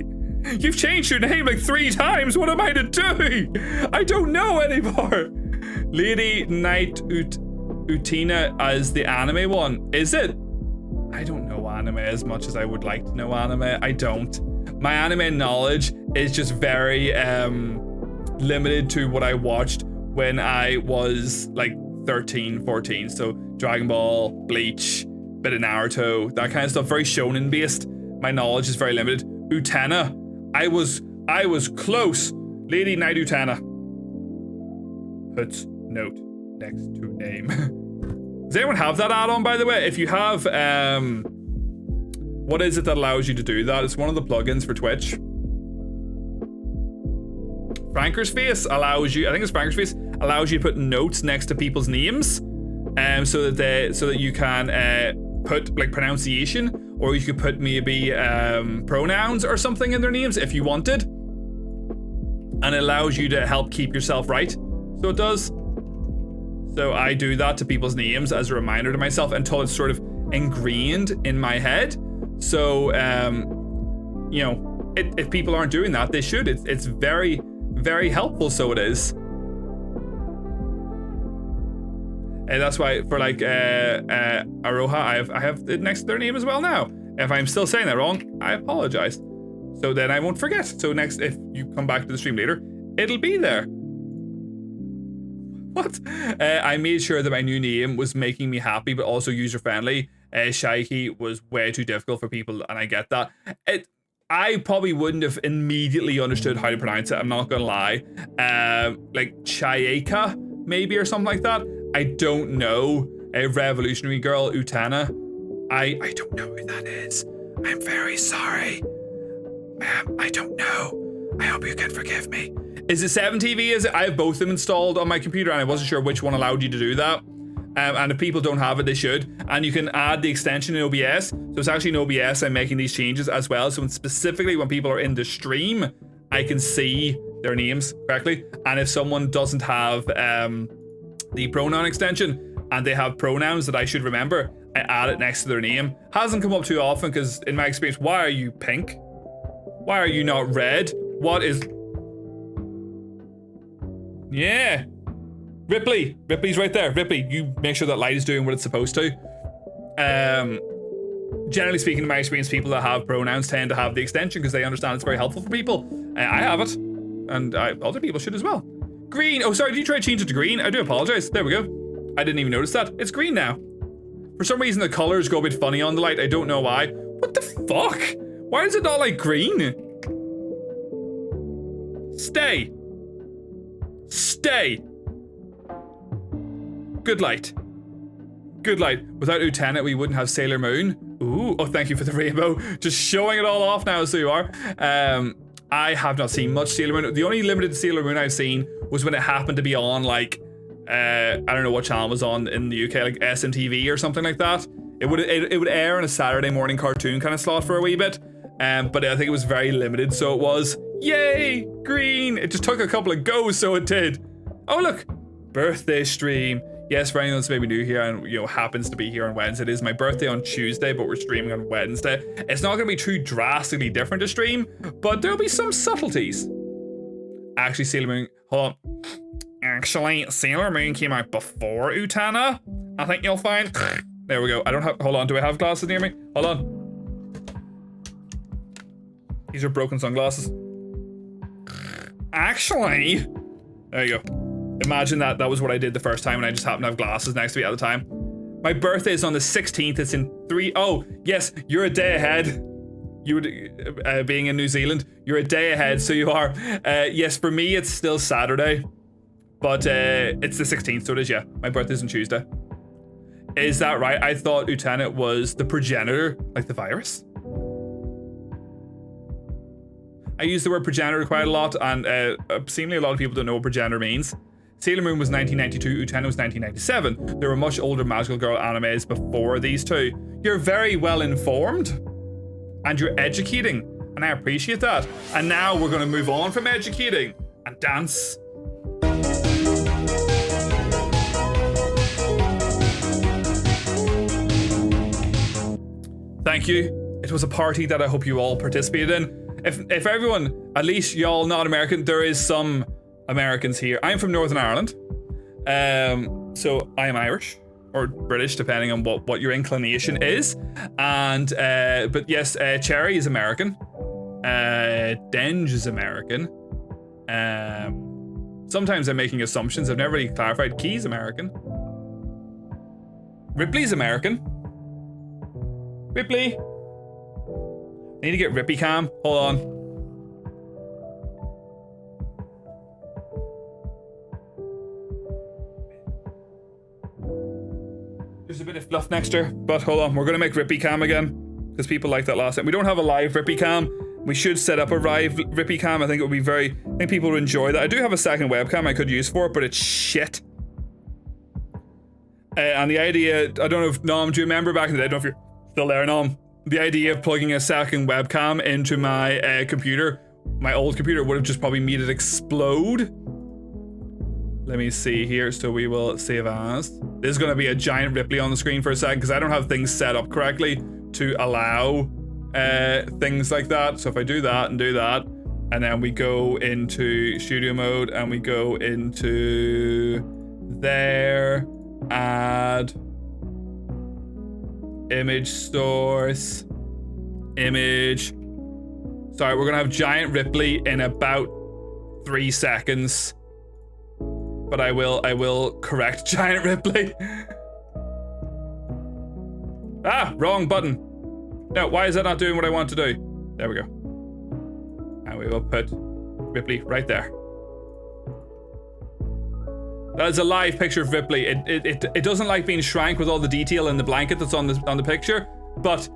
You've changed your name like 3 times. What am I to do? I don't know anymore. Lady Knight Utina as the anime one. Is it? I don't know anime as much as I would like to know anime. I don't. My anime knowledge is just very limited to what I watched when I was like 13, 14. So Dragon Ball, Bleach, bit of Naruto, that kind of stuff. Very shonen based. My knowledge is very limited. Utena. I was close. Lady Knight Utena. Put note next to name. Does anyone have that add-on, by the way? If you have, what is it that allows you to do that? It's one of the plugins for Twitch. Franker's Face allows you, I think it's Franker's Face, allows you to put notes next to people's names, so that you can put like pronunciation, or you could put maybe pronouns or something in their names if you wanted, and it allows you to help keep yourself right. So it does. So I do that to people's names as a reminder to myself until it's sort of ingrained in my head. So you know, if people aren't doing that, they should. It's very, very helpful. So it is. And that's why for like Aroha, I have it next to their name as well now. If I'm still saying that wrong, I apologize. So then I won't forget. So next, if you come back to the stream later, it'll be there. What? I made sure that my new name was making me happy, but also user friendly. Shaiki was way too difficult for people, and I get that. I probably wouldn't have immediately understood how to pronounce it. I'm not gonna lie. Like Chayeka, maybe, or something like that. I don't know. A revolutionary girl, Utana. I don't know who that is. I'm very sorry. I don't know. I hope you can forgive me. Is it 7TV? Is it? I have both of them installed on my computer, and I wasn't sure which one allowed you to do that. And if people don't have it, they should. And you can add the extension in OBS. So it's actually in OBS I'm making these changes as well. So specifically when people are in the stream, I can see their names correctly. And if someone doesn't have the pronoun extension and they have pronouns that I should remember, I add it next to their name. Hasn't come up too often because in my experience, why are you pink? Why are you not red? What is... Yeah. Ripley's right there. Ripley, you make sure that light is doing what it's supposed to. Generally speaking, in my experience, people that have pronouns tend to have the extension because they understand it's very helpful for people. I have it, and other people should as well. Green. Oh, sorry, did you try to change it to green? I do apologize. There we go. I didn't even notice that. It's green now. For some reason, the colors go a bit funny on the light. I don't know why. What the fuck? Why is it not like green? Stay. Stay. Good light. Good light. Without Utana, we wouldn't have Sailor Moon. Ooh. Oh, thank you for the rainbow. Just showing it all off now, so you are. I have not seen much Sailor Moon. The only limited Sailor Moon I've seen was when it happened to be on, like, I don't know what channel was on in the UK, like SMTV or something like that. It would air on a Saturday morning cartoon kind of slot for a wee bit. but I think it was very limited, so it was, yay, green. It just took a couple of goes, so it did. Oh, look, birthday stream. Yes, for anyone that's maybe new here and, you know, happens to be here on Wednesday, it is my birthday on Tuesday, but we're streaming on Wednesday. It's not going to be too drastically different to stream, but there'll be some subtleties. Actually, Sailor Moon, hold on. Actually, Sailor Moon came out before Utana. I think you'll find. There we go. I don't have, hold on, do I have glasses near me? Hold on. These are broken sunglasses. Actually, there you go. Imagine that was what I did the first time and I just happened to have glasses next to me at the time. My birthday is on the 16th. It's in 3. Oh, yes, you're a day ahead. You would, being in New Zealand, you're a day ahead, so you are. Yes, for me, it's still Saturday, but it's the 16th, so it is, yeah. My birthday's on Tuesday. Is that right? I thought Utana was the progenitor, like the virus. I use the word progenitor quite a lot, and seemingly a lot of people don't know what progenitor means. Sailor Moon was 1992, Utena was 1997. There were much older magical girl animes before these two. You're very well informed, and you're educating, and I appreciate that. And now we're going to move on from educating and dance. Thank you. It was a party that I hope you all participated in. If everyone, at least y'all not American, there is some Americans here. I'm from Northern Ireland, so I am Irish or British, depending on what your inclination is. And but yes, Cherry is American. Denge is American. Sometimes I'm making assumptions. I've never really clarified. Key's American. Ripley's American. Ripley. I need to get Rippy Cam. Hold on. There's a bit of fluff next to her, but hold on. We're going to make Rippy Cam again because people liked that last time. We don't have a live Rippy Cam. We should set up a live Rippy Cam. I think it would be I think people would enjoy that. I do have a second webcam I could use for it, but it's shit. And the idea, I don't know if, Nom, do you remember back in the day? I don't know if you're still there, Nom. The idea of plugging a second webcam into my computer, my old computer, would have just probably made it explode. Let me see here. So we will save as. This is going to be a giant Ripley on the screen for a second because I don't have things set up correctly to allow things like that. So if I do that and do that, and then we go into studio mode and we go into there, add image source, image. Sorry, we're gonna have giant Ripley in about 3 seconds. But I will correct giant Ripley. Ah, wrong button. No, why is that not doing what I want to do? There we go. And we will put Ripley right there. That is a live picture of Ripley. It doesn't like being shrank with all the detail in the blanket that's on the picture, but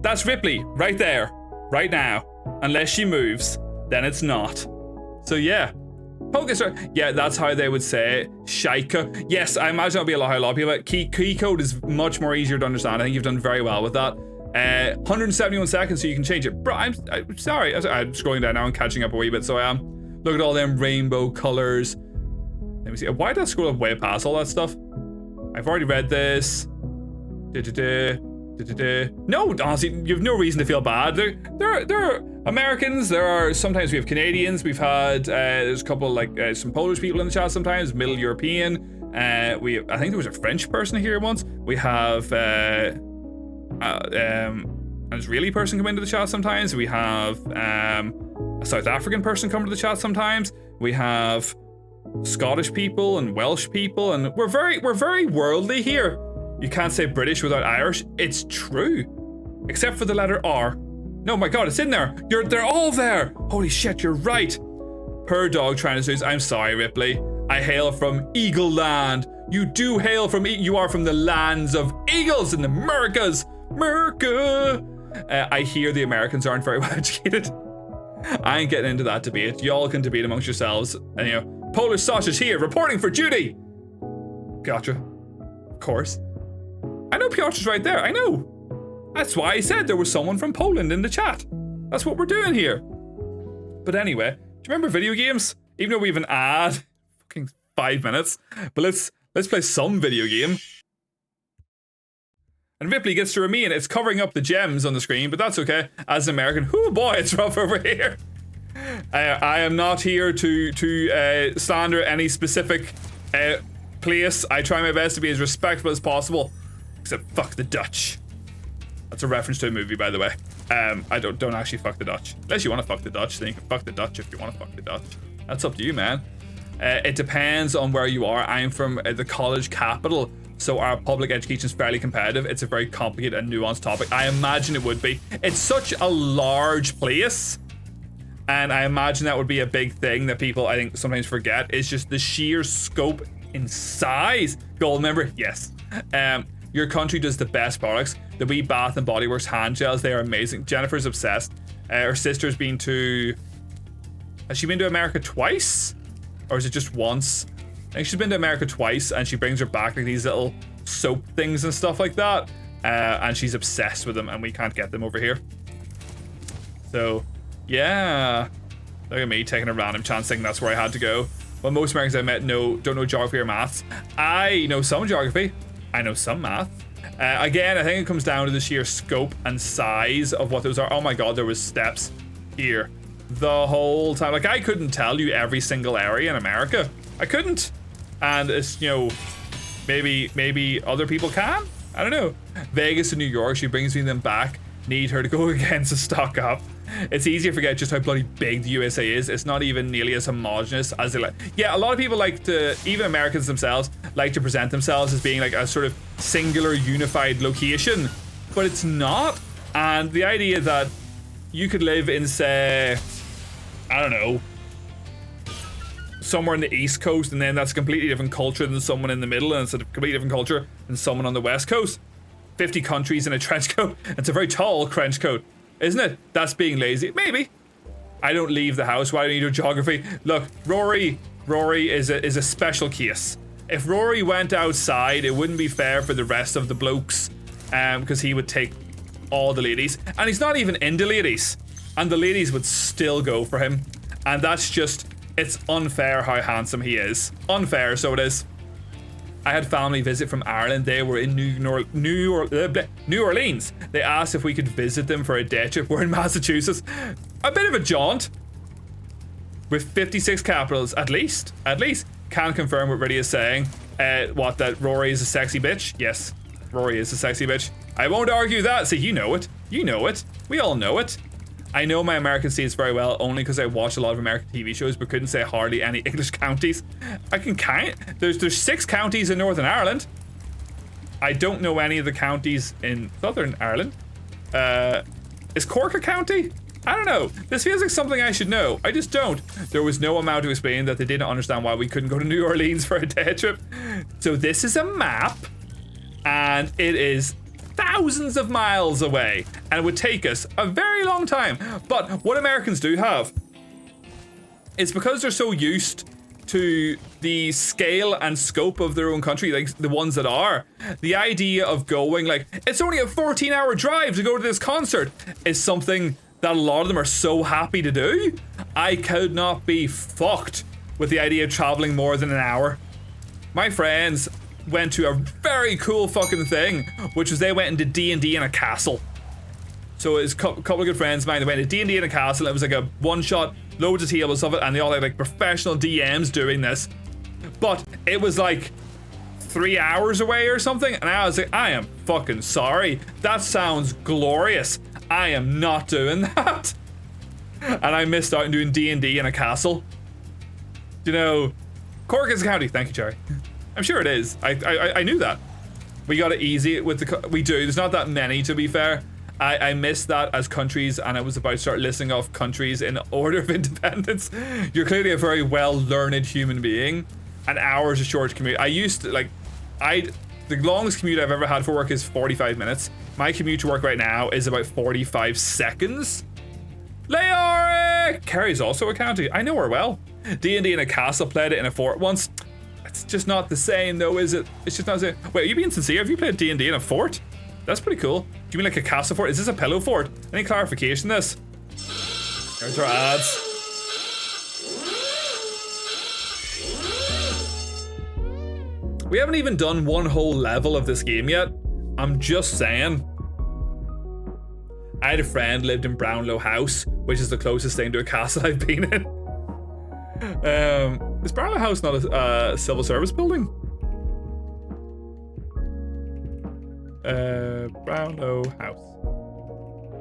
that's Ripley right there, right now. Unless she moves, then it's not. So yeah. Pokestar, yeah, that's how they would say it. Shaika. Yes, I imagine that'll be how a lot of people. Key code is much more easier to understand. I think you've done very well with that. 171 seconds, so you can change it. Bro, I'm sorry. I'm scrolling down now and catching up a wee bit, so I am. Look at all them rainbow colors. Let me see. Why did I scroll up way past all that stuff? I've already read this. No, honestly, you have no reason to feel bad. There are Americans. There are sometimes we have Canadians. We've had there's a couple like some Polish people in the chat sometimes. Middle European. I think there was a French person here once. We have an Israeli person come into the chat sometimes. We have a South African person come to the chat sometimes. We have Scottish people and Welsh people, and we're very worldly here. You can't say British without Irish. It's true. Except for the letter R. No, my God, it's in there. They're all there. Holy shit, you're right. Per dog trying to I'm sorry, Ripley. I hail from Eagle Land. You do hail from, you are from the lands of eagles in the Americas. America. I hear the Americans aren't very well educated. I ain't getting into that debate. Y'all can debate amongst yourselves. And you know, Polish sausage here, reporting for duty. Piotr. Of course. I know Piotr's right there. I know. That's why I said there was someone from Poland in the chat. That's what we're doing here. But anyway, do you remember video games? Even though we have an ad, fucking 5 minutes. But let's play some video game. And Ripley gets to remain. It's covering up the gems on the screen, but that's okay. As an American, oh boy, it's rough over here. I am not here to slander any specific place. I try my best to be as respectful as possible. Except fuck the Dutch. That's a reference to a movie, by the way. I don't actually fuck the Dutch. Unless you want to fuck the Dutch, then you can fuck the Dutch if you want to fuck the Dutch. That's up to you, man. It depends on where you are. I'm from the college capital, so our public education is fairly competitive. It's a very complicated and nuanced topic. I imagine it would be. It's such a large place, and I imagine that would be a big thing that people, I think, sometimes forget. It's just the sheer scope in size. Gold member, yes. Your country does the best products. The wee Bath and Body Works hand gels, they are amazing. Jennifer's obsessed. Her sister's been to... Has she been to America twice? Or is it just once? I think she's been to America twice, and she brings her back like these little soap things and stuff like that. And she's obsessed with them, and we can't get them over here. So, yeah. Look at me taking a random chance thinking that's where I had to go. Well, most Americans I met don't know geography or maths. I know some geography. I know some math. Again, I think it comes down to the sheer scope and size of what those are. Oh my god, there was steps here the whole time. Like, I couldn't tell you every single area in America. I couldn't. And it's, you know, maybe other people can. I don't know. Vegas and New York, she brings me them back. Need her to go again to stock up. It's easy to forget just how bloody big the USA is. It's not even nearly as homogenous as they like. Yeah, a lot of people like to, even Americans themselves, like to present themselves as being like a sort of singular unified location, but it's not. And the idea that you could live in, say, I don't know, somewhere in the East Coast, and then that's a completely different culture than someone in the middle, and it's a completely different culture than someone on the West Coast. 50 countries in a trench coat. It's a very tall trench coat, isn't it? That's being lazy. Maybe. I don't leave the house. Why do you do geography? Look, Rory is a special case. If Rory went outside, it wouldn't be fair for the rest of the blokes, because he would take all the ladies, and he's not even into ladies, and the ladies would still go for him, and that's just, it's unfair how handsome he is. Unfair, so it is. I had family visit from Ireland. They were in New Orleans. They asked if we could visit them for a day trip. We're in Massachusetts. A bit of a jaunt. With 56 capitals, at least. Can confirm what Riddy is saying. That Rory is a sexy bitch? Yes, Rory is a sexy bitch. I won't argue that. See, you know it. You know it. We all know it. I know my American states very well only because I watch a lot of American TV shows, but couldn't say hardly any English counties. I can count. There's 6 counties in Northern Ireland. I don't know any of the counties in Southern Ireland. Is Cork a county? I don't know. This feels like something I should know. I just don't. There was no amount to explain that they didn't understand why we couldn't go to New Orleans for a day trip. So this is a map, and it is thousands of miles away, and it would take us a very long time. But what Americans do have is, because they're so used to the scale and scope of their own country, like the ones that are, the idea of going like, it's only a 14-hour drive to go to this concert, is something that a lot of them are so happy to do. I could not be fucked with the idea of traveling more than an hour. My friends went to a very cool fucking thing, which was they went into D&D in a castle. So it's a couple of good friends of mine, they went to D&D in a castle. It was like a one-shot, loads of tables of it, and they all had like professional DMs doing this. But it was like 3 hours away or something, and I was like, I am fucking sorry. That sounds glorious. I am not doing that. And I missed out on doing D&D in a castle. You know, Cork is a county. Thank you, Jerry. I'm sure it is. I knew that. We got it easy with we do. There's not that many, to be fair. I missed that as countries, and I was about to start listing off countries in order of independence. You're clearly a very well-learned human being. An hour is a short commute. I used to, like, the longest commute I've ever had for work is 45 minutes. My commute to work right now is about 45 seconds. Leoric! Kerry's also a county. I know her well. D&D in a castle, played it in a fort once. It's just not the same though, is it? It's just not the same. Wait, are you being sincere? Have you played D&D in a fort? That's pretty cool. Do you mean like a castle fort? Is this a pillow fort? Any clarification on this? There's our ads. We haven't even done one whole level of this game yet. I'm just saying. I had a friend lived in Brownlow House, which is the closest thing to a castle I've been in. Is Brownlow House not a civil service building? Brownlow House.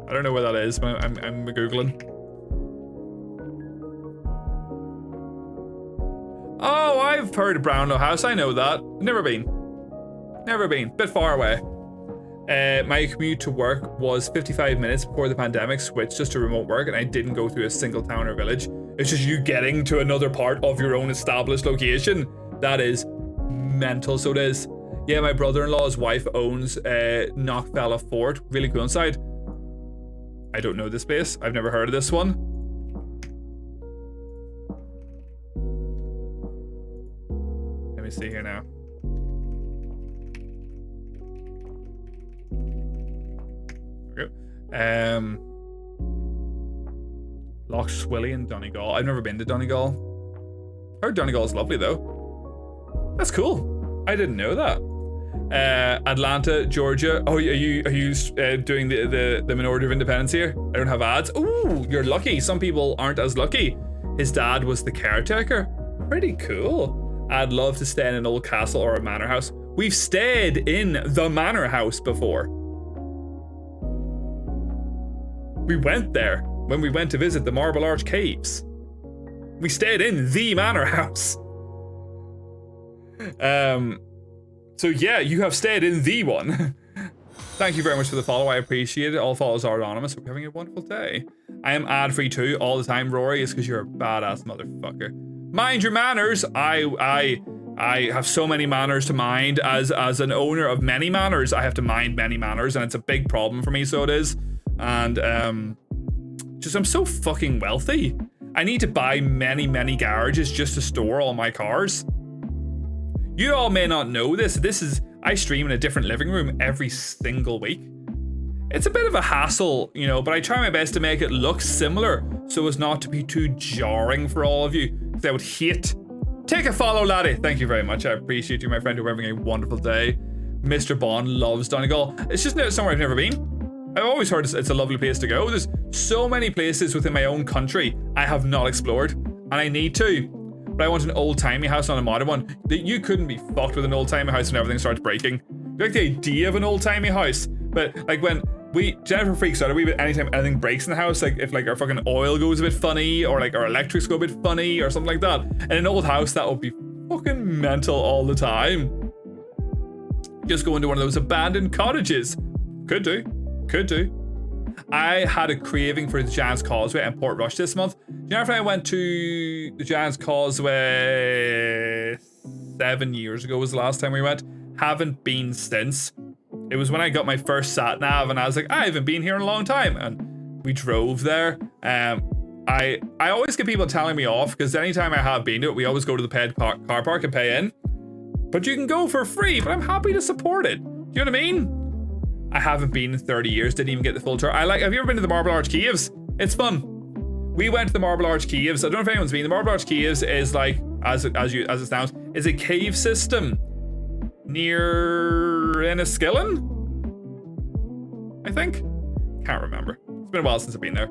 I don't know where that is, but I'm googling. Oh, I've heard of Brownlow House. I know that. Never been. Bit far away. My commute to work was 55 minutes before the pandemic switched just to remote work, and I didn't go through a single town or village. It's just you getting to another part of your own established location. That is mental. So it is. Yeah, my brother-in-law's wife owns Knockfella Fort. Really cool inside. I don't know this place. I've never heard of this one. Let me see here now. There we go. Loch Swilly and Donegal. I've never been to Donegal. Heard Donegal's lovely though. That's cool. I didn't know that. Atlanta, Georgia. Oh, are you doing the Minority of Independence here? I don't have ads. Ooh, you're lucky. Some people aren't as lucky. His dad was the caretaker. Pretty cool. I'd love to stay in an old castle or a manor house. We've stayed in the manor house before. We went there when we went to visit the Marble Arch Caves. We stayed in the manor house. So yeah, you have stayed in the one. Thank you very much for the follow. I appreciate it. All follows are anonymous. Hope you're having a wonderful day. I am ad-free too all the time, Rory. It's because you're a badass motherfucker. Mind your manners. I have so many manners to mind. As an owner of many manors, I have to mind many manors, and it's a big problem for me, so it is. And just I'm so fucking wealthy. I need to buy many garages just to store all my cars. You all may not know this. I stream in a different living room every single week. It's a bit of a hassle, you know, but I try my best to make it look similar so as not to be too jarring for all of you, because I would hate. Take a follow, laddie. Thank you very much. I appreciate you, my friend. You're having a wonderful day. Mr. Bond loves Donegal. It's just somewhere I've never been. I've always heard it's a lovely place to go. There's so many places within my own country I have not explored, and I need to. But I want an old-timey house, not a modern one. That you couldn't be fucked with an old-timey house when everything starts breaking. You like the idea of an old-timey house, but like when Jennifer freaks out a wee bit anytime anything breaks in the house, like if like our fucking oil goes a bit funny, or like our electrics go a bit funny, or something like that. In an old house, that would be fucking mental all the time. Just go into one of those abandoned cottages. Could do. I had a craving for the Giant's Causeway and Port Rush this month. Jennifer and I went to the Giant's Causeway 7 years ago was the last time we went. Haven't been since. It was when I got my first sat nav and I was like, I haven't been here in a long time, and we drove there. I always get people telling me off because anytime I have been to it, we always go to the paid car park and pay in. But you can go for free, but I'm happy to support it. Do you know what I mean? I haven't been in 30 years, didn't even get the full tour. Have you ever been to the Marble Arch Caves? It's fun. We went to the Marble Arch Caves. I don't know if anyone's been. The Marble Arch Caves is like, as it sounds, is a cave system near Enniskillen, I think. Can't remember. It's been a while since I've been there.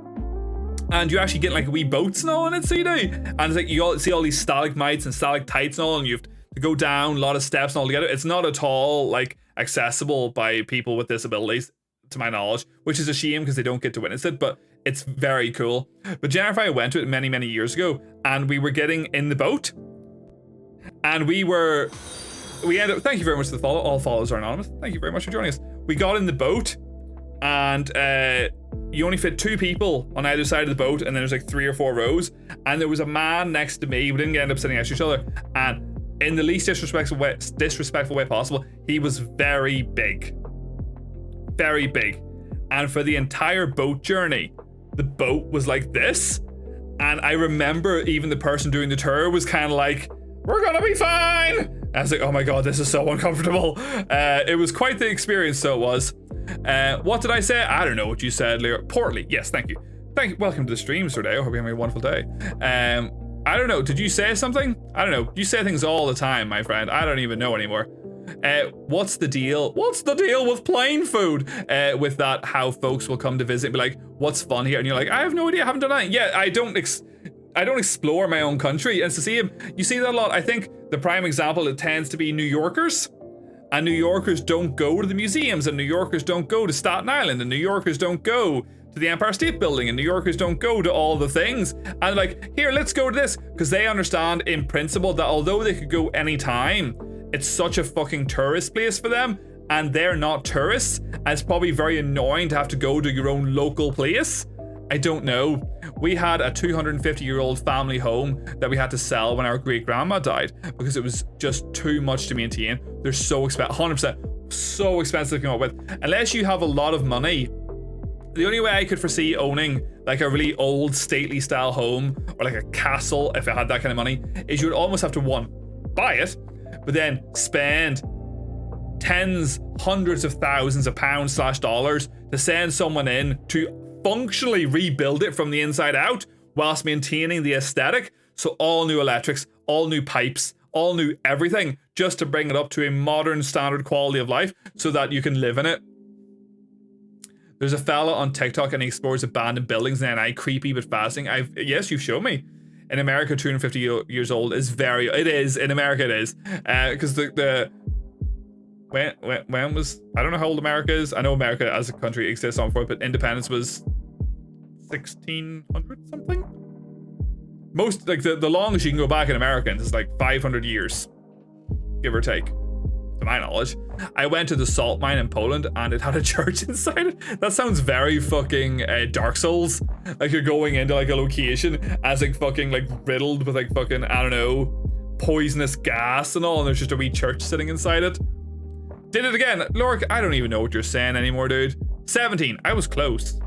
And you actually get like wee boats and all in it, so you do. And it's like you all see all these stalagmites and stalactites and all, and you have to go down a lot of steps and all together. It's not at all like accessible by people with disabilities, to my knowledge, which is a shame because they don't get to witness it, but it's very cool. But Jennifer and I went to it many years ago, and we were getting in the boat, and we ended up, thank you very much for the follow. All follows are anonymous. Thank you very much for joining us. We got in the boat, and you only fit 2 people on either side of the boat, and then there's like 3 or 4 rows, and there was a man next to me. We didn't end up sitting next to each other, and in the least disrespectful way possible, he was very big. And for the entire boat journey, the boat was like this. And I remember even the person doing the tour was kind of like, we're gonna be fine. I was like, oh my God, this is so uncomfortable. It was quite the experience, so it was. What did I say? I don't know what you said, Leo. Portly. Yes, thank you. Thank you. Welcome to the stream, Sir Dale. Hope you're having a wonderful day. I don't know. Did you say something? I don't know. You say things all the time, my friend. I don't even know anymore. What's the deal? What's the deal with plain food? With that, how folks will come to visit and be like, what's fun here? And you're like, I have no idea. I haven't done that. Yeah, I don't explore my own country. And to see him, you see that a lot. I think the prime example, it tends to be New Yorkers. And New Yorkers don't go to the museums, and New Yorkers don't go to Staten Island, and New Yorkers don't go to the Empire State Building, and New Yorkers don't go to all the things. And like, here, let's go to this. Because they understand in principle that although they could go anytime, it's such a fucking tourist place for them, and they're not tourists, and it's probably very annoying to have to go to your own local place. I don't know. We had a 250-year-old family home that we had to sell when our great-grandma died because it was just too much to maintain. They're so expensive, 100% so expensive to come up with. Unless you have a lot of money, the only way I could foresee owning like a really old stately style home or like a castle, if I had that kind of money, is you would almost have to, one, buy it, but then spend tens, hundreds of thousands of pounds/dollars to send someone in to functionally rebuild it from the inside out whilst maintaining the aesthetic. So all new electrics, all new pipes, all new everything, just to bring it up to a modern standard quality of life so that you can live in it. There's a fella on TikTok and he explores abandoned buildings and NI, creepy but fascinating. Yes, you've shown me. In America, 250 years old is it is, in America it is. Because when was, I don't know how old America is. I know America as a country exists on for it, but independence was 1600 something. Most, like the longest you can go back in Americans is like 500 years, give or take, to my knowledge. I went to the salt mine in Poland and it had a church inside it. That sounds very fucking Dark Souls. Like you're going into like a location as like fucking like riddled with like fucking, I don't know, poisonous gas and all, and there's just a wee church sitting inside it. Did it again. Lork, I don't even know what you're saying anymore, dude. 17. I was close.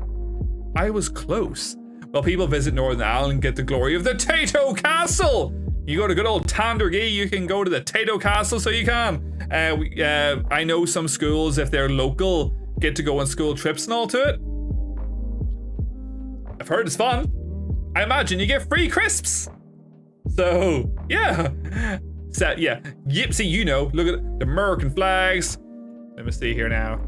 Well, people visit Northern Ireland and get the glory of the Tato Castle. You go to good old Tandergee, you can go to the Tato Castle, so you can. I know some schools, if they're local, get to go on school trips and all to it. I've heard it's fun. I imagine you get free crisps. So, yeah. So, yeah, Yipsy, you know, look at the American flags. Let me see here now.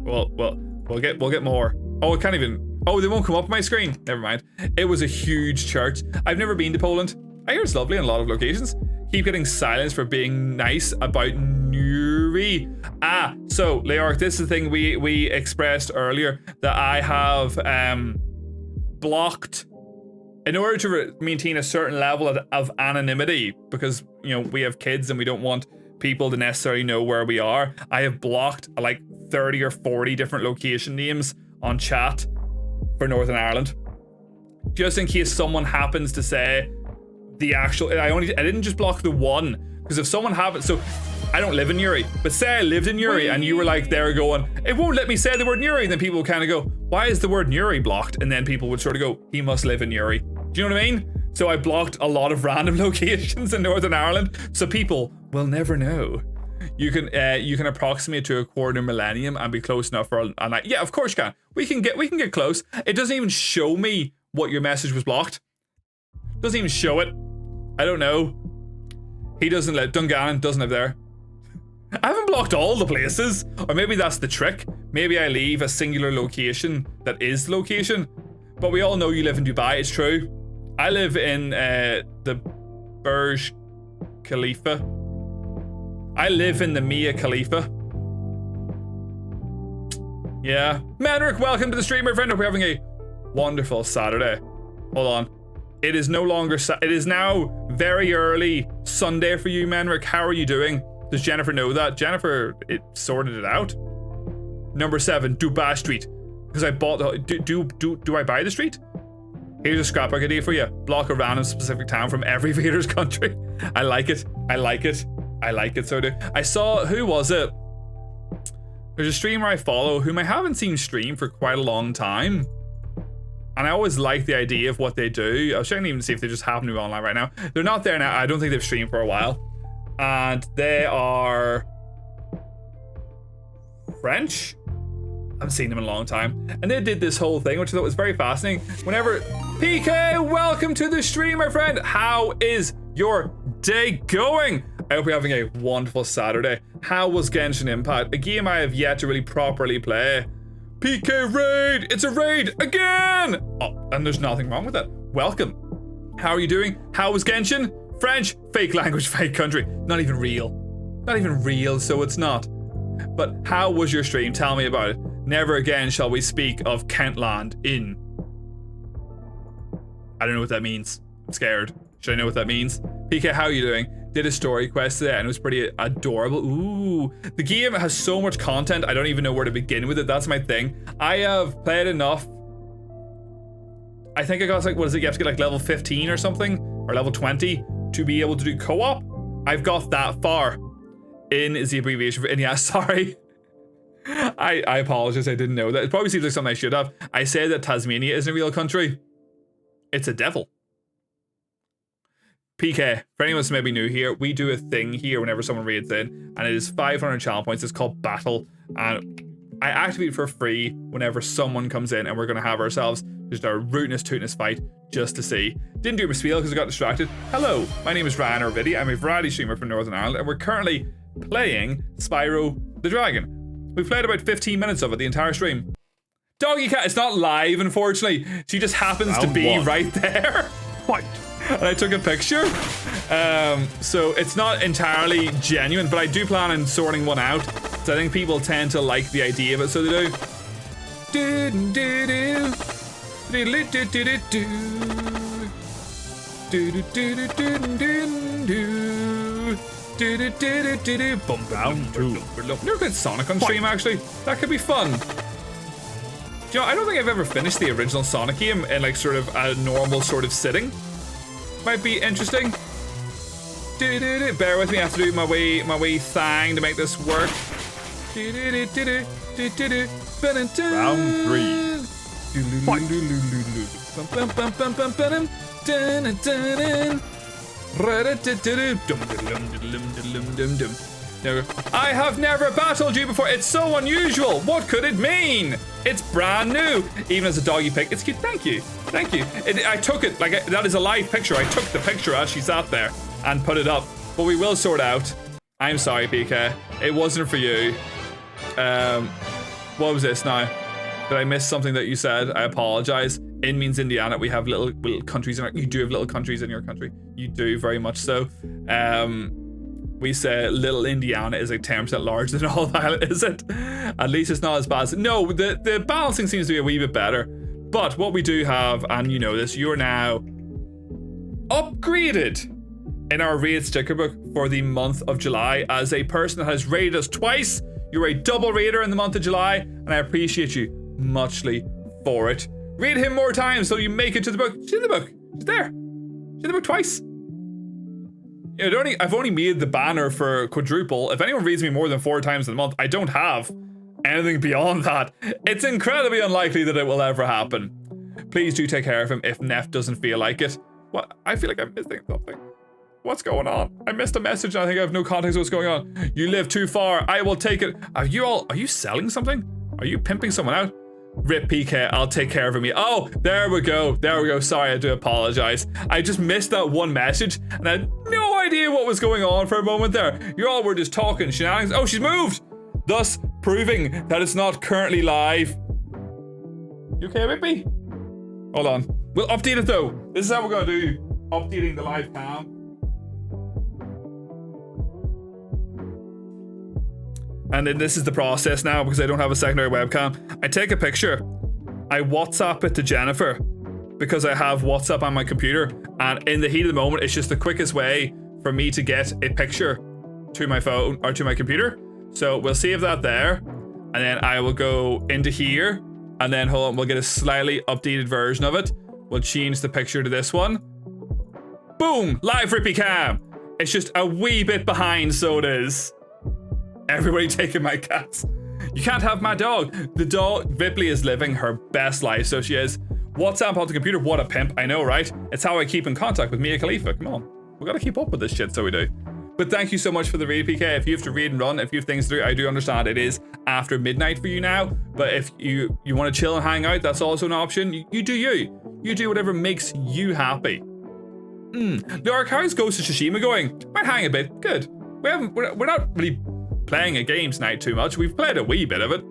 Well, we'll get more. Oh, it can't even, oh, they won't come up on my screen. Never mind. It was a huge church. I've never been to Poland. I hear it's lovely in a lot of locations. Keep getting silenced for being nice about Nuri. So, Leork, this is the thing we expressed earlier, that I have blocked in order to maintain a certain level of anonymity, because, you know, we have kids and we don't want people to necessarily know where we are. I have blocked like 30 or 40 different location names on chat for Northern Ireland, just in case someone happens to say the actual, I didn't just block the one, because if someone happens, so I don't live in Newry, but say I lived in Newry and you were like there going, it won't let me say the word Newry, and then people would kind of go, why is the word Newry blocked? And then people would sort of go, he must live in Newry. Do you know what I mean? So I blocked a lot of random locations in Northern Ireland, so people will never know. You can approximate to a quarter millennium and be close enough for a night. Yeah, of course you can. We can get close. It doesn't even show me what your message was blocked. Doesn't even show it. I don't know. He doesn't live, Dungannon doesn't live there. I haven't blocked all the places, or maybe that's the trick. Maybe I leave a singular location that is the location. But we all know you live in Dubai, it's true. I live in the Burj Khalifa. I live in the Mia Khalifa. Yeah. Manrick, welcome to the stream, my friend. Hope you're having a wonderful Saturday. Hold on. It is no longer, it is now very early Sunday for you, Manrick. How are you doing? Does Jennifer know that? Jennifer, it sorted it out. Number 7, Dubai Street. Because I bought the, do I buy the street? Here's a scrapbook idea for you. Block a random specific town from every Vader's country. I like it. I like it. I like it, so do. I saw, who was it? There's a streamer I follow whom I haven't seen stream for quite a long time. And I always like the idea of what they do. I was checking even to see if they just happen to be online right now. They're not there now. I don't think they've streamed for a while. And they are French. haven't seen him in a long time. And they did this whole thing, which I thought was very fascinating. Whenever, PK, welcome to the stream, my friend. How is your day going? I hope you're having a wonderful Saturday. How was Genshin Impact? A game I have yet to really properly play. PK raid! It's a raid again! Oh, and there's nothing wrong with that. Welcome. How are you doing? How was Genshin? French, fake language, fake country. Not even real. Not even real, so it's not. But how was your stream? Tell me about it. Never again shall we speak of Kentland in... I don't know what that means. I'm scared. Should I know what that means? PK, how are you doing? Did a story quest today and it was pretty adorable. Ooh, the game has so much content, I don't even know where to begin with it. That's my thing. I have played enough. I think I got like, what is it? You have to get like level 15 or something, or level 20 to be able to do co-op. I've got that far. In is the abbreviation for in. Yeah, sorry. I apologize, I didn't know that. It probably seems like something I should have. I say that Tasmania isn't a real country. It's a devil. PK, for anyone who's maybe new here, we do a thing here whenever someone raids in, and it is 500 channel points. It's called Battle, and I activate it for free whenever someone comes in, and we're going to have ourselves just a rootinest tootinest fight just to see. Didn't do my spiel because I got distracted. Hello, my name is Ryan Orvidi. I'm a variety streamer from Northern Ireland, and we're currently playing Spyro the Dragon. We've played about 15 minutes of it, the entire stream. Doggy Cat, it's not live, unfortunately. She just happens to be right there. What? And I took a picture. So it's not entirely genuine, but I do plan on sorting one out. So I think people tend to like the idea of it, so they do. Round 2. Never played Sonic on stream, actually. That could be fun. You know, I don't think I've ever finished the original Sonic game in like sort of a normal sort of sitting. Might be interesting. Bear with me, I have to do my way thang to make this work. Round 3. I have never battled you before. It's so unusual. What could it mean? It's brand new. Even as a doggy pic, it's cute. Thank you. Thank you. I took it like that is a live picture. I took the picture as she sat there and put it up. But we will sort out. I'm sorry, PK. It wasn't for you. What was this now? Did I miss something that you said? I apologize. In means Indiana. We have little countries in our. You do have little countries in your country. You do very much so. We say little Indiana is like 10% larger than all Violet, is it? At least it's not as bad as... No, the balancing seems to be a wee bit better. But what we do have, and you know this, you're now upgraded in our raid sticker book for the month of July. As a person that has raided us twice, you're a double raider in the month of July, and I appreciate you muchly for it. Raid him more times so you make it to the book. She's in the book. She's there. She's in the book twice. I've only made the banner for quadruple. If anyone reads me more than 4 times in a month, I don't have anything beyond that. It's incredibly unlikely that it will ever happen. Please do take care of him if Neff doesn't feel like it. What? I feel like I'm missing something. What's going on? I missed a message and I think I have no context of what's going on. You live too far. I will take it. Are you selling something? Are you pimping someone out? Rip PK, I'll take care of him. Oh, there we go. There we go. Sorry, I do apologize. I just missed that one message and I had no idea what was going on for a moment there. You all were just talking shenanigans. Oh, she's moved. Thus proving that it's not currently live. You okay, Rippy? Hold on. We'll update it though. This is how we're gonna do updating the live cam. And then this is the process now because I don't have a secondary webcam. I take a picture, I WhatsApp it to Jennifer because I have WhatsApp on my computer, and in the heat of the moment, it's just the quickest way for me to get a picture to my phone or to my computer. So we'll save that there, and then I will go into here, and then hold on, we'll get a slightly updated version of it. We'll change the picture to this one. Boom, live Rippy cam. It's just a wee bit behind, so it is. Everybody taking my cats. You can't have my dog. The dog, Ripley, is living her best life, so she is. WhatsApp on the computer, what a pimp. I know, right? It's how I keep in contact with Mia Khalifa. Come on. We gotta keep up with this shit, so we do. But thank you so much for the read, PK. If you have to read and run, if you have things to do, I do understand it is after midnight for you now. But if you want to chill and hang out, that's also an option. You do you. You do whatever makes you happy. Lark, how's Ghost of Tsushima going? Might hang a bit. Good. We're not really playing a game tonight too much. We've played a wee bit of it.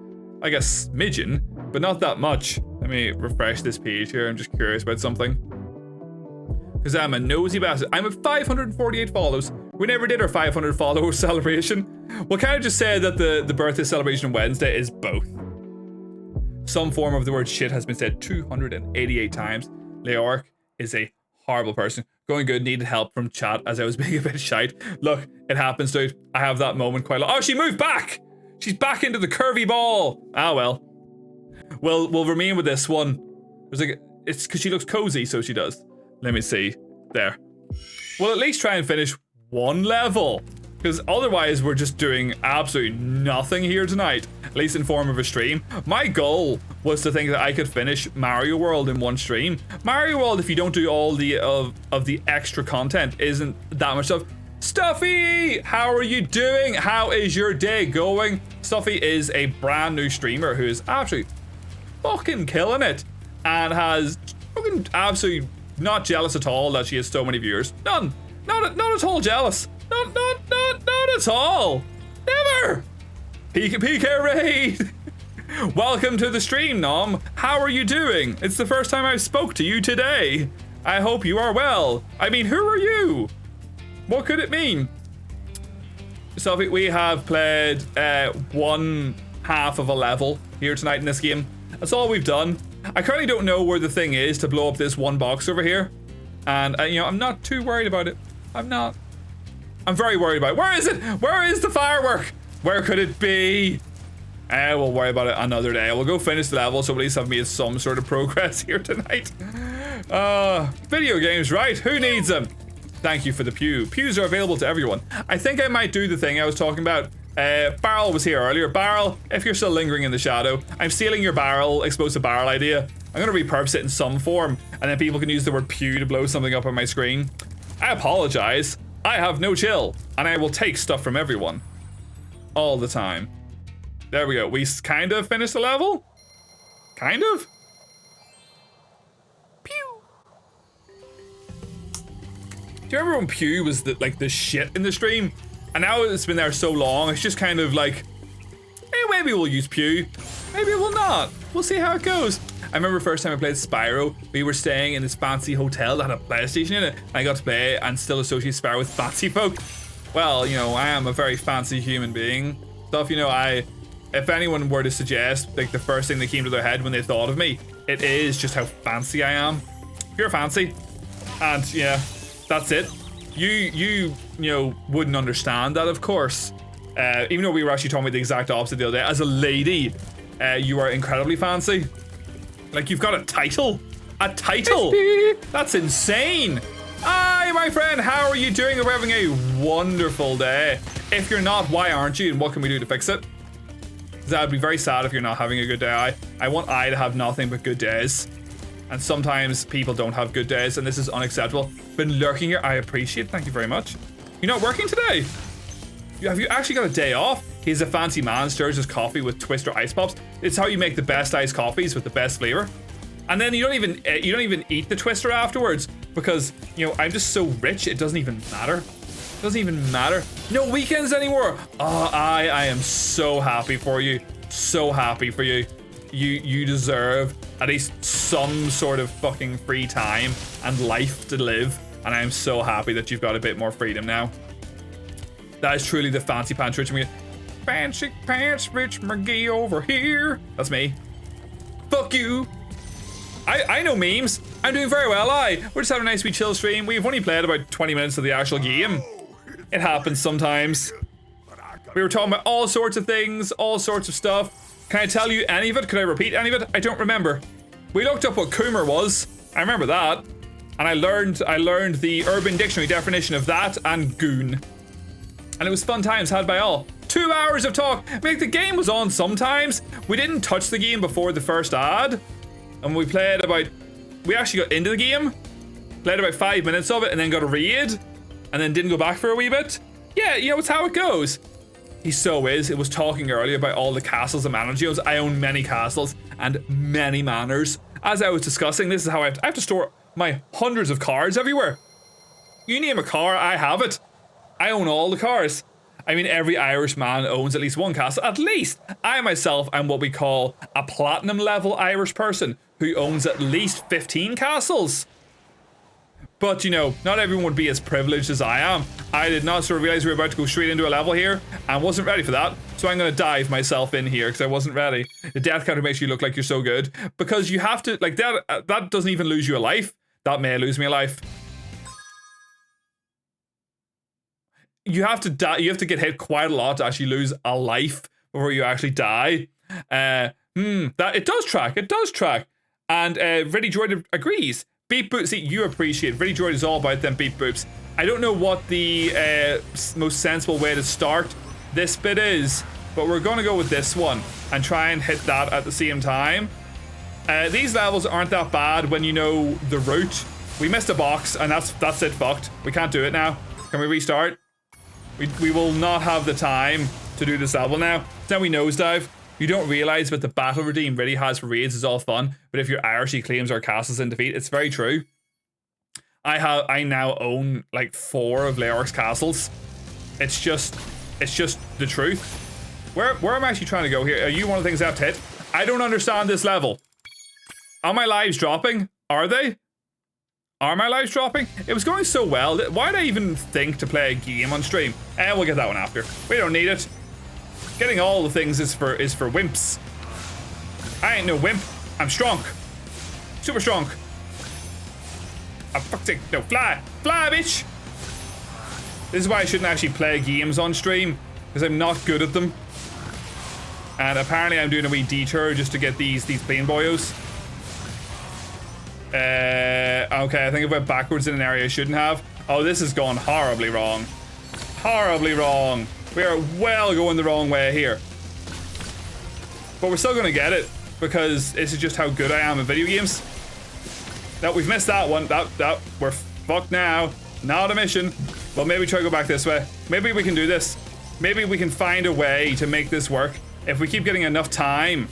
Like a smidgen, but not that much. Let me refresh this page here. I'm just curious about something. Because I'm a nosy bastard. I'm at 548 follows. We never did our 500 follower celebration. We'll kind of just say that the birthday celebration on Wednesday is both. Some form of the word shit has been said 288 times. Leoric is a horrible person. Going good, needed help from chat as I was being a bit shite. Look, it happens, dude. I have that moment quite a lot. Oh, she moved back! She's back into the curvy ball. Ah, well. We'll remain with this one. There's like, it's because she looks cozy, so she does. Let me see. There. We'll at least try and finish one level. Because otherwise we're just doing absolutely nothing here tonight. At least in form of a stream. My goal was to think that I could finish Mario World in one stream. Mario World, if you don't do all the of the extra content, isn't that much stuff. Stuffy! How are you doing? How is your day going? Stuffy is a brand new streamer who is absolutely fucking killing it. And has fucking absolutely not jealous at all that she has so many viewers. None. Not at all jealous. Not at all. Never. PK Raid. Welcome to the stream, Nom. How are you doing? It's the first time I've spoke to you today. I hope you are well. I mean, who are you? What could it mean? So we have played one half of a level here tonight in this game. That's all we've done. I currently don't know where the thing is to blow up this one box over here. And, you know, I'm not too worried about it. I'm not. I'm very worried about it. Where is it? Where is the firework? Where could it be? We'll worry about it another day. We'll go finish the level, so at least I've made some sort of progress here tonight. Video games, right? Who needs them? Thank you for the pew. Pews are available to everyone. I think I might do the thing I was talking about. Barrel was here earlier. Barrel, if you're still lingering in the shadow, I'm stealing your barrel, explosive barrel idea. I'm gonna repurpose it in some form, and then people can use the word pew to blow something up on my screen. I apologize. I have no chill, and I will take stuff from everyone. All the time. There we go. We kind of finished the level? Kind of? Pew! Do you remember when pew was like the shit in the stream? And now it's been there so long, it's just kind of like, maybe we'll use pew. Maybe we'll not. We'll see how it goes. I remember the first time I played Spyro, we were staying in this fancy hotel that had a PlayStation in it. I got to play and still associate Spyro with fancy folk. Well, you know, I am a very fancy human being. Stuff, you know, if anyone were to suggest, like, the first thing that came to their head when they thought of me, it is just how fancy I am. Pure fancy. And, yeah, that's it. You know, wouldn't understand that, of course. Even though we were actually talking about the exact opposite the other day. As a lady, you are incredibly fancy. Like, you've got a title. A title. That's insane. Hi, my friend. How are you doing? We're having a wonderful day. If you're not, why aren't you? And what can we do to fix it? Because I'd be very sad if you're not having a good day. I want I to have nothing but good days. And sometimes people don't have good days, and this is unacceptable. Been lurking here. I appreciate it. Thank you very much. You're not working today? Have you actually got a day off? He's a fancy man, stirs his coffee with Twister ice pops. It's how you make the best iced coffees with the best flavor. And then you don't even eat the Twister afterwards because, you know, I'm just so rich it doesn't even matter. It doesn't even matter. No weekends anymore. Oh, I am so happy for you. So happy for you. You deserve at least some sort of fucking free time and life to live. And I'm so happy that you've got a bit more freedom now. That is truly the fancy pants Rich McGee. Fancy pants Rich McGee over here. That's me. Fuck you. I know memes. I'm doing very well, we're just having a nice wee chill stream. We've only played about 20 minutes of the actual game. It happens sometimes. We were talking about all sorts of things, all sorts of stuff. Can I tell you any of it? Could I repeat any of it? I don't remember. We looked up what Coomer was. I remember that. And I learned the Urban Dictionary definition of that and goon. And it was fun times had by all. 2 hours of talk. I mean, the game was on sometimes. We didn't touch the game before the first ad. And we actually got into the game, played about 5 minutes of it, and then got a raid, and then didn't go back for a wee bit. Yeah, you know, it's how it goes. He so is. It was talking earlier about all the castles and manors he owns. I own many castles and many manors. As I was discussing, this is how I have to store my hundreds of cars everywhere. You name a car, I have it. I own all the cars. I mean, every Irish man owns at least one castle. At least. I myself am what we call a platinum level Irish person who owns at least 15 castles. But, you know, not everyone would be as privileged as I am. I did not sort of realize we were about to go straight into a level here and wasn't ready for that. So I'm going to dive myself in here because I wasn't ready. The death counter makes you look like you're so good because you have to, like, that doesn't even lose you a life. That may lose me a life. You have to die. You have to get hit quite a lot to actually lose a life before you actually die. That it does track. It does track. And Ready Droid agrees. Beep boop. See, you appreciate. Ready Droid is all about them beep boops. I don't know what the most sensible way to start this bit is, but we're going to go with this one and try and hit that at the same time. These levels aren't that bad when you know the route. We missed a box, and that's it. Fucked. We can't do it now. Can we restart? We will not have the time to do this level now. Then we nosedive. You don't realize what the battle redeem really has for raids is all fun, but if you're Irish, he claims our castles in defeat. It's very true. I now own like 4 of Leoric's castles. It's just the truth. Where am I actually trying to go here? Are you one of the things I have to hit? I don't understand this level. Are my lives dropping? Are they? Are my lives dropping? It was going so well. Why did I even think to play a game on stream? We'll get that one after. We don't need it. Getting all the things is for wimps. I ain't no wimp. I'm strong. Super strong. Oh, fuck's sake. No, fly. Fly, bitch. This is why I shouldn't actually play games on stream, because I'm not good at them. And apparently I'm doing a wee detour just to get these plane boyos. Okay, I think I went backwards in an area I shouldn't have. Oh, this has gone horribly wrong. Horribly wrong. We are well going the wrong way here. But we're still going to get it, because this is just how good I am at video games. Now, we've missed that one. We're fucked now. Not a mission. Well, maybe try to go back this way. Maybe we can do this. Maybe we can find a way to make this work. If we keep getting enough time,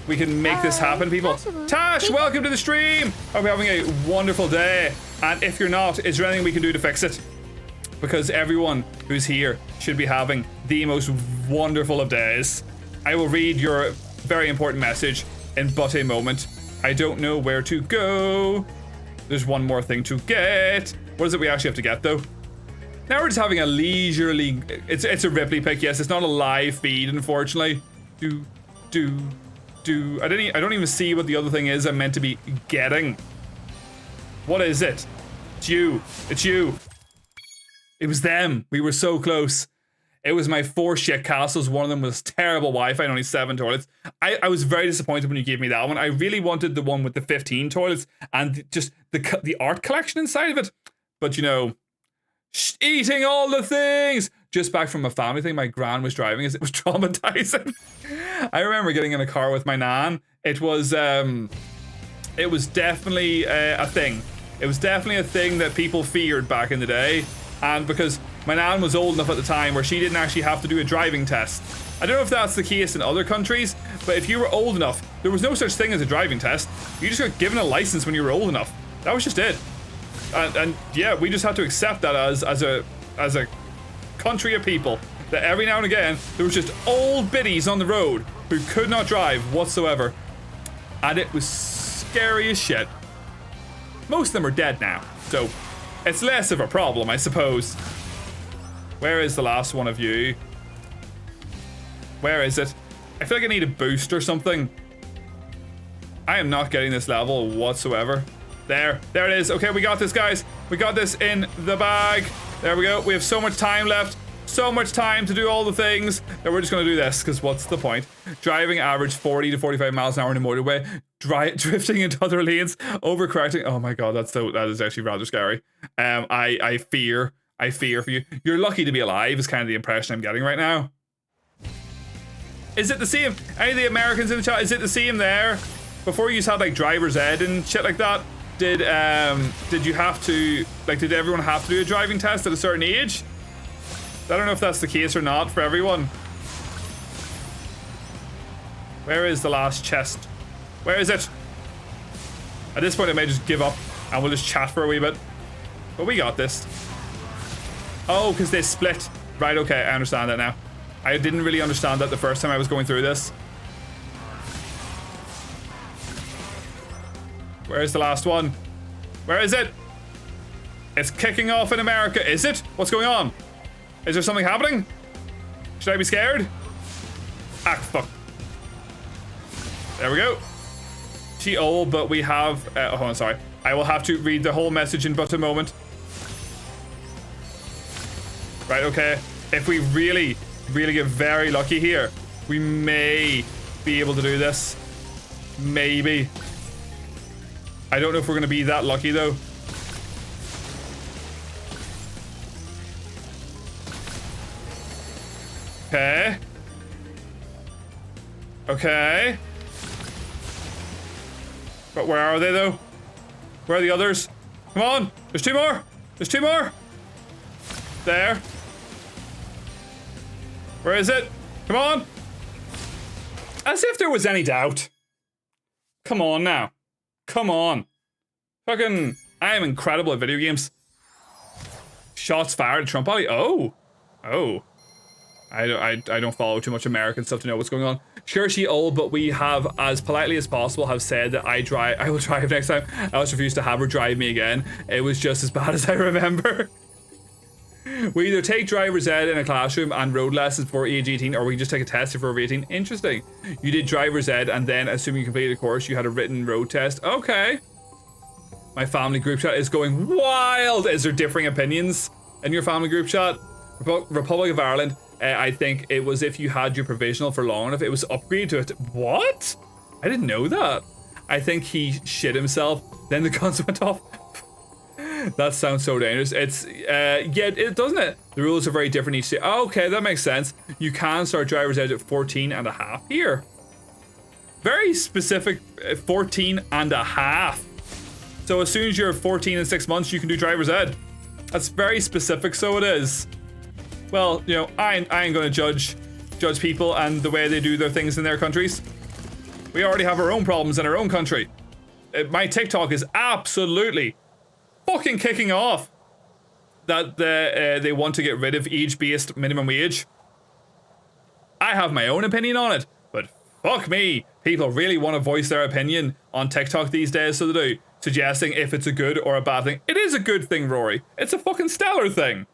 we can make this happen, people. Tash, welcome to the stream. Hope you're having a wonderful day. And if you're not, is there anything we can do to fix it? Because everyone who's here should be having the most wonderful of days. I will read your very important message in but a moment. I don't know where to go. There's one more thing to get. What is it we actually have to get, though? Now we're just having a leisurely... It's a Ripley pick, yes. It's not a live feed, unfortunately. I don't even see what the other thing is I'm meant to be getting. What is it? It's you. It's you. It was them. We were so close. It was my 4 shit castles. One of them was terrible Wi-Fi and only 7 toilets. I was very disappointed when you gave me that one. I really wanted the one with the 15 toilets and just the art collection inside of it. But you know, eating all the things. Just back from a family thing my gran was driving us. It was traumatizing. I remember getting in a car with my nan. It was definitely a thing. It was definitely a thing that people feared back in the day. And because my nan was old enough at the time where she didn't actually have to do a driving test. I don't know if that's the case in other countries, but if you were old enough, there was no such thing as a driving test. You just got given a license when you were old enough. That was just it. And yeah, we just had to accept that as a country of people, that every now and again there was just old biddies on the road who could not drive whatsoever, and it was scary as shit. Most of them are dead now, so it's less of a problem, I suppose. Where is the last one of you? Where is it? I feel like I need a boost or something. I am not getting this level whatsoever. There it is. Okay, we got this, guys. We got this in the bag. There we go. We have so much time left. So much time to do all the things that we're just going to do this, because what's the point? Driving average 40 to 45 miles an hour in a motorway, drifting into other lanes, overcorrecting. Oh my god, that is actually rather scary. I fear for you. You're lucky to be alive is kind of the impression I'm getting right now. Is it the same? Any of the Americans in the chat, is it the same there? Before you just had like driver's ed and shit like that, did you have to, like, did everyone have to do a driving test at a certain age? I don't know if that's the case or not for everyone. Where is the last chest? Where is it? At this point, I may just give up and we'll just chat for a wee bit. But we got this. Oh, because they split. Right, okay, I understand that now. I didn't really understand that the first time I was going through this. Where's the last one? Where is it? It's kicking off in America, is it? What's going on? Is there something happening? Should I be scared? Ah, fuck. There we go. She old, but we have... hold on, sorry. I will have to read the whole message in but a moment. Right, okay. If we really get very lucky here, we may be able to do this. Maybe. I don't know if we're going to be that lucky, though. Okay. Okay. But where are they, though? Where are the others? Come on! There's two more! There's two more! There. Where is it? Come on! As if there was any doubt. Come on now. Come on. Fucking, I am incredible at video games. Shots fired at Trump Alley. Oh. Oh. I don't follow too much American stuff to know what's going on. Sure, she old, but we have, as politely as possible, have said that I will drive next time. I also refuse to have her drive me again. It was just as bad as I remember. We either take driver's ed in a classroom and road lessons for age 18, or we just take a test if we're over 18. Interesting. You did driver's ed, and then, assuming you completed a course, you had a written road test. Okay. My family group chat is going wild. Is there differing opinions in your family group chat? Republic of Ireland. I think it was if you had your provisional for long enough, it was upgraded to it. What? I didn't know that. I think he shit himself, then the guns went off. That sounds so dangerous. It's, yeah, it doesn't it? The rules are very different each state. Oh, okay, that makes sense. You can start driver's ed at 14 and a half here. Very specific, 14 and a half. So as soon as you're 14 and 6 months, you can do driver's ed. That's very specific, so it is. Well, you know, I ain't gonna judge people and the way they do their things in their countries. We already have our own problems in our own country. My TikTok is absolutely fucking kicking off that they want to get rid of age-based minimum wage. I have my own opinion on it, but fuck me, people really want to voice their opinion on TikTok these days, so they do, suggesting if it's a good or a bad thing. It is a good thing, Rory. It's a fucking stellar thing.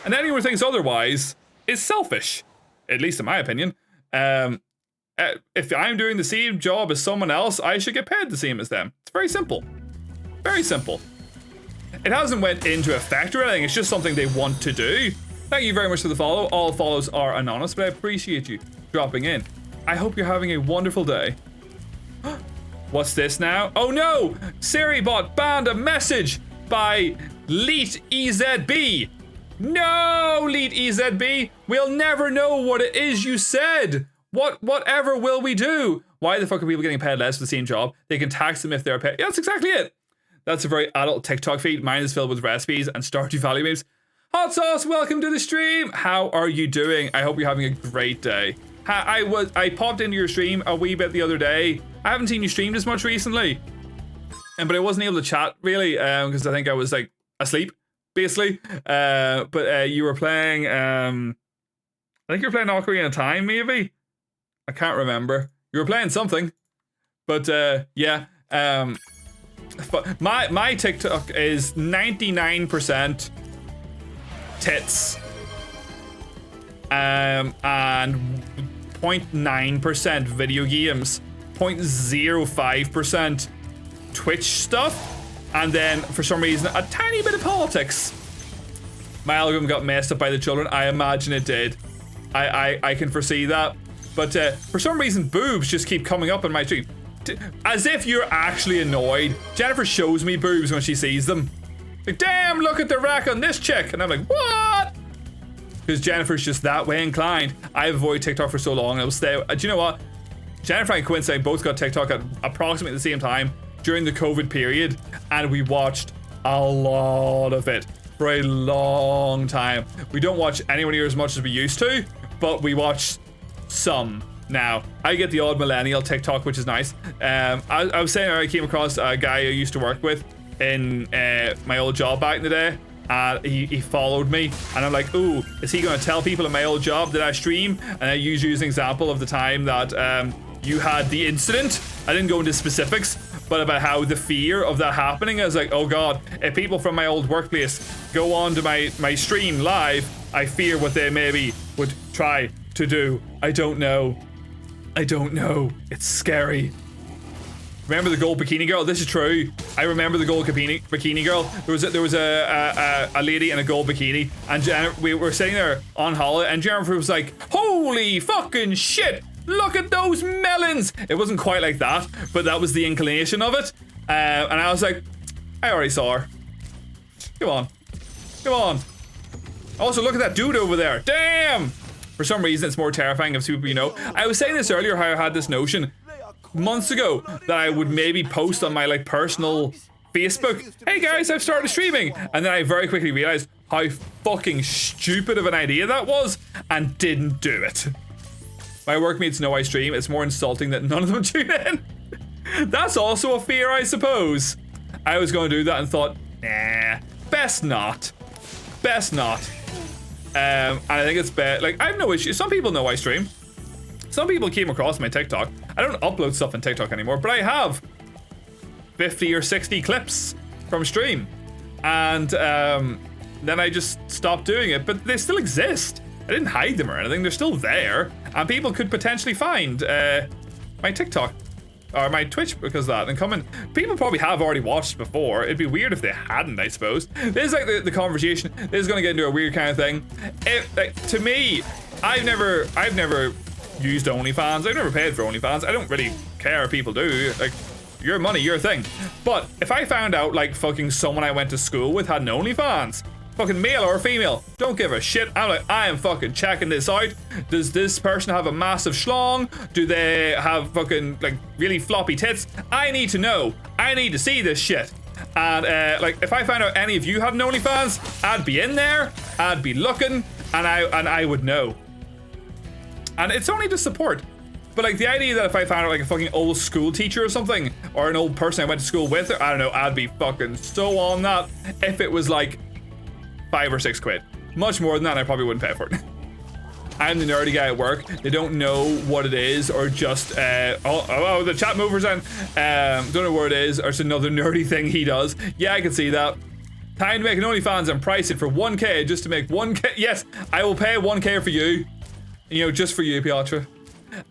And anyone who thinks otherwise is selfish, at least in my opinion. If I'm doing the same job as someone else, I should get paid the same as them. It's very simple. Very simple. It hasn't went into effect or anything, it's just something they want to do. Thank you very much for the follow. All follows are anonymous, but I appreciate you dropping in. I hope you're having a wonderful day. What's this now? Oh no! SiriBot banned a message by Leet EZB. No, Leet EZB! We'll never know what it is you said! Whatever will we do? Why the fuck are people getting paid less for the same job? They can tax them if they're paid. Yeah, that's exactly it! That's a very adult TikTok feed. Mine is filled with recipes and Stardew Valley memes. Hot Sauce, welcome to the stream! How are you doing? I hope you're having a great day. I popped into your stream a wee bit the other day. I haven't seen you streamed as much recently. But I wasn't able to chat, really, because I think I was, like, asleep. Basically, but you were playing, I think you were playing Ocarina of Time, maybe? I can't remember. You were playing something, but yeah, my TikTok is 99% tits, and 0.9% video games, 0.05% Twitch stuff, and then, for some reason, a tiny bit of politics. My algorithm got messed up by the children. I imagine it did. I can foresee that. But for some reason, boobs just keep coming up in my stream. As if you're actually annoyed. Jennifer shows me boobs when she sees them. Like, damn, look at the rack on this chick. And I'm like, what? Because Jennifer's just that way inclined. I've avoided TikTok for so long. I will stay. Do you know what? Jennifer and Quincy both got TikTok at approximately the same time during the COVID period, and we watched a lot of it. for a long time. We don't watch anywhere near as much as we used to, but we watch some now. I get the odd millennial TikTok, which is nice. I was saying I came across a guy I used to work with in my old job back in the day. He followed me, and I'm like, ooh, is he gonna tell people in my old job that I stream? And I use you as an example of the time that you had the incident. I didn't go into specifics, but about how the fear of that happening. I was like, oh god, if people from my old workplace go on to my stream live, I fear what they maybe would try to do. I don't know. It's scary. Remember the gold bikini girl? This is true. I remember the gold bikini girl. There was a lady in a gold bikini, and we were sitting there on holiday, and Jennifer was like, "Holy fucking shit! Look at those melons!" It wasn't quite like that, but that was the inclination of it. And I was like, I already saw her. Come on. Also, look at that dude over there. Damn! For some reason, it's more terrifying of people you know. I was saying this earlier, how I had this notion months ago that I would maybe post on my like personal Facebook, hey guys, I've started streaming, and then I very quickly realized how fucking stupid of an idea that was and didn't do it. My workmates know I stream. It's more insulting that none of them tune in. That's also a fear, I suppose. I was going to do that and thought, nah, best not. And I think it's best. Like, I have no issue. Some people know I stream. Some people came across my TikTok. I don't upload stuff on TikTok anymore, but I have 50 or 60 clips from stream. And then I just stopped doing it, but they still exist. I didn't hide them or anything. They're still there. And people could potentially find my TikTok or my Twitch because of that and come in. People probably have already watched before. It'd be weird if they hadn't, I suppose. This is like the conversation. This is going to get into a weird kind of thing. Like, to me, I've never used OnlyFans. I've never paid for OnlyFans. I don't really care if people do. Like, your money, your thing. But if I found out like fucking someone I went to school with had an OnlyFans, fucking male or female, don't give a shit. I'm like, I am fucking checking this out. Does this person have a massive schlong? Do they have fucking like really floppy tits? I need to know. I need to see this shit. And like, if I found out any of you had an OnlyFans, I'd be in there. I'd be looking, and I would know. And it's only to support. But like the idea that if I found out like a fucking old school teacher or something, or an old person I went to school with, I don't know, I'd be fucking so on that. If it was like 5 or 6 quid. Much more than that, I probably wouldn't pay for it. I'm the nerdy guy at work. They don't know what it is, or just oh, the chat mover's on. Don't know what it is, or it's another nerdy thing he does. Yeah, I can see that. Time to make an OnlyFans and price it for 1k just to make 1k. Yes, I will pay 1k for you. You know, just for you, Piotr.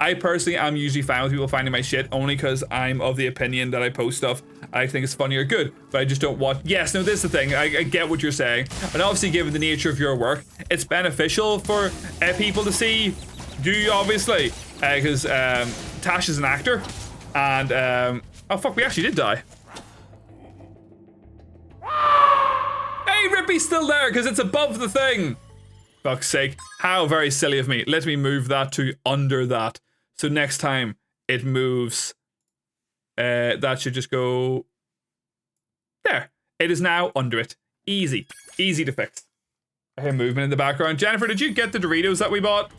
I personally am usually fine with people finding my shit only because I'm of the opinion that I post stuff I think it's funny or good, but I just don't watch. Yes, no, this is the thing. I get what you're saying, and obviously, given the nature of your work, it's beneficial for people to see you, obviously, because Tash is an actor, and oh fuck, we actually did die. Hey, Rippy's still there because it's above the thing. Fuck's sake. How very silly of me. Let me move that to under that. So next time it moves, that should just go there. It is now under it. Easy. Easy to fix. I hear movement in the background. Jennifer, did you get the Doritos that we bought?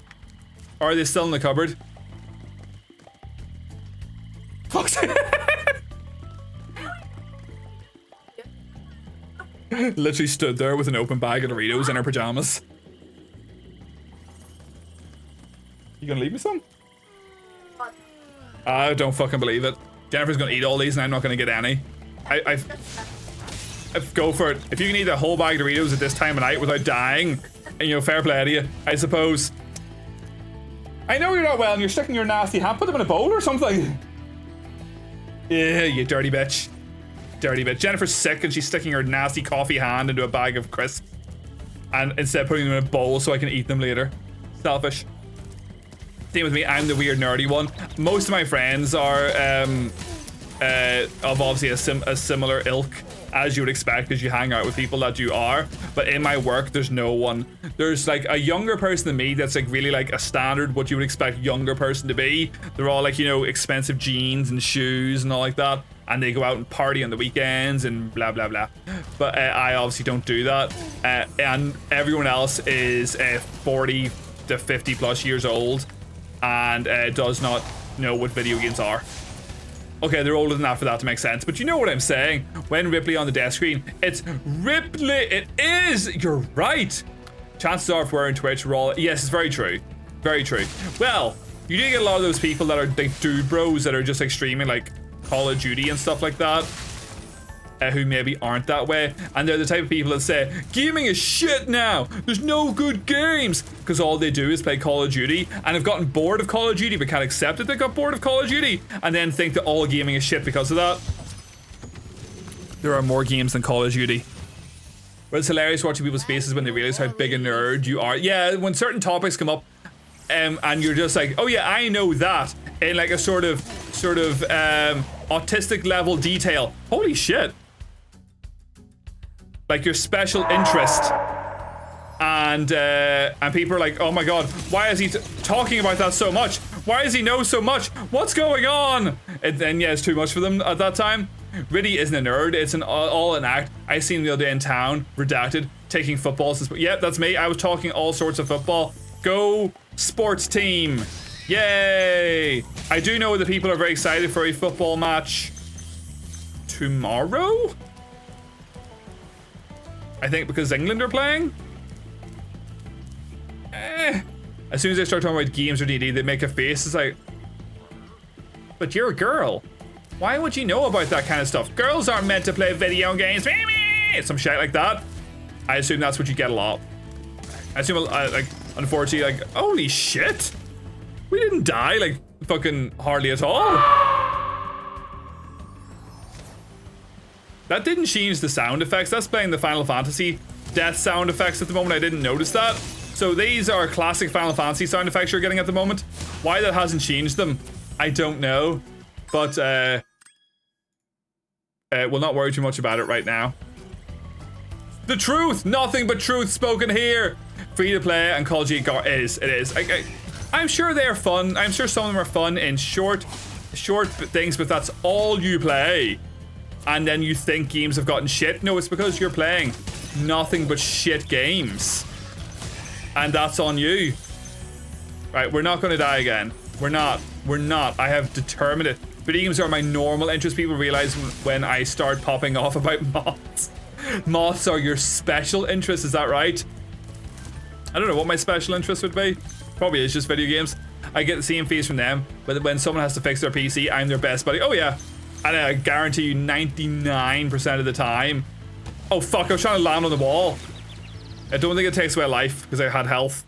Or are they still in the cupboard? Fuck's sake. Literally stood there with an open bag of Doritos in her pajamas. You gonna leave me some? I don't fucking believe it. Jennifer's gonna eat all these and I'm not gonna get any. I go for it. If you can eat a whole bag of Doritos at this time of night without dying, and you know, fair play to you, I suppose. I know you're not well and you're sticking your nasty hand. Put them in a bowl or something. Yeah, you dirty bitch. Dirty bitch. Jennifer's sick and she's sticking her nasty coffee hand into a bag of crisps. And instead of putting them in a bowl so I can eat them later. Selfish. Same with me, I'm the weird nerdy one. Most of my friends are of obviously a similar ilk as you would expect because you hang out with people that you are. But in my work, there's no one. There's like a younger person than me that's like really like a standard what you would expect younger person to be. They're all like, you know, expensive jeans and shoes and all like that. and they go out and party on the weekends and blah blah blah. But I obviously don't do that, and everyone else is 40 to 50 plus years old and does not know what video games are. Okay, they're older than that for that to make sense, but you know what I'm saying. When Ripley on the death screen, it's Ripley. It is. You're right. Chances are if we're on Twitch, we're all. Yes, it's very true. Very true. Well, you do get a lot of those people that are like dude bros that are just like streaming like Call of Duty and stuff like that, who maybe aren't that way, and they're the type of people that say gaming is shit now, there's no good games, because all they do is play Call of Duty and have gotten bored of Call of Duty but can't accept that they got bored of Call of Duty, and then think that all gaming is shit because of that. There are more games than Call of Duty. But it's hilarious watching people's faces when they realize how big a nerd you are. Yeah, when certain topics come up and you're just like, oh yeah, I know that, in like a sort of autistic level detail. Holy shit. Like your special interest, and people are like, oh my god, why is he talking about that so much? Why does he know so much? What's going on? And then yeah, it's too much for them at that time. Really isn't a nerd. It's all an act. I seen him the other day in town, redacted, taking footballs. Yep, that's me. I was talking all sorts of football. Go sports team! Yay! I do know that people are very excited for a football match tomorrow. I think because England are playing. As soon as I start talking about games or DD, they make a face. It's like, but you're a girl. Why would you know about that kind of stuff? Girls aren't meant to play video games. Some shit like that. I assume that's what you get a lot. I assume, like, unfortunately, like, holy shit. We didn't die, like, fucking hardly at all. That didn't change the sound effects. That's playing the Final Fantasy death sound effects at the moment. I didn't notice that. So these are classic Final Fantasy sound effects you're getting at the moment. Why that hasn't changed them, I don't know. But we'll not worry too much about it right now. The truth, nothing but truth spoken here. Free to play and Call of Duty it is. I'm sure they're fun. I'm sure some of them are fun in short things, but that's all you play. And then you think games have gotten shit. No, it's because you're playing nothing but shit games. And that's on you. Right, we're not gonna die again. We're not. I have determined it. Video games are my normal interest. People realize when I start popping off about moths. Moths are your special interest, is that right? I don't know what my special interest would be. Probably is just video games. I get the same fees from them, but when someone has to fix their PC, I'm their best buddy. Oh yeah. And I guarantee you 99% of the time. Oh fuck, I was trying to land on the wall. I don't think it takes away life because I had health.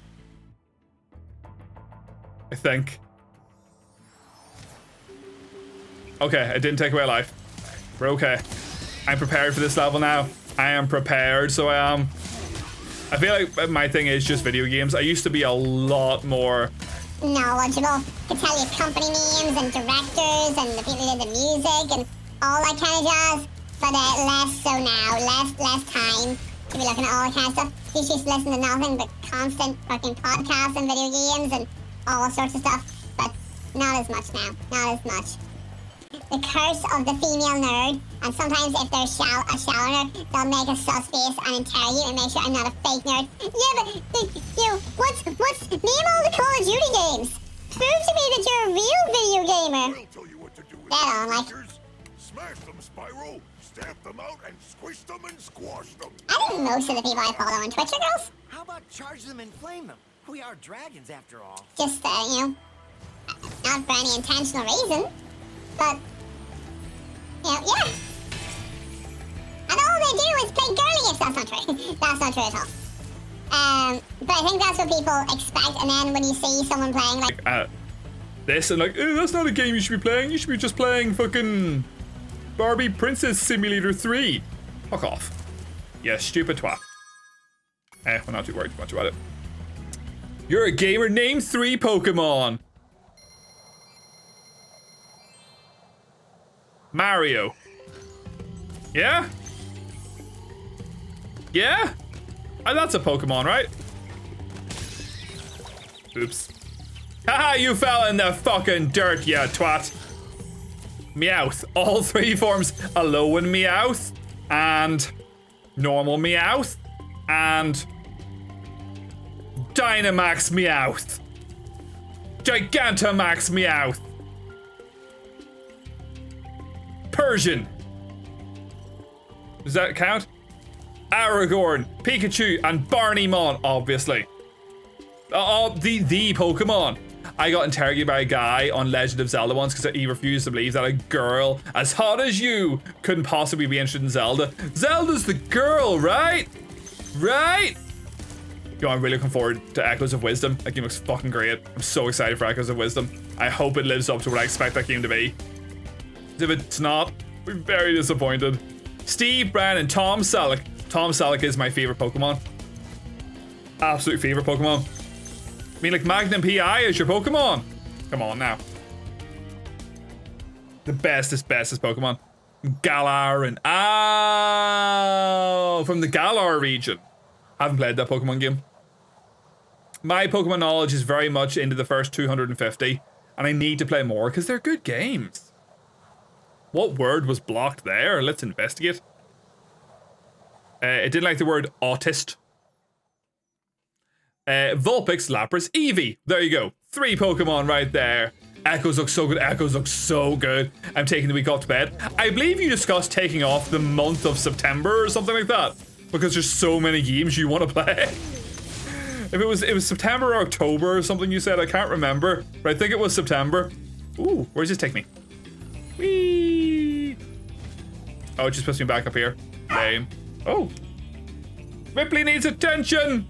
I think. Okay, it didn't take away life. We're okay. I'm prepared for this level now. I am prepared, so I am. I feel like my thing is just video games. I used to be a lot more knowledgeable. Could tell you company names and directors and the people who did the music and all that kind of jazz. But less so now. Less time to be looking at all that kind of stuff. You just listen to nothing but constant fucking podcasts and video games and all sorts of stuff. But not as much now. Not as much. The curse of the female nerd, and sometimes if they're a shallow nerd, they'll make a sus face and interrogate and make sure I'm not a fake nerd. Yeah, but what's name all the Call of Duty games? Prove to me that you're a real video gamer. We'll tell you what to do with Dead on, like. Smash them, Spyro. Stamp them out and squish them and squash them. I think most of the people I follow on Twitch are girls. How about charge them and flame them? We are dragons after all. Just, not for any intentional reason. But, yeah. And all they do is play girly games. That's not true. That's not true at all. But I think that's what people expect. And then when you see someone playing like this and like, that's not a game you should be playing. You should be just playing fucking Barbie Princess Simulator 3. Fuck off. Yeah, stupid twat. We're not too worried too much about it. You're a gamer. Name 3 Pokemon. Mario. Yeah? Yeah? That's a Pokemon, right? Oops. Haha, you fell in the fucking dirt, you twat. Meowth. All three forms. Alolan Meowth. And normal Meowth. And Dynamax Meowth. Gigantamax Meowth. Persian. Does that count? Aragorn, Pikachu, and Barnymon, obviously. The Pokemon. I got interrogated by a guy on Legend of Zelda once because he refused to believe that a girl as hot as you couldn't possibly be interested in Zelda. Zelda's the girl, right? Right? Yo, I'm really looking forward to Echoes of Wisdom. That game looks fucking great. I'm so excited for Echoes of Wisdom. I hope it lives up to what I expect that game to be. If it's not, we're very disappointed. Steve, Brian, and Tom Selleck. Tom Selleck is my favorite Pokemon. Absolute favorite Pokemon. I mean, like Magnum PI is your Pokemon. Come on now. The bestest Pokemon. Galar and from the Galar region. Haven't played that Pokemon game. My Pokemon knowledge is very much into the first 250, and I need to play more because they're good games. What word was blocked there? Let's investigate. It didn't like the word autist. Vulpix, Lapras, Eevee. There you go. 3 Pokemon right there. Echoes look so good. Echoes look so good. I'm taking the week off to bed. I believe you discussed taking off the month of September or something like that, because there's so many games you want to play. If it was September or October or something you said, I can't remember, but I think it was September. Ooh, where's this take me? Whee! Oh, it just puts me back up here. Lame. Oh. Ripley needs attention!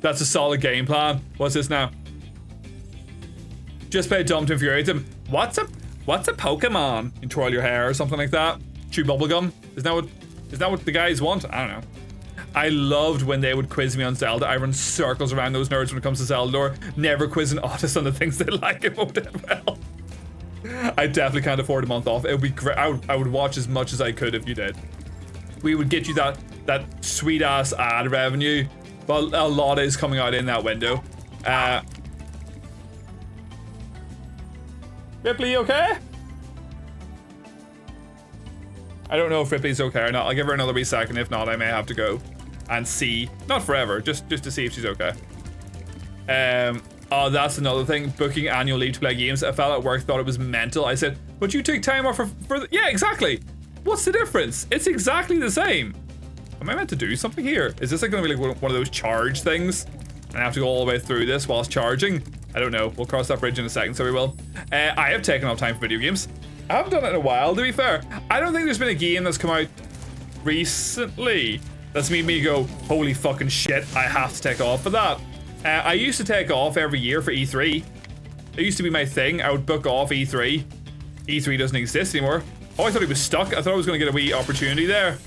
That's a solid game plan. What's this now? Just play dumb to infuriate them. What's a Pokemon? You twirl your hair or something like that. Chew bubblegum. Is that what the guys want? I don't know. I loved when they would quiz me on Zelda. I run circles around those nerds when it comes to Zelda lore. Never quiz an autist on the things they like. It won't end well. I definitely can't afford a month off. It would be great. I would watch as much as I could if you did. We would get you that sweet ass ad revenue. But a lot is coming out in that window. Ripley, you okay? I don't know if Ripley's okay or not. I'll give her another wee second. If not, I may have to go and see. Not forever, just to see if she's okay. Oh, that's another thing. Booking annual leave to play games. A fella at work thought it was mental. I said, but you take time off for yeah, exactly. What's the difference? It's exactly the same. Am I meant to do something here? Is this like gonna be like one of those charge things? And I have to go all the way through this whilst charging? I don't know. We'll cross that bridge in a second, so we will. I have taken up time for video games. I haven't done it in a while, to be fair. I don't think there's been a game that's come out recently that's made me go, holy fucking shit, I have to take off for that. I used to take off every year for E3. It used to be my thing. I would book off E3. E3 doesn't exist anymore. Oh, I thought he was stuck. I thought I was going to get a wee opportunity there.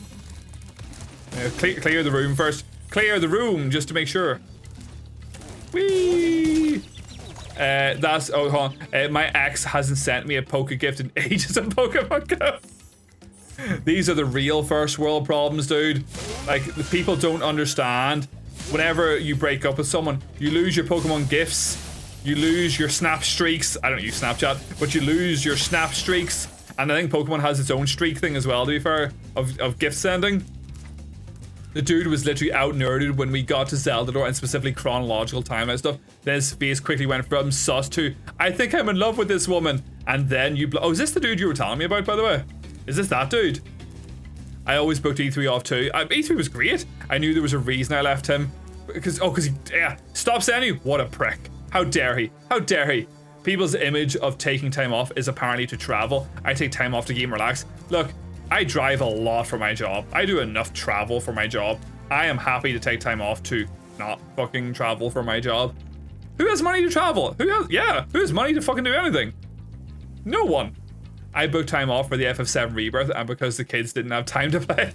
Clear the room first. Clear the room just to make sure. Whee! That's, oh, hold on. My ex hasn't sent me a Poke gift in ages of Pokemon Go. These are the real first world problems, dude. Like, the people don't understand. Whenever you break up with someone, you lose your Pokemon gifts. You lose your snap streaks. I don't use Snapchat, but you lose your snap streaks. And I think Pokemon has its own streak thing as well, to be fair, of gift sending. The dude was literally out nerded when we got to Zelda lore and specifically chronological timeline stuff. Then his face quickly went from sus to, I think I'm in love with this woman. And then you, oh, is this the dude you were telling me about, by the way? Is this that dude? I always booked E3 off too. E3 was great. I knew there was a reason I left him. Because he, yeah, stop sending you. What a prick. How dare he? How dare he? People's image of taking time off is apparently to travel. I take time off to game relax. Look, I drive a lot for my job. I do enough travel for my job. I am happy to take time off to not fucking travel for my job. Who has money to travel? Who has money to fucking do anything? No one. I booked time off for the FF7 Rebirth and because the kids didn't have time to play.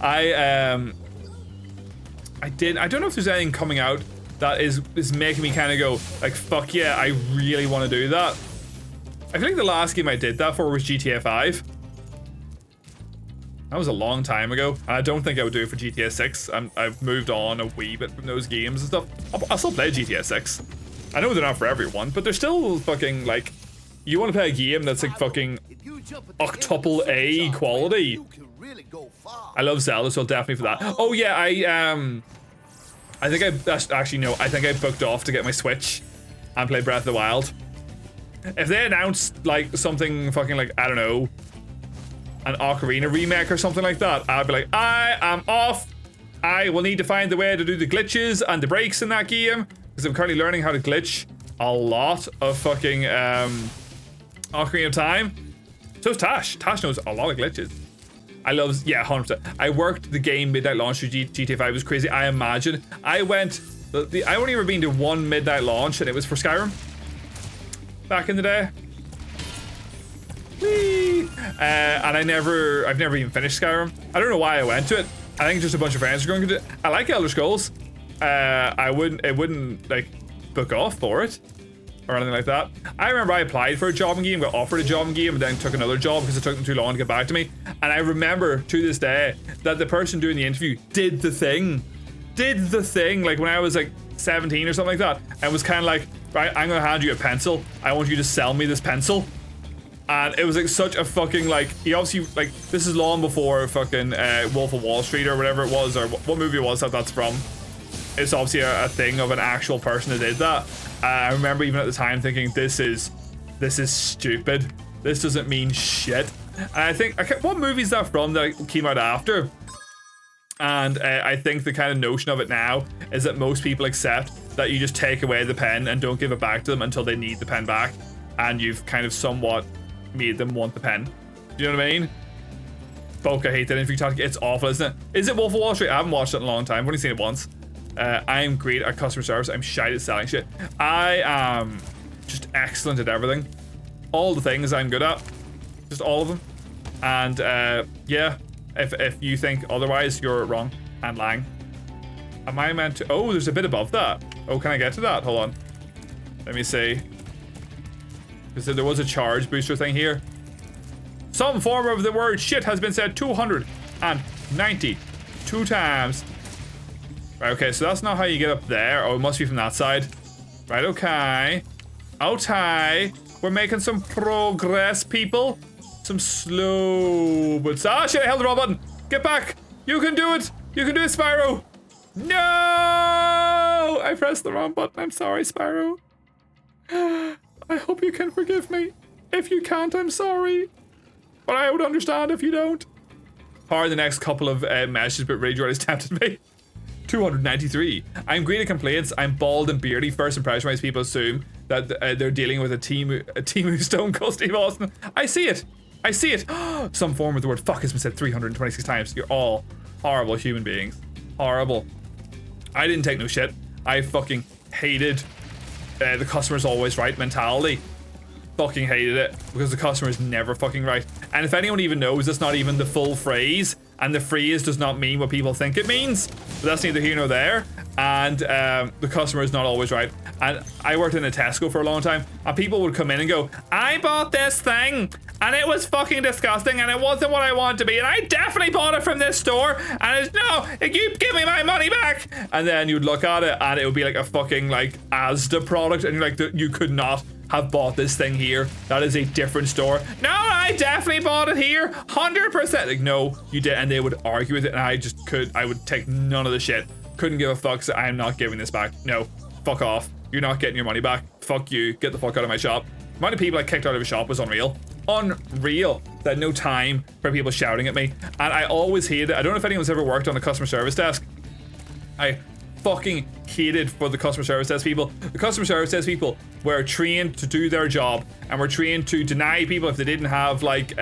I don't know if there's anything coming out that is making me kind of go like, fuck yeah, I really want to do that. I feel like the last game I did that for was GTA 5. That was a long time ago. I don't think I would do it for GTA 6. I've moved on a wee bit from those games and stuff. I'll still play GTA 6. I know they're not for everyone, but they're still fucking like You want to play a game that's like fucking octuple A quality. I love Zelda, so definitely for that. Oh yeah, I think actually no, I think I booked off to get my Switch and play Breath of the Wild. If they announced like something fucking like, I don't know, an Ocarina remake or something like that, I'd be like, I am off. I will need to find the way to do the glitches and the breaks in that game, because I'm currently learning how to glitch a lot of fucking Ocarina of Time. So is Tash. Tash knows a lot of glitches. I love, yeah, 100%. I worked the game midnight launch for GTA 5. It was crazy. I imagine. I went, I only ever been to one midnight launch, and it was for Skyrim. Back in the day. Whee! And I've never even finished Skyrim. I don't know why I went to it. I think just a bunch of friends were going to do it. I like Elder Scrolls. It wouldn't like book off for it or anything like that. I remember I applied for a job in game, got offered a job in game, and then took another job because it took them too long to get back to me. And I remember to this day that the person doing the interview did the thing, like when I was like 17 or something like that, and was kind of like, right, I'm gonna hand you a pencil. I want you to sell me this pencil. And it was like such a fucking like, he obviously like, this is long before fucking Wolf of Wall Street or whatever it was, or what movie it was that that's from. It's obviously a thing of an actual person that did that. I remember even at the time thinking, this is stupid. This doesn't mean shit. And I think, what movie is that from that came out after? And I think the kind of notion of it now is that most people accept that you just take away the pen and don't give it back to them until they need the pen back. And you've kind of somewhat made them want the pen. Do you know what I mean? Bulk, I hate that interview tactic. It's awful, isn't it? Is it Wolf of Wall Street? I haven't watched it in a long time. I've only seen it once. I am great at customer service. I'm shite at selling shit. I am just excellent at everything. All the things I'm good at. Just all of them. And yeah, if you think otherwise, you're wrong and lying. Am I meant to? Oh, there's a bit above that. Oh, can I get to that? Hold on. Let me see. Because there was a charge booster thing here. Some form of the word shit has been said 292 times. Right, okay, so that's not how you get up there. Oh, it must be from that side. Right, okay. Okay. We're making some progress, people. Some slow but... Ah, shit, I held the wrong button. Get back. You can do it. You can do it, Spyro. No! I pressed the wrong button. I'm sorry, Spyro. I hope you can forgive me. If you can't, I'm sorry. But I would understand if you don't. How are the next couple of messages, but Rage has tempted me. 293. I'm great at complaints. I'm bald and beardy. First impression wise, people assume that they're dealing with a Timu Stone Cold Steve Austin. I see it. I see it. Some form of the word fuck has been said 326 times. You're all horrible human beings. Horrible. I didn't take no shit. I fucking hated the customer's always right mentality. Fucking hated it because the customer is never fucking right. And if anyone even knows, that's not even the full phrase, and the phrase does not mean what people think it means. But that's neither here nor there. And the customer is not always right. And I worked in a Tesco for a long time, and people would come in and go, I bought this thing and it was fucking disgusting and it wasn't what I wanted to be, and I definitely bought it from this store, and it's no, you give me my money back. And then you'd look at it and it would be like a fucking like Asda product, and you're like, you could not have bought this thing here. That is a different store. No, I definitely bought it here. 100%. Like, no, you did. And they would argue with it, and I would take none of the shit. Couldn't give a fuck, so I'm not giving this back. No, fuck off. You're not getting your money back. Fuck you. Get the fuck out of my shop. The amount of people I kicked out of a shop was unreal. Unreal. They had no time for people shouting at me. And I always hated it. I don't know if anyone's ever worked on a customer service desk. I fucking hated for the customer service desk people. The customer service desk people were trained to do their job, and were trained to deny people if they didn't have like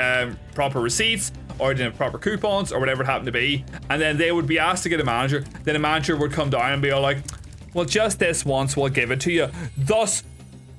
proper receipts or didn't have proper coupons or whatever it happened to be. And then they would be asked to get a manager. Then a manager would come down and be all like, well, just this once, we'll give it to you. Thus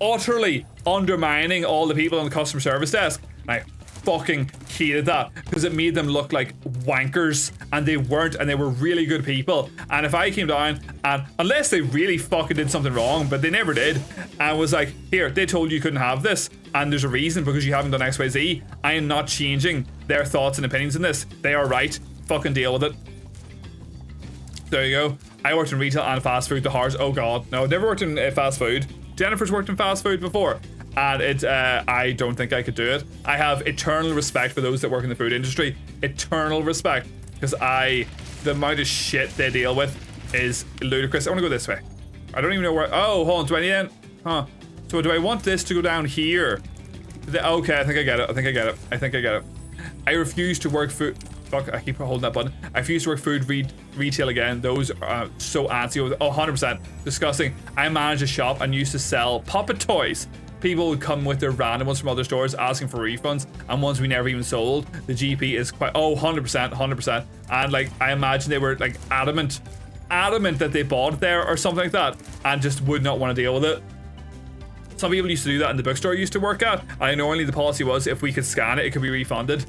utterly undermining all the people on the customer service desk. And I fucking hated that because it made them look like wankers, and they weren't, and they were really good people. And if I came down, and unless they really fucking did something wrong, but they never did, and was like, here, they told you couldn't have this, and there's a reason because you haven't done XYZ, I am not changing their thoughts and opinions in this. They are right. Fucking deal with it. There you go. I worked in retail and fast food. The horrors. Oh god, no, never worked in fast food. Jennifer's worked in fast food before. and I don't think I could do it. I have eternal respect for those that work in the food industry. Eternal respect, because the amount of shit they deal with is ludicrous. I want to go this way. I don't even know where. Oh, hold on. Do I need it? Huh. So do I want this to go down here? Okay, I think I get it. I think I get it. I think I get it. I refuse to work food. Fuck, I keep holding that button. I refuse to work food retail again. Those are so antsy. Oh, 100%. Disgusting. I managed a shop and used to sell puppet toys. People would come with their random ones from other stores asking for refunds, and ones we never even sold. The GP is quite, 100%, 100%. And like, I imagine they were like adamant that they bought it there or something like that, and just would not want to deal with it. Some people used to do that in the bookstore I used to work at. I know only the policy was if we could scan it, it could be refunded.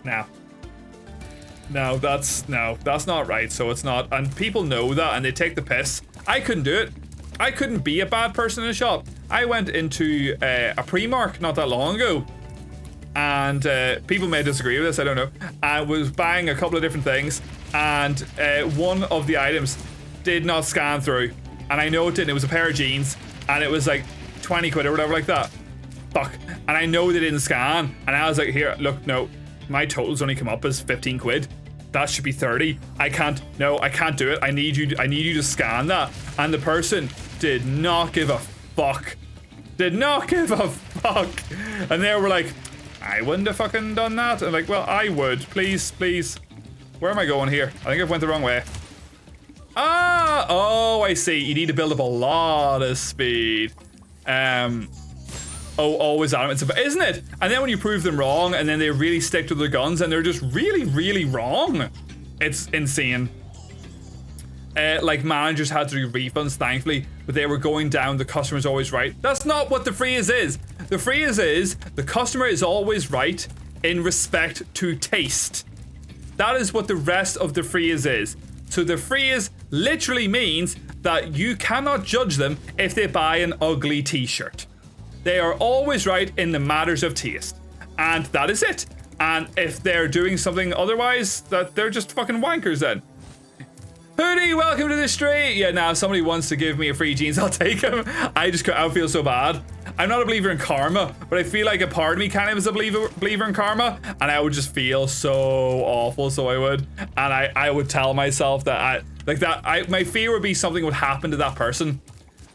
No, that's not right. So it's not, and people know that, and they take the piss. I couldn't do it. I couldn't be a bad person in a shop. I went into a Primark not that long ago, and people may disagree with this, I don't know. I was buying a couple of different things, and one of the items did not scan through, and I know it didn't. It was a pair of jeans, and it was like 20 quid or whatever like that. Fuck. And I know they didn't scan, and I was like, here, look, no, my total's only come up as 15 quid. That should be 30. I can't do it. I need you to scan that. And the person did not give a fuck. Did not give a fuck. And they were like, I wouldn't have fucking done that. And like, well, I would. Please. Where am I going here? I think I went the wrong way. Ah, oh, I see. You need to build up a lot of speed. Oh, always adamant, isn't it? And then when you prove them wrong, and then they really stick to their guns, and they're just really, really wrong. It's insane. Like, managers had to do refunds, thankfully, but they were going down, the customer's always right. That's not what the phrase is. The phrase is, the customer is always right in respect to taste. That is what the rest of the phrase is. So the phrase literally means that you cannot judge them if they buy an ugly t-shirt. They are always right in the matters of taste. And that is it. And if they're doing something otherwise, that they're just fucking wankers then. Hoodie, welcome to the street. Yeah, now if somebody wants to give me a free jeans, I'll take them. I feel so bad. I'm not a believer in karma, but I feel like a part of me kind of is a believer in karma, and I would just feel so awful, so I would. And I would tell myself that my fear would be something would happen to that person.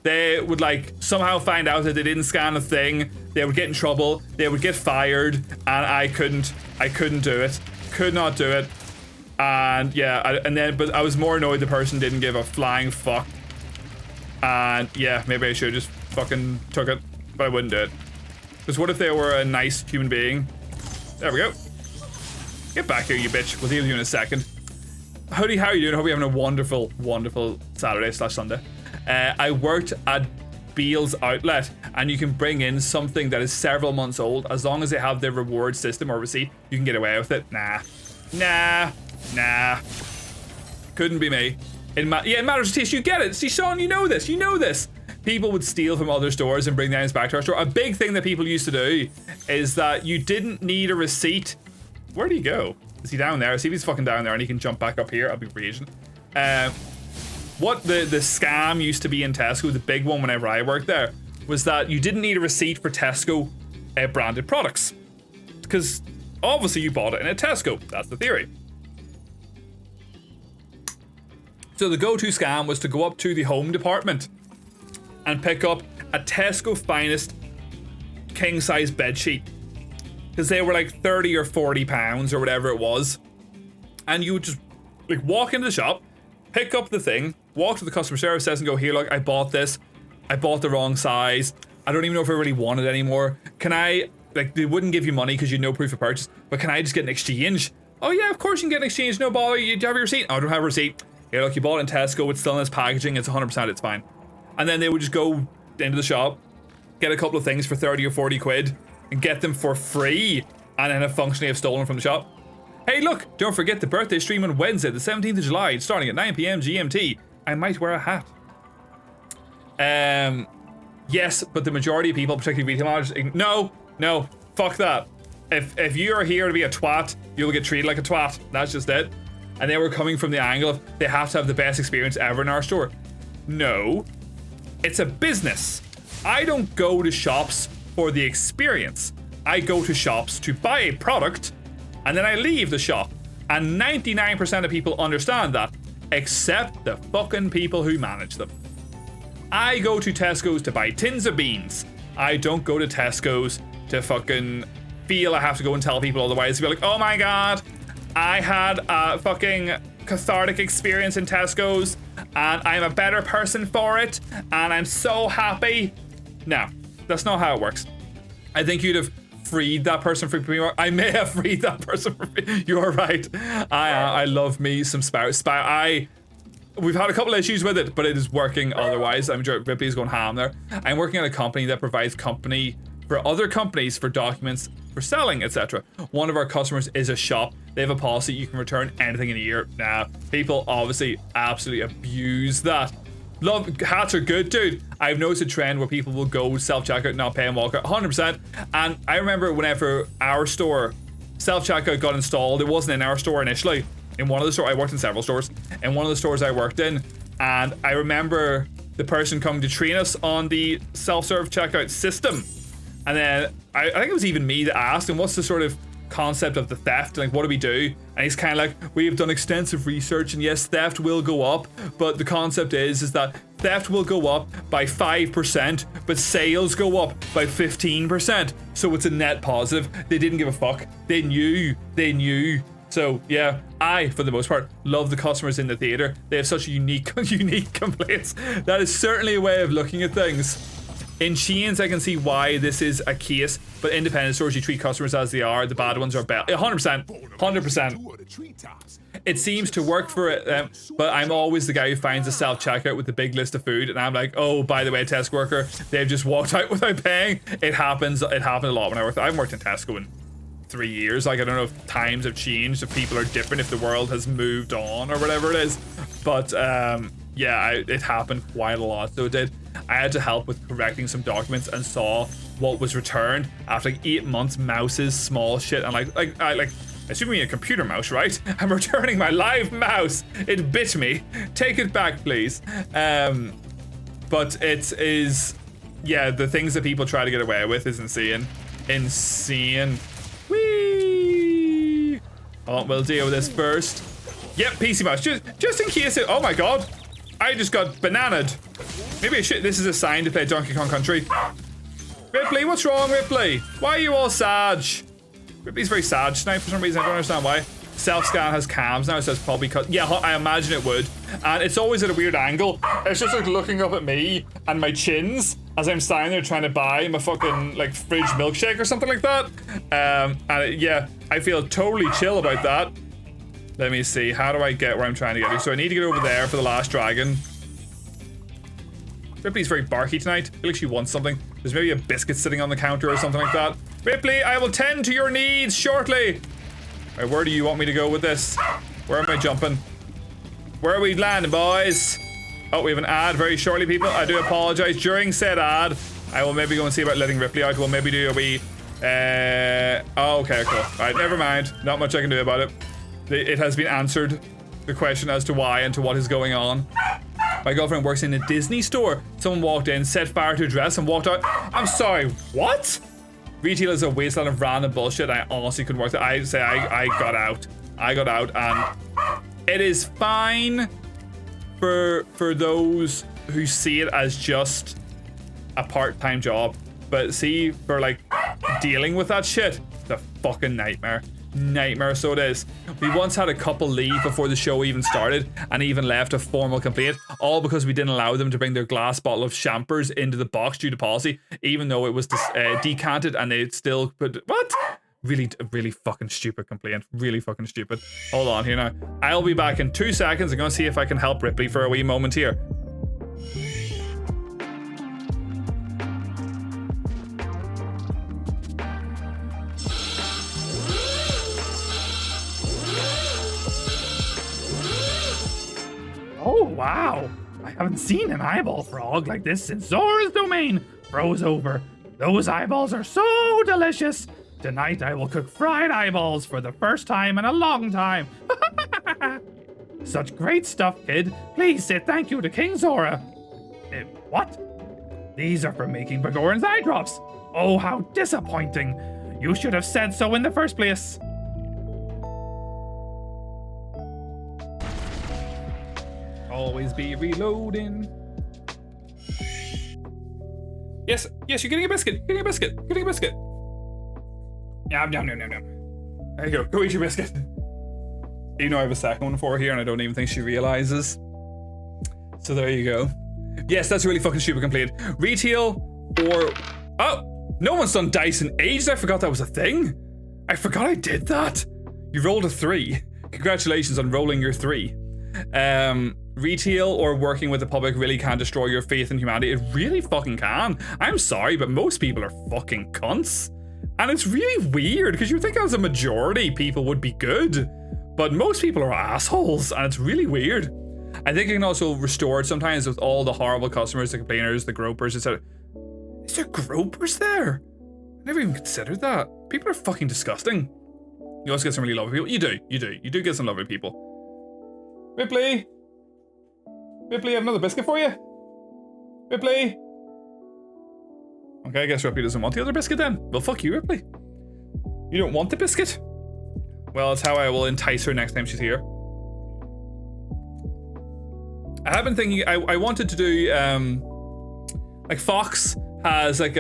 They would like somehow find out that they didn't scan a thing. They would get in trouble. They would get fired, and I couldn't do it. Could not do it. And yeah, but I was more annoyed the person didn't give a flying fuck. And yeah, maybe I should have just fucking took it, but I wouldn't do it. Because what if they were a nice human being? There we go. Get back here, you bitch. We'll deal with you in a second. Hoodie, how are you doing? Hope you're having a wonderful, wonderful Saturday/Sunday. I worked at Beale's Outlet, and you can bring in something that is several months old. As long as they have their reward system or receipt, you can get away with it. Nah. Couldn't be me. In matters of taste, you get it. See, Sean, you know this. People would steal from other stores and bring the items back to our store. A big thing that people used to do is that you didn't need a receipt. Where did he go? Is he down there? See if he's fucking down there and he can jump back up here. I'll be raging. What the scam used to be in Tesco, the big one whenever I worked there, was that you didn't need a receipt for Tesco branded products. Because obviously you bought it in a Tesco. That's the theory. So the go-to scam was to go up to the home department and pick up a Tesco finest king-size bedsheet. Because they were like 30 or 40 pounds or whatever it was. And you would just like walk into the shop, pick up the thing, walk to the customer service desk and go, here, look, I bought this. I bought the wrong size. I don't even know if I really want it anymore. Can I, like, they wouldn't give you money because you had no proof of purchase, but can I just get an exchange? Oh yeah, of course you can get an exchange, no bother. You have your receipt? Oh, I don't have a receipt. Here, look, you bought it in Tesco, it's still in its packaging, it's 100%, it's fine. And then they would just go into the shop, get a couple of things for 30 or 40 quid, and get them for free, and then have functionally have stolen from the shop. Hey look, don't forget the birthday stream on Wednesday, the 17th of July, starting at 9 PM GMT. I might wear a hat. Yes, but the majority of people, particularly retail managers, no, fuck that. If you are here to be a twat, you'll get treated like a twat. That's just it. And they were coming from the angle of they have to have the best experience ever in our store. No. It's a business. I don't go to shops for the experience. I go to shops to buy a product, and then I leave the shop. And 99% of people understand that, except the fucking people who manage them. I go to Tesco's to buy tins of beans. I don't go to Tesco's to fucking feel I have to go and tell people otherwise. To be like, oh my god, I had a fucking cathartic experience in Tesco's, and I'm a better person for it, and I'm so happy. No, that's not how it works. I think you'd have freed that person from me. I may have freed that person from me. You are right. I love me some Spyro. We've had a couple issues with it, but it is working otherwise. I'm sure Ripley's going ham there. I'm working at a company that provides company for other companies for documents for selling, etc. One of our customers is a shop. They have a policy you can return anything in a year. Nah, people obviously absolutely abuse that. Love hats are good, dude. I've noticed a trend where people will go self-checkout, not pay and walk out 100%. And I remember whenever our store self-checkout got installed, it wasn't in our store initially. In one of the stores, I worked in several stores. In one of the stores I worked in, and I remember the person coming to train us on the self-serve checkout system. And then I think it was even me that asked him, what's the sort of concept of the theft? Like, what do we do? And he's kind of like, we've done extensive research, and yes, theft will go up, but the concept is that theft will go up by 5%, but sales go up by 15%. So it's a net positive. They didn't give a fuck. They knew. So yeah, I, for the most part, love the customers in the theater. They have such unique complaints. That is certainly a way of looking at things. In chains, I can see why this is a case, but independent stores, you treat customers as they are. The bad ones are better. 100%. It seems to work for it, but I'm always the guy who finds a self-checkout with the big list of food, and I'm like, oh, by the way, Tesco worker, they've just walked out without paying. It happens. It happened a lot when I worked. I haven't worked in Tesco in 3 years. Like, I don't know if times have changed, if people are different, if the world has moved on or whatever it is. But yeah, it happened quite a lot. So it did. I had to help with correcting some documents and saw what was returned after like 8 months. Mouses, small shit, and I assume you mean a computer mouse, right? I'm returning my live mouse. It bit me. Take it back, please. But it is, yeah, the things that people try to get away with is insane. Whee! Oh, we'll deal with this first. Yep, PC mouse. Just in case it. Oh my god. I just got bananaed. Maybe this is a sign to play Donkey Kong Country. Ripley, what's wrong, Ripley? Why are you all sad? Ripley's very sad tonight for some reason. I don't understand why. Self-scan has cams now, so it's probably cut. Yeah, I imagine it would. And it's always at a weird angle. It's just like looking up at me and my chins as I'm standing there trying to buy my fucking like fridge milkshake or something like that. Yeah, I feel totally chill about that. Let me see. How do I get where I'm trying to get to? So I need to get over there for the last dragon. Ripley's very barky tonight. I feel like she wants something. There's maybe a biscuit sitting on the counter or something like that. Ripley, I will tend to your needs shortly. Right, where do you want me to go with this? Where am I jumping? Where are we landing, boys? Oh, we have an ad very shortly, people. I do apologize. During said ad, I will maybe go and see about letting Ripley out. We'll maybe do a wee... oh, okay, cool. Alright, never mind. Not much I can do about it. It has been answered, the question as to why and to what is going on. My girlfriend works in a Disney store. Someone walked in, set fire to a dress, and walked out. I'm sorry, what? Retail is a wasteland of random bullshit. I honestly couldn't work that. I say I got out. I got out, and it is fine for those who see it as just a part-time job. But see, for like dealing with that shit, it's a fucking nightmare. So it is. We once had a couple leave before the show even started and even left a formal complaint, all because we didn't allow them to bring their glass bottle of champers into the box due to policy, even though it was decanted, and they still put what? Really fucking stupid complaint. Really fucking stupid. Hold on here now. I'll be back in 2 seconds. I'm gonna see if I can help Ripley for a wee moment here. Oh, wow. I haven't seen an eyeball frog like this since Zora's domain froze over. Those eyeballs are so delicious. Tonight I will cook fried eyeballs for the first time in a long time. Such great stuff, kid. Please say thank you to King Zora. What? These are for making Bagoran's eye drops. Oh, how disappointing. You should have said so in the first place. Always be reloading. Yes, yes, you're getting a biscuit. You're getting a biscuit. You're getting a biscuit. Yum, yum, yum, yum, yum. There you go. Go eat your biscuit. You know I have a second one for her here, and I don't even think she realizes. So there you go. Yes, that's a really fucking stupid complaint. Retail or... Oh! No one's done dice in ages. I forgot that was a thing. I forgot I did that. You rolled a 3. Congratulations on rolling your 3. Retail or working with the public really can destroy your faith in humanity. It really fucking can. I'm sorry, but most people are fucking cunts. And it's really weird, because you think as a majority people would be good. But most people are assholes, and it's really weird. I think it can also restore it sometimes with all the horrible customers, the complainers, the gropers, etc. Is there gropers there? I never even considered that. People are fucking disgusting. You also get some really lovely people. You do get some lovely people. Ripley! Ripley, I have another biscuit for you. Ripley! Okay, I guess Ripley doesn't want the other biscuit then. Well, fuck you, Ripley. You don't want the biscuit? Well, it's how I will entice her next time she's here. I have been thinking, I wanted to do, like Fox has like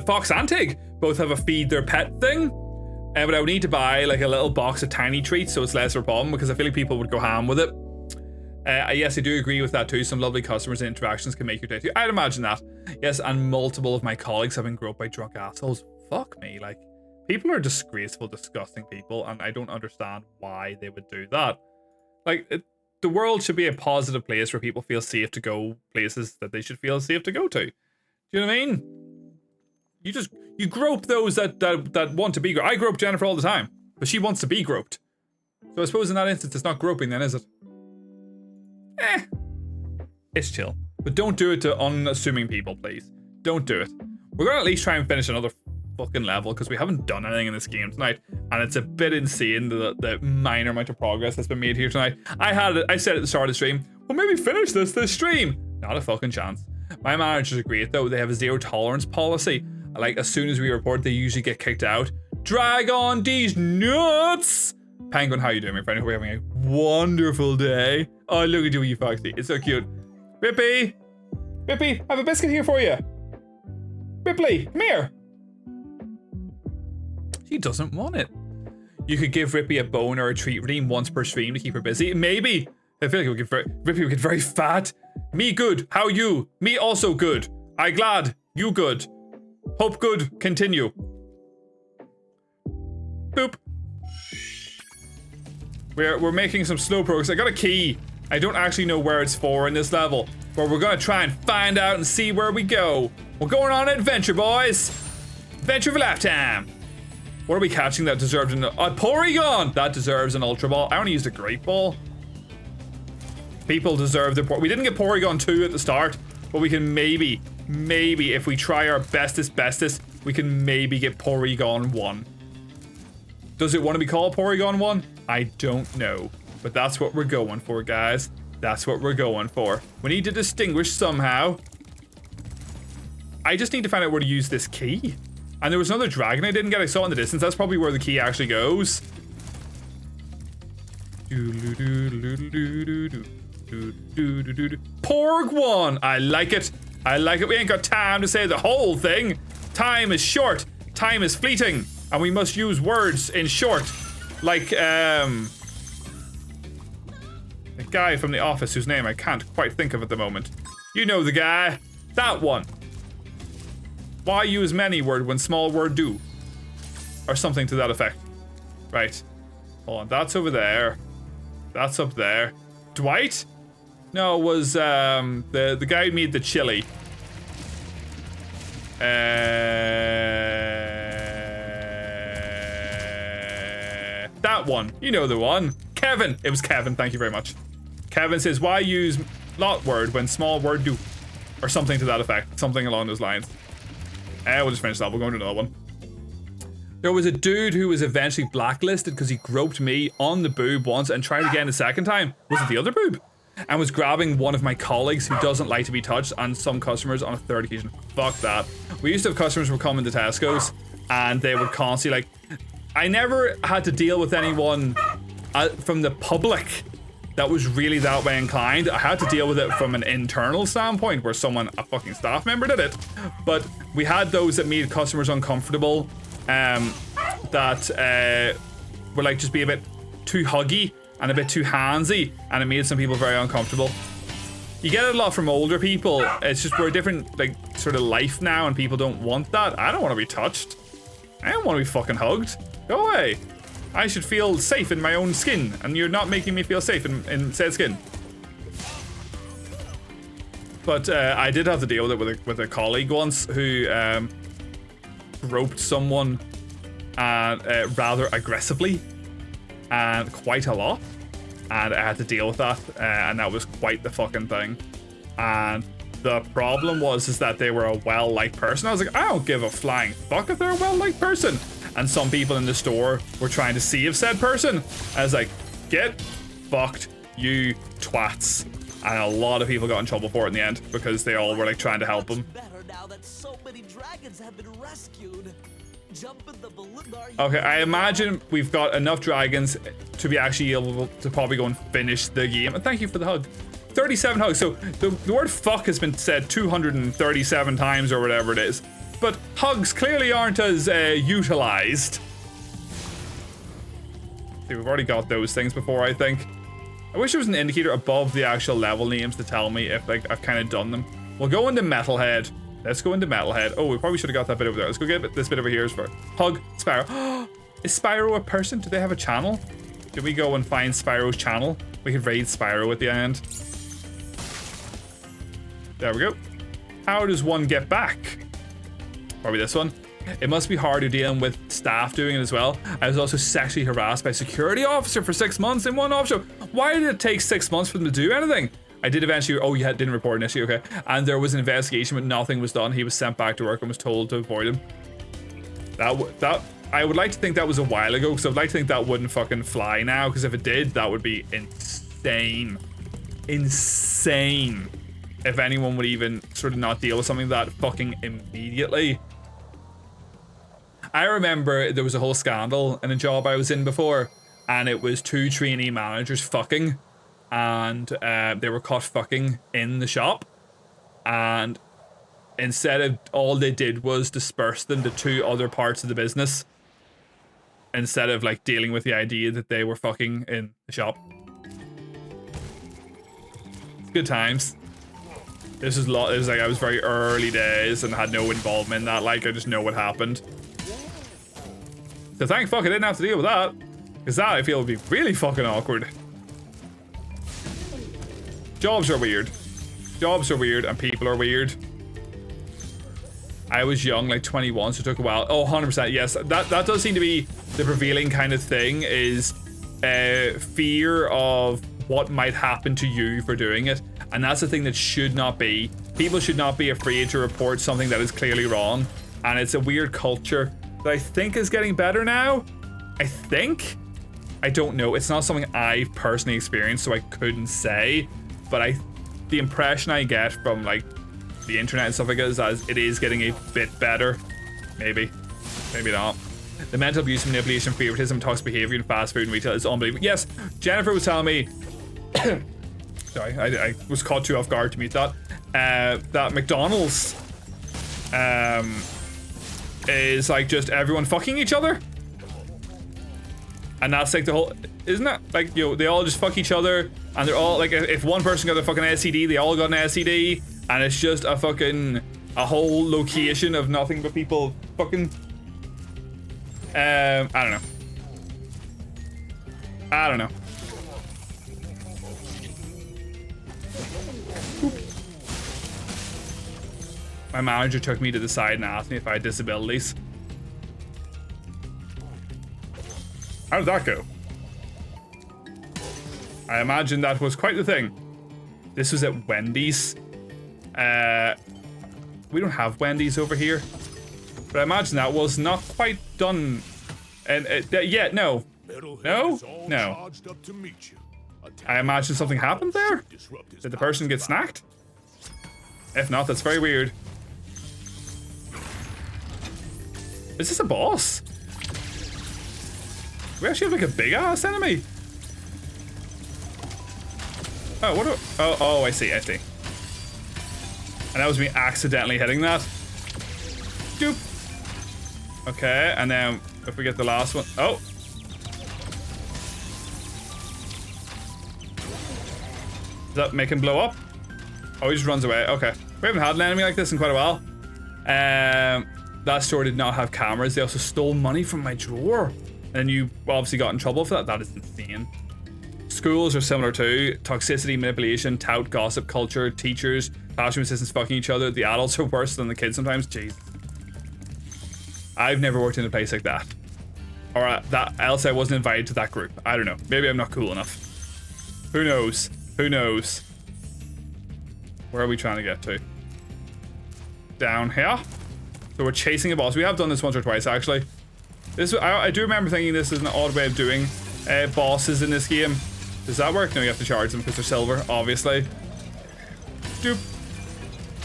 Fox and Tig both have a feed their pet thing. But I would need to buy like a little box of tiny treats so it's less of a problem, because I feel like people would go ham with it. Yes, I do agree with that too. Some lovely customers and interactions can make your day too. I'd imagine that. Yes, and multiple of my colleagues have been groped by drunk assholes. Fuck me, like, people are disgraceful, disgusting people, and I don't understand why they would do that. Like, the world should be a positive place where people feel safe to go places that they should feel safe to go to. Do you know what I mean? You grope those that want to be groped. I grope Jennifer all the time, but she wants to be groped. So I suppose in that instance, it's not groping then, is it? It's chill. But don't do it to unassuming people, please. Don't do it. We're gonna at least try and finish another fucking level, because we haven't done anything in this game tonight, and it's a bit insane the minor amount of progress that's been made here tonight. I said at the start of the stream, well, maybe finish this stream. Not a fucking chance. My managers are great though. They have a zero tolerance policy. Like, as soon as we report, they usually get kicked out. Drag on these nuts! Penguin, how you doing, my friend? Hope you're having a wonderful day. Oh, look at you Foxy. It's so cute. Rippy! Rippy, I have a biscuit here for you. Ripley, come here. She doesn't want it. You could give Rippy a bone or a treat redeem once per stream to keep her busy. Maybe. I feel like Rippy would get very fat. Me good. How you? Me also good. I glad. You good. Hope good. Continue. Boop. We're making some slow progress. I got a key. I don't actually know where it's for in this level, but we're gonna try and find out and see where we go. We're going on an adventure, boys. Adventure of a lifetime. What are we catching that deserves a Porygon? That deserves an Ultra Ball. I only used a Great Ball. People deserve the... We didn't get Porygon 2 at the start, but we can maybe, if we try our bestest, we can maybe get Porygon 1. Does it want to be called Porygon 1? I don't know. But that's what we're going for, guys. That's what we're going for. We need to distinguish somehow. I just need to find out where to use this key. And there was another dragon I didn't get. I saw it in the distance. That's probably where the key actually goes. Porg 1! I like it. I like it. We ain't got time to say the whole thing. Time is short. Time is fleeting. And we must use words in short. Like, a guy from The Office whose name I can't quite think of at the moment. You know the guy. That one. Why use many word when small word do? Or something to that effect. Right. Hold on, that's over there. That's up there. Dwight? No, it was the guy who made the chili. That one. You know the one. Kevin. It was Kevin, thank you very much. Kevin says, why use lot word when small word do? Or something to that effect. Something along those lines. We'll just finish that. We'll go into another one. There was a dude who was eventually blacklisted because he groped me on the boob once and tried again the second time. Was it the other boob? and was grabbing one of my colleagues who doesn't like to be touched, and some customers on a third occasion. Fuck that. We used to have customers who would come into Tesco's and they would constantly like, I never had to deal with anyone from the public that was really that way inclined. I had to deal with it from an internal standpoint where a fucking staff member did it. But we had those that made customers uncomfortable, that would like just be a bit too huggy and a bit too handsy, and it made some people very uncomfortable. You get it a lot from older people. It's just we're a different like sort of life now, and people don't want that. I don't want to be touched. I don't want to be fucking hugged. Go away. I should feel safe in my own skin, and you're not making me feel safe in said skin. But I did have to deal with it with a colleague once who roped someone rather aggressively and quite a lot, and I had to deal with that, and that was quite the fucking thing. And the problem is that they were a well-liked person. I was like, I don't give a flying fuck if they're a well-liked person. And some people in the store were trying to save said person. I was like, get fucked, you twats. And a lot of people got in trouble for it in the end because they all were like trying to help them. Better now that so many dragons have been rescued. Jump in the balloon. Okay, I imagine we've got enough dragons to be actually able to probably go and finish the game. And thank you for the hug. 37 hugs. So the word fuck has been said 237 times or whatever it is. But hugs clearly aren't as utilized. See, we've already got those things before, I think. I wish there was an indicator above the actual level names to tell me if like I've kind of done them. We'll go into Metalhead. Let's go into Metalhead. Oh, we probably should have got that bit over there. Let's go get this bit over here for Hug Spyro. Is Spyro a person? Do they have a channel? Did we go and find Spyro's channel? We could raid Spyro at the end. There we go. How does one get back? Probably this one. It must be harder dealing with staff doing it as well. I was also sexually harassed by a security officer for 6 months in one office. Why did it take 6 months for them to do anything? I did eventually, oh, you didn't report an issue, okay. And there was an investigation, but nothing was done. He was sent back to work and was told to avoid him. That I would like to think that was a while ago, because I'd like to think that wouldn't fucking fly now, because if it did, that would be insane. Insane. If anyone would even sort of not deal with something that fucking immediately. I remember there was a whole scandal in a job I was in before, and it was 2 trainee managers fucking, and they were caught fucking in the shop, and instead of, all they did was disperse them to 2 other parts of the business instead of like dealing with the idea that they were fucking in the shop. It's good times. This is it was like I was very early days and had no involvement in that. Like I just know what happened. So thank fuck I didn't have to deal with that, because that I feel would be really fucking awkward. Jobs are weird. Jobs are weird and people are weird. I was young, like 21, so it took a while. Oh, 100%, yes. That does seem to be the prevailing kind of thing, is fear of what might happen to you for doing it. And that's the thing that should not be. People should not be afraid to report something that is clearly wrong. And it's a weird culture that I think is getting better now. I think. I don't know. It's not something I've personally experienced, so I couldn't say. But the impression I get from like the internet and stuff like that is that it is getting a bit better. Maybe. Maybe not. The mental abuse, manipulation, favoritism, toxic behavior in fast food and retail is unbelievable. Yes, Jennifer was telling me. Sorry, I was caught too off guard to meet that. That McDonald's is like just everyone fucking each other. And that's like the whole, isn't it? Like, you know, they all just fuck each other, and they're all like, if one person got a fucking STD, they all got an STD, and it's just a whole location of nothing but people fucking, I don't know. I don't know. My manager took me to the side and asked me if I had disabilities. How did that go? I imagine that was quite the thing. This was at Wendy's. We don't have Wendy's over here, but I imagine that was not quite done. And yet, no. Metalhead No? is all No. charged up to meet you. I imagine something happened there. Did the person get snacked? If not, that's very weird. Is this a boss? We actually have like a big ass enemy. Oh, what? Oh, I see. And that was me accidentally hitting that. Doop. Okay, and then if we get the last one. Oh. Does that make him blow up? Oh, he just runs away. Okay. We haven't had an enemy like this in quite a while. That store did not have cameras. They also stole money from my drawer. And you obviously got in trouble for that. That is insane. Schools are similar too. Toxicity, manipulation, tout, gossip, culture, teachers, classroom assistants fucking each other. The adults are worse than the kids sometimes. Jeez. I've never worked in a place like that. Or that else I wasn't invited to that group. I don't know. Maybe I'm not cool enough. Who knows? Who knows? Where are we trying to get to? Down here. So we're chasing a boss. We have done this once or twice actually. I do remember thinking this is an odd way of doing bosses in this game. Does that work? No, you have to charge them because they're silver, obviously. Doop.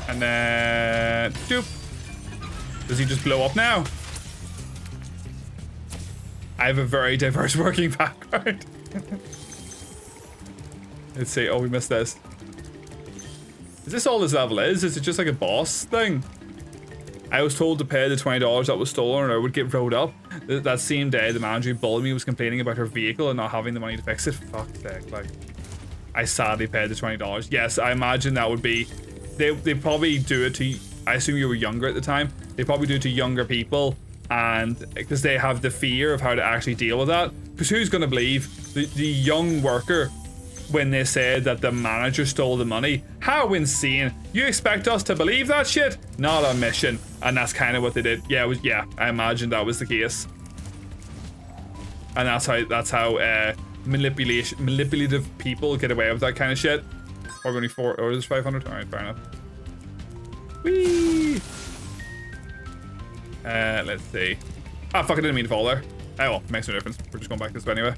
And then doop. Does he just blow up now? I have a very diverse working background. Let's see. Oh, we missed this. Is this all this level is? Is it just like a boss thing? I was told to pay the $20 that was stolen or I would get rode up. That same day, the manager who bullied me was complaining about her vehicle and not having the money to fix it. Fuck's sake, like. I sadly paid the $20. Yes, I imagine that would be... They probably do it to... I assume you were younger at the time. They probably do it to younger people and... Because they have the fear of how to actually deal with that. Because who's going to believe the young worker when they said that the manager stole the money? How insane. You expect us to believe that shit? Not on mission. And that's kind of what they did. Yeah, I imagine that was the case. And that's how manipulative people get away with that kind of shit. Or only 4 or there's 500. Alright, fair enough. Whee! Let's see. Ah, fuck, I didn't mean to fall there. Oh well, makes no difference. We're just going back this way anyway.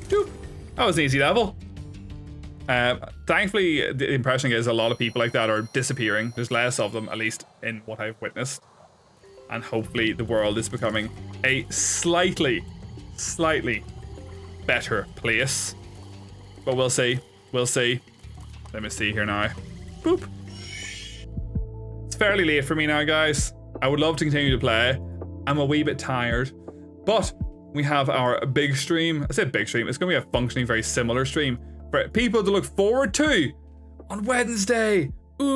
Doop. That was an easy level. Thankfully, the impression is a lot of people like that are disappearing. There's less of them, at least in what I've witnessed. And hopefully the world is becoming a slightly better place. But we'll see. We'll see. Let me see here now. Boop. It's fairly late for me now, guys. I would love to continue to play. I'm a wee bit tired. But we have our big stream. I said big stream. It's going to be a functioning, very similar stream for people to look forward to on Wednesday. Ooh.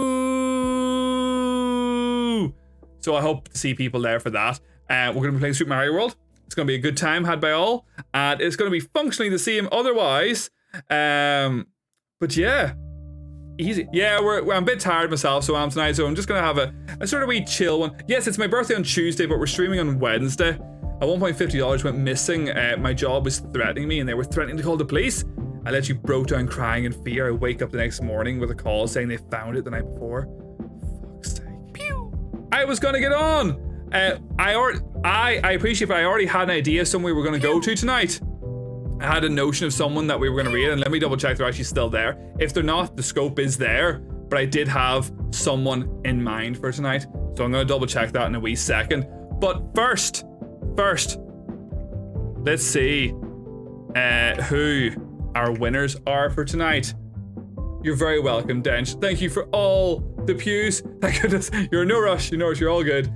So I hope to see people there for that. We're going to be playing Super Mario World. It's going to be a good time had by all. And it's going to be functionally the same otherwise. But yeah. Easy. Yeah, I'm a bit tired myself, so I'm tonight. So I'm just going to have a sort of wee chill one. Yes, it's my birthday on Tuesday, but we're streaming on Wednesday. At one point, $50 went missing. My job was threatening me and they were threatening to call the police. I literally broke down crying in fear. I wake up the next morning with a call saying they found it the night before. Fuck's sake. Pew! I was gonna get on. I appreciate it, but I already had an idea of somewhere we're gonna go to tonight. I had a notion of someone that we were gonna read, and let me double check they're actually still there. If they're not, the scope is there, but I did have someone in mind for tonight. So I'm gonna double check that in a wee second. But first, let's see who our winners are for tonight. You're very welcome, Dench. Thank you for all the pews. Thank goodness. You're in no rush. You're all good.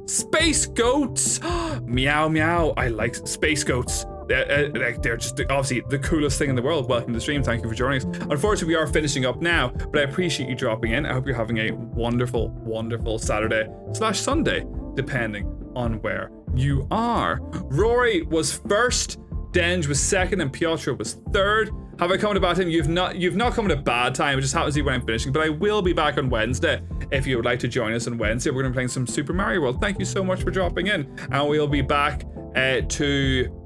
Space goats. Meow meow. I like space goats. They're just obviously the coolest thing in the world. Welcome to the stream. Thank you for joining us. Unfortunately, we are finishing up now, but I appreciate you dropping in. I hope you're having a wonderful, wonderful Saturday/Sunday, depending on where you are. Rory was first, Denj was second, and Piotr was third. Have I come to bad time? You've not come at a bad time. It just happens to be when I'm finishing. But I will be back on Wednesday if you would like to join us on Wednesday. We're going to be playing some Super Mario World. Thank you so much for dropping in, and we'll be back to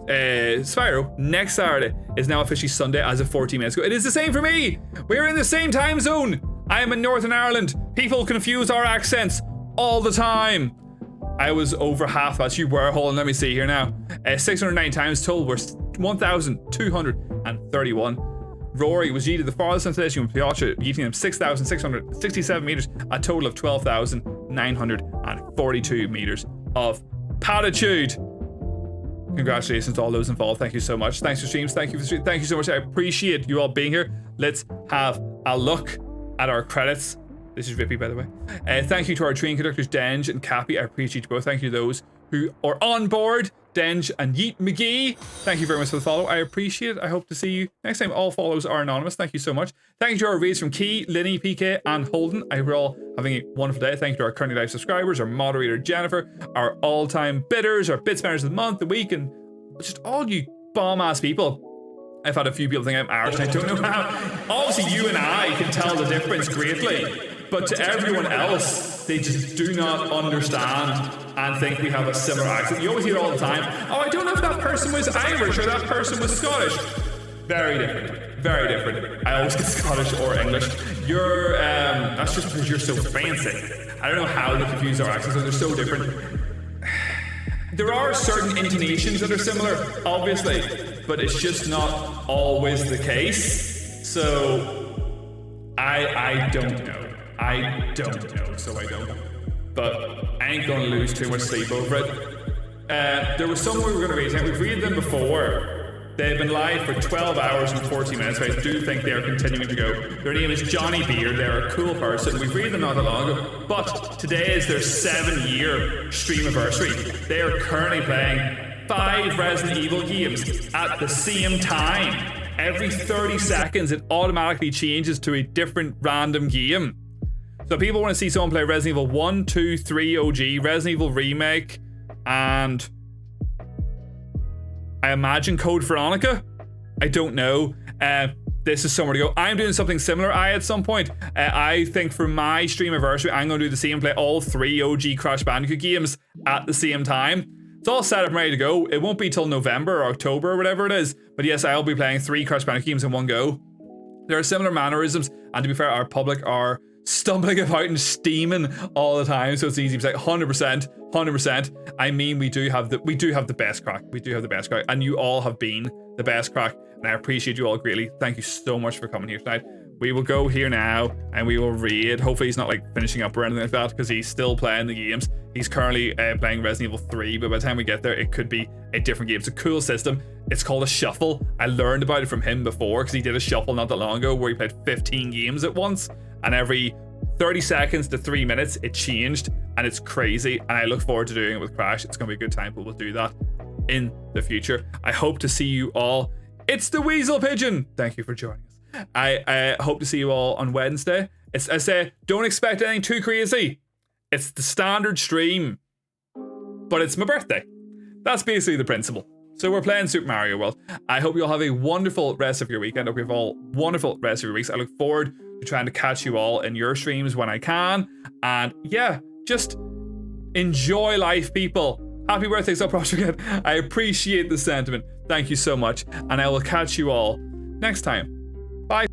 Spyro next Saturday. Is now officially Sunday as of 14 minutes ago. It is the same for me. We're in the same time zone. I am in Northern Ireland. People confuse our accents all the time. I was over half as you were. Hold on, let me see here now. 609 times told. We're 1,231. Rory was yeeted the farthest destination with Piotr, yeeting him 6,667 meters, a total of 12,942 meters of patitude. Congratulations to all those involved. Thank you so much. Thanks for streams. Thank you for streams. Thank you so much. I appreciate you all being here. Let's have a look at our credits. This is Rippy, by the way. Thank you to our train conductors, Denge and Cappy. I appreciate you both. Thank you to those who are on board, Denge and Yeet McGee. Thank you very much for the follow. I appreciate it. I hope to see you next time. All follows are anonymous. Thank you so much. Thank you to our reads from Key, Linny, PK, and Holden. I hope you're all having a wonderful day. Thank you to our currently live subscribers, our moderator, Jennifer, our all-time bidders, our bit spenders of the month, the week, and just all you bomb-ass people. I've had a few people think I'm Irish and I don't know how. Obviously, you and I can tell the difference greatly. But to everyone else, they just do not understand and think we have a similar accent. You always hear it all the time. Oh, I don't know if that person was Irish or that person was Scottish. Very different. Very different. I always get Scottish or English. You're, that's just because you're so fancy. I don't know how they confuse our accents, they're so different. There are certain intonations that are similar, obviously, but it's just not always the case. So, I don't know. I don't know, so I don't. But I ain't gonna lose too much sleep over it. There was someone we were gonna read. We've read them before. They've been live for 12 hours and 14 minutes, but I do think they are continuing to go. Their name is Johnny Beard. They're a cool person. We've read them not that long ago, but today is their 7-year stream anniversary. They are currently playing 5 Resident Evil games at the same time. Every 30 seconds, it automatically changes to a different random game. So people want to see someone play Resident Evil 1, 2, 3 OG, Resident Evil Remake, and I imagine Code Veronica? I don't know. This is somewhere to go. I'm doing something similar at some point. I think for my stream anniversary, I'm going to do the same, play all 3 OG Crash Bandicoot games at the same time. It's all set up and ready to go. It won't be till November or October or whatever it is. But yes, I'll be playing 3 Crash Bandicoot games in one go. There are similar mannerisms, and to be fair, our public are stumbling about and steaming all the time, so it's easy to say 100%. I mean, we do have the best crack. We do have the best crack, and you all have been the best crack, and I appreciate you all greatly. Thank you so much for coming here tonight. We will go here now and we will raid. Hopefully he's not like finishing up or anything like that, because he's still playing the games. He's currently playing Resident Evil 3, but by the time we get there, it could be a different game. It's a cool system. It's called a shuffle. I learned about it from him before, because he did a shuffle not that long ago where he played 15 games at once, and every 30 seconds to 3 minutes it changed, and it's crazy, and I look forward to doing it with Crash. It's gonna be a good time, but we'll do that in the future. I hope to see you all. It's the Weasel Pigeon. Thank you for joining us. I hope to see you all on Wednesday. I say, don't expect anything too crazy. It's the standard stream, but it's my birthday. That's basically the principle. So we're playing Super Mario World. I hope you all have a wonderful rest of your weekend. I hope you have all wonderful rest of your weeks. I look forward to trying to catch you all in your streams when I can. And yeah, just enjoy life, people. Happy birthday, so Prosper again. I appreciate the sentiment. Thank you so much. And I will catch you all next time. Bye.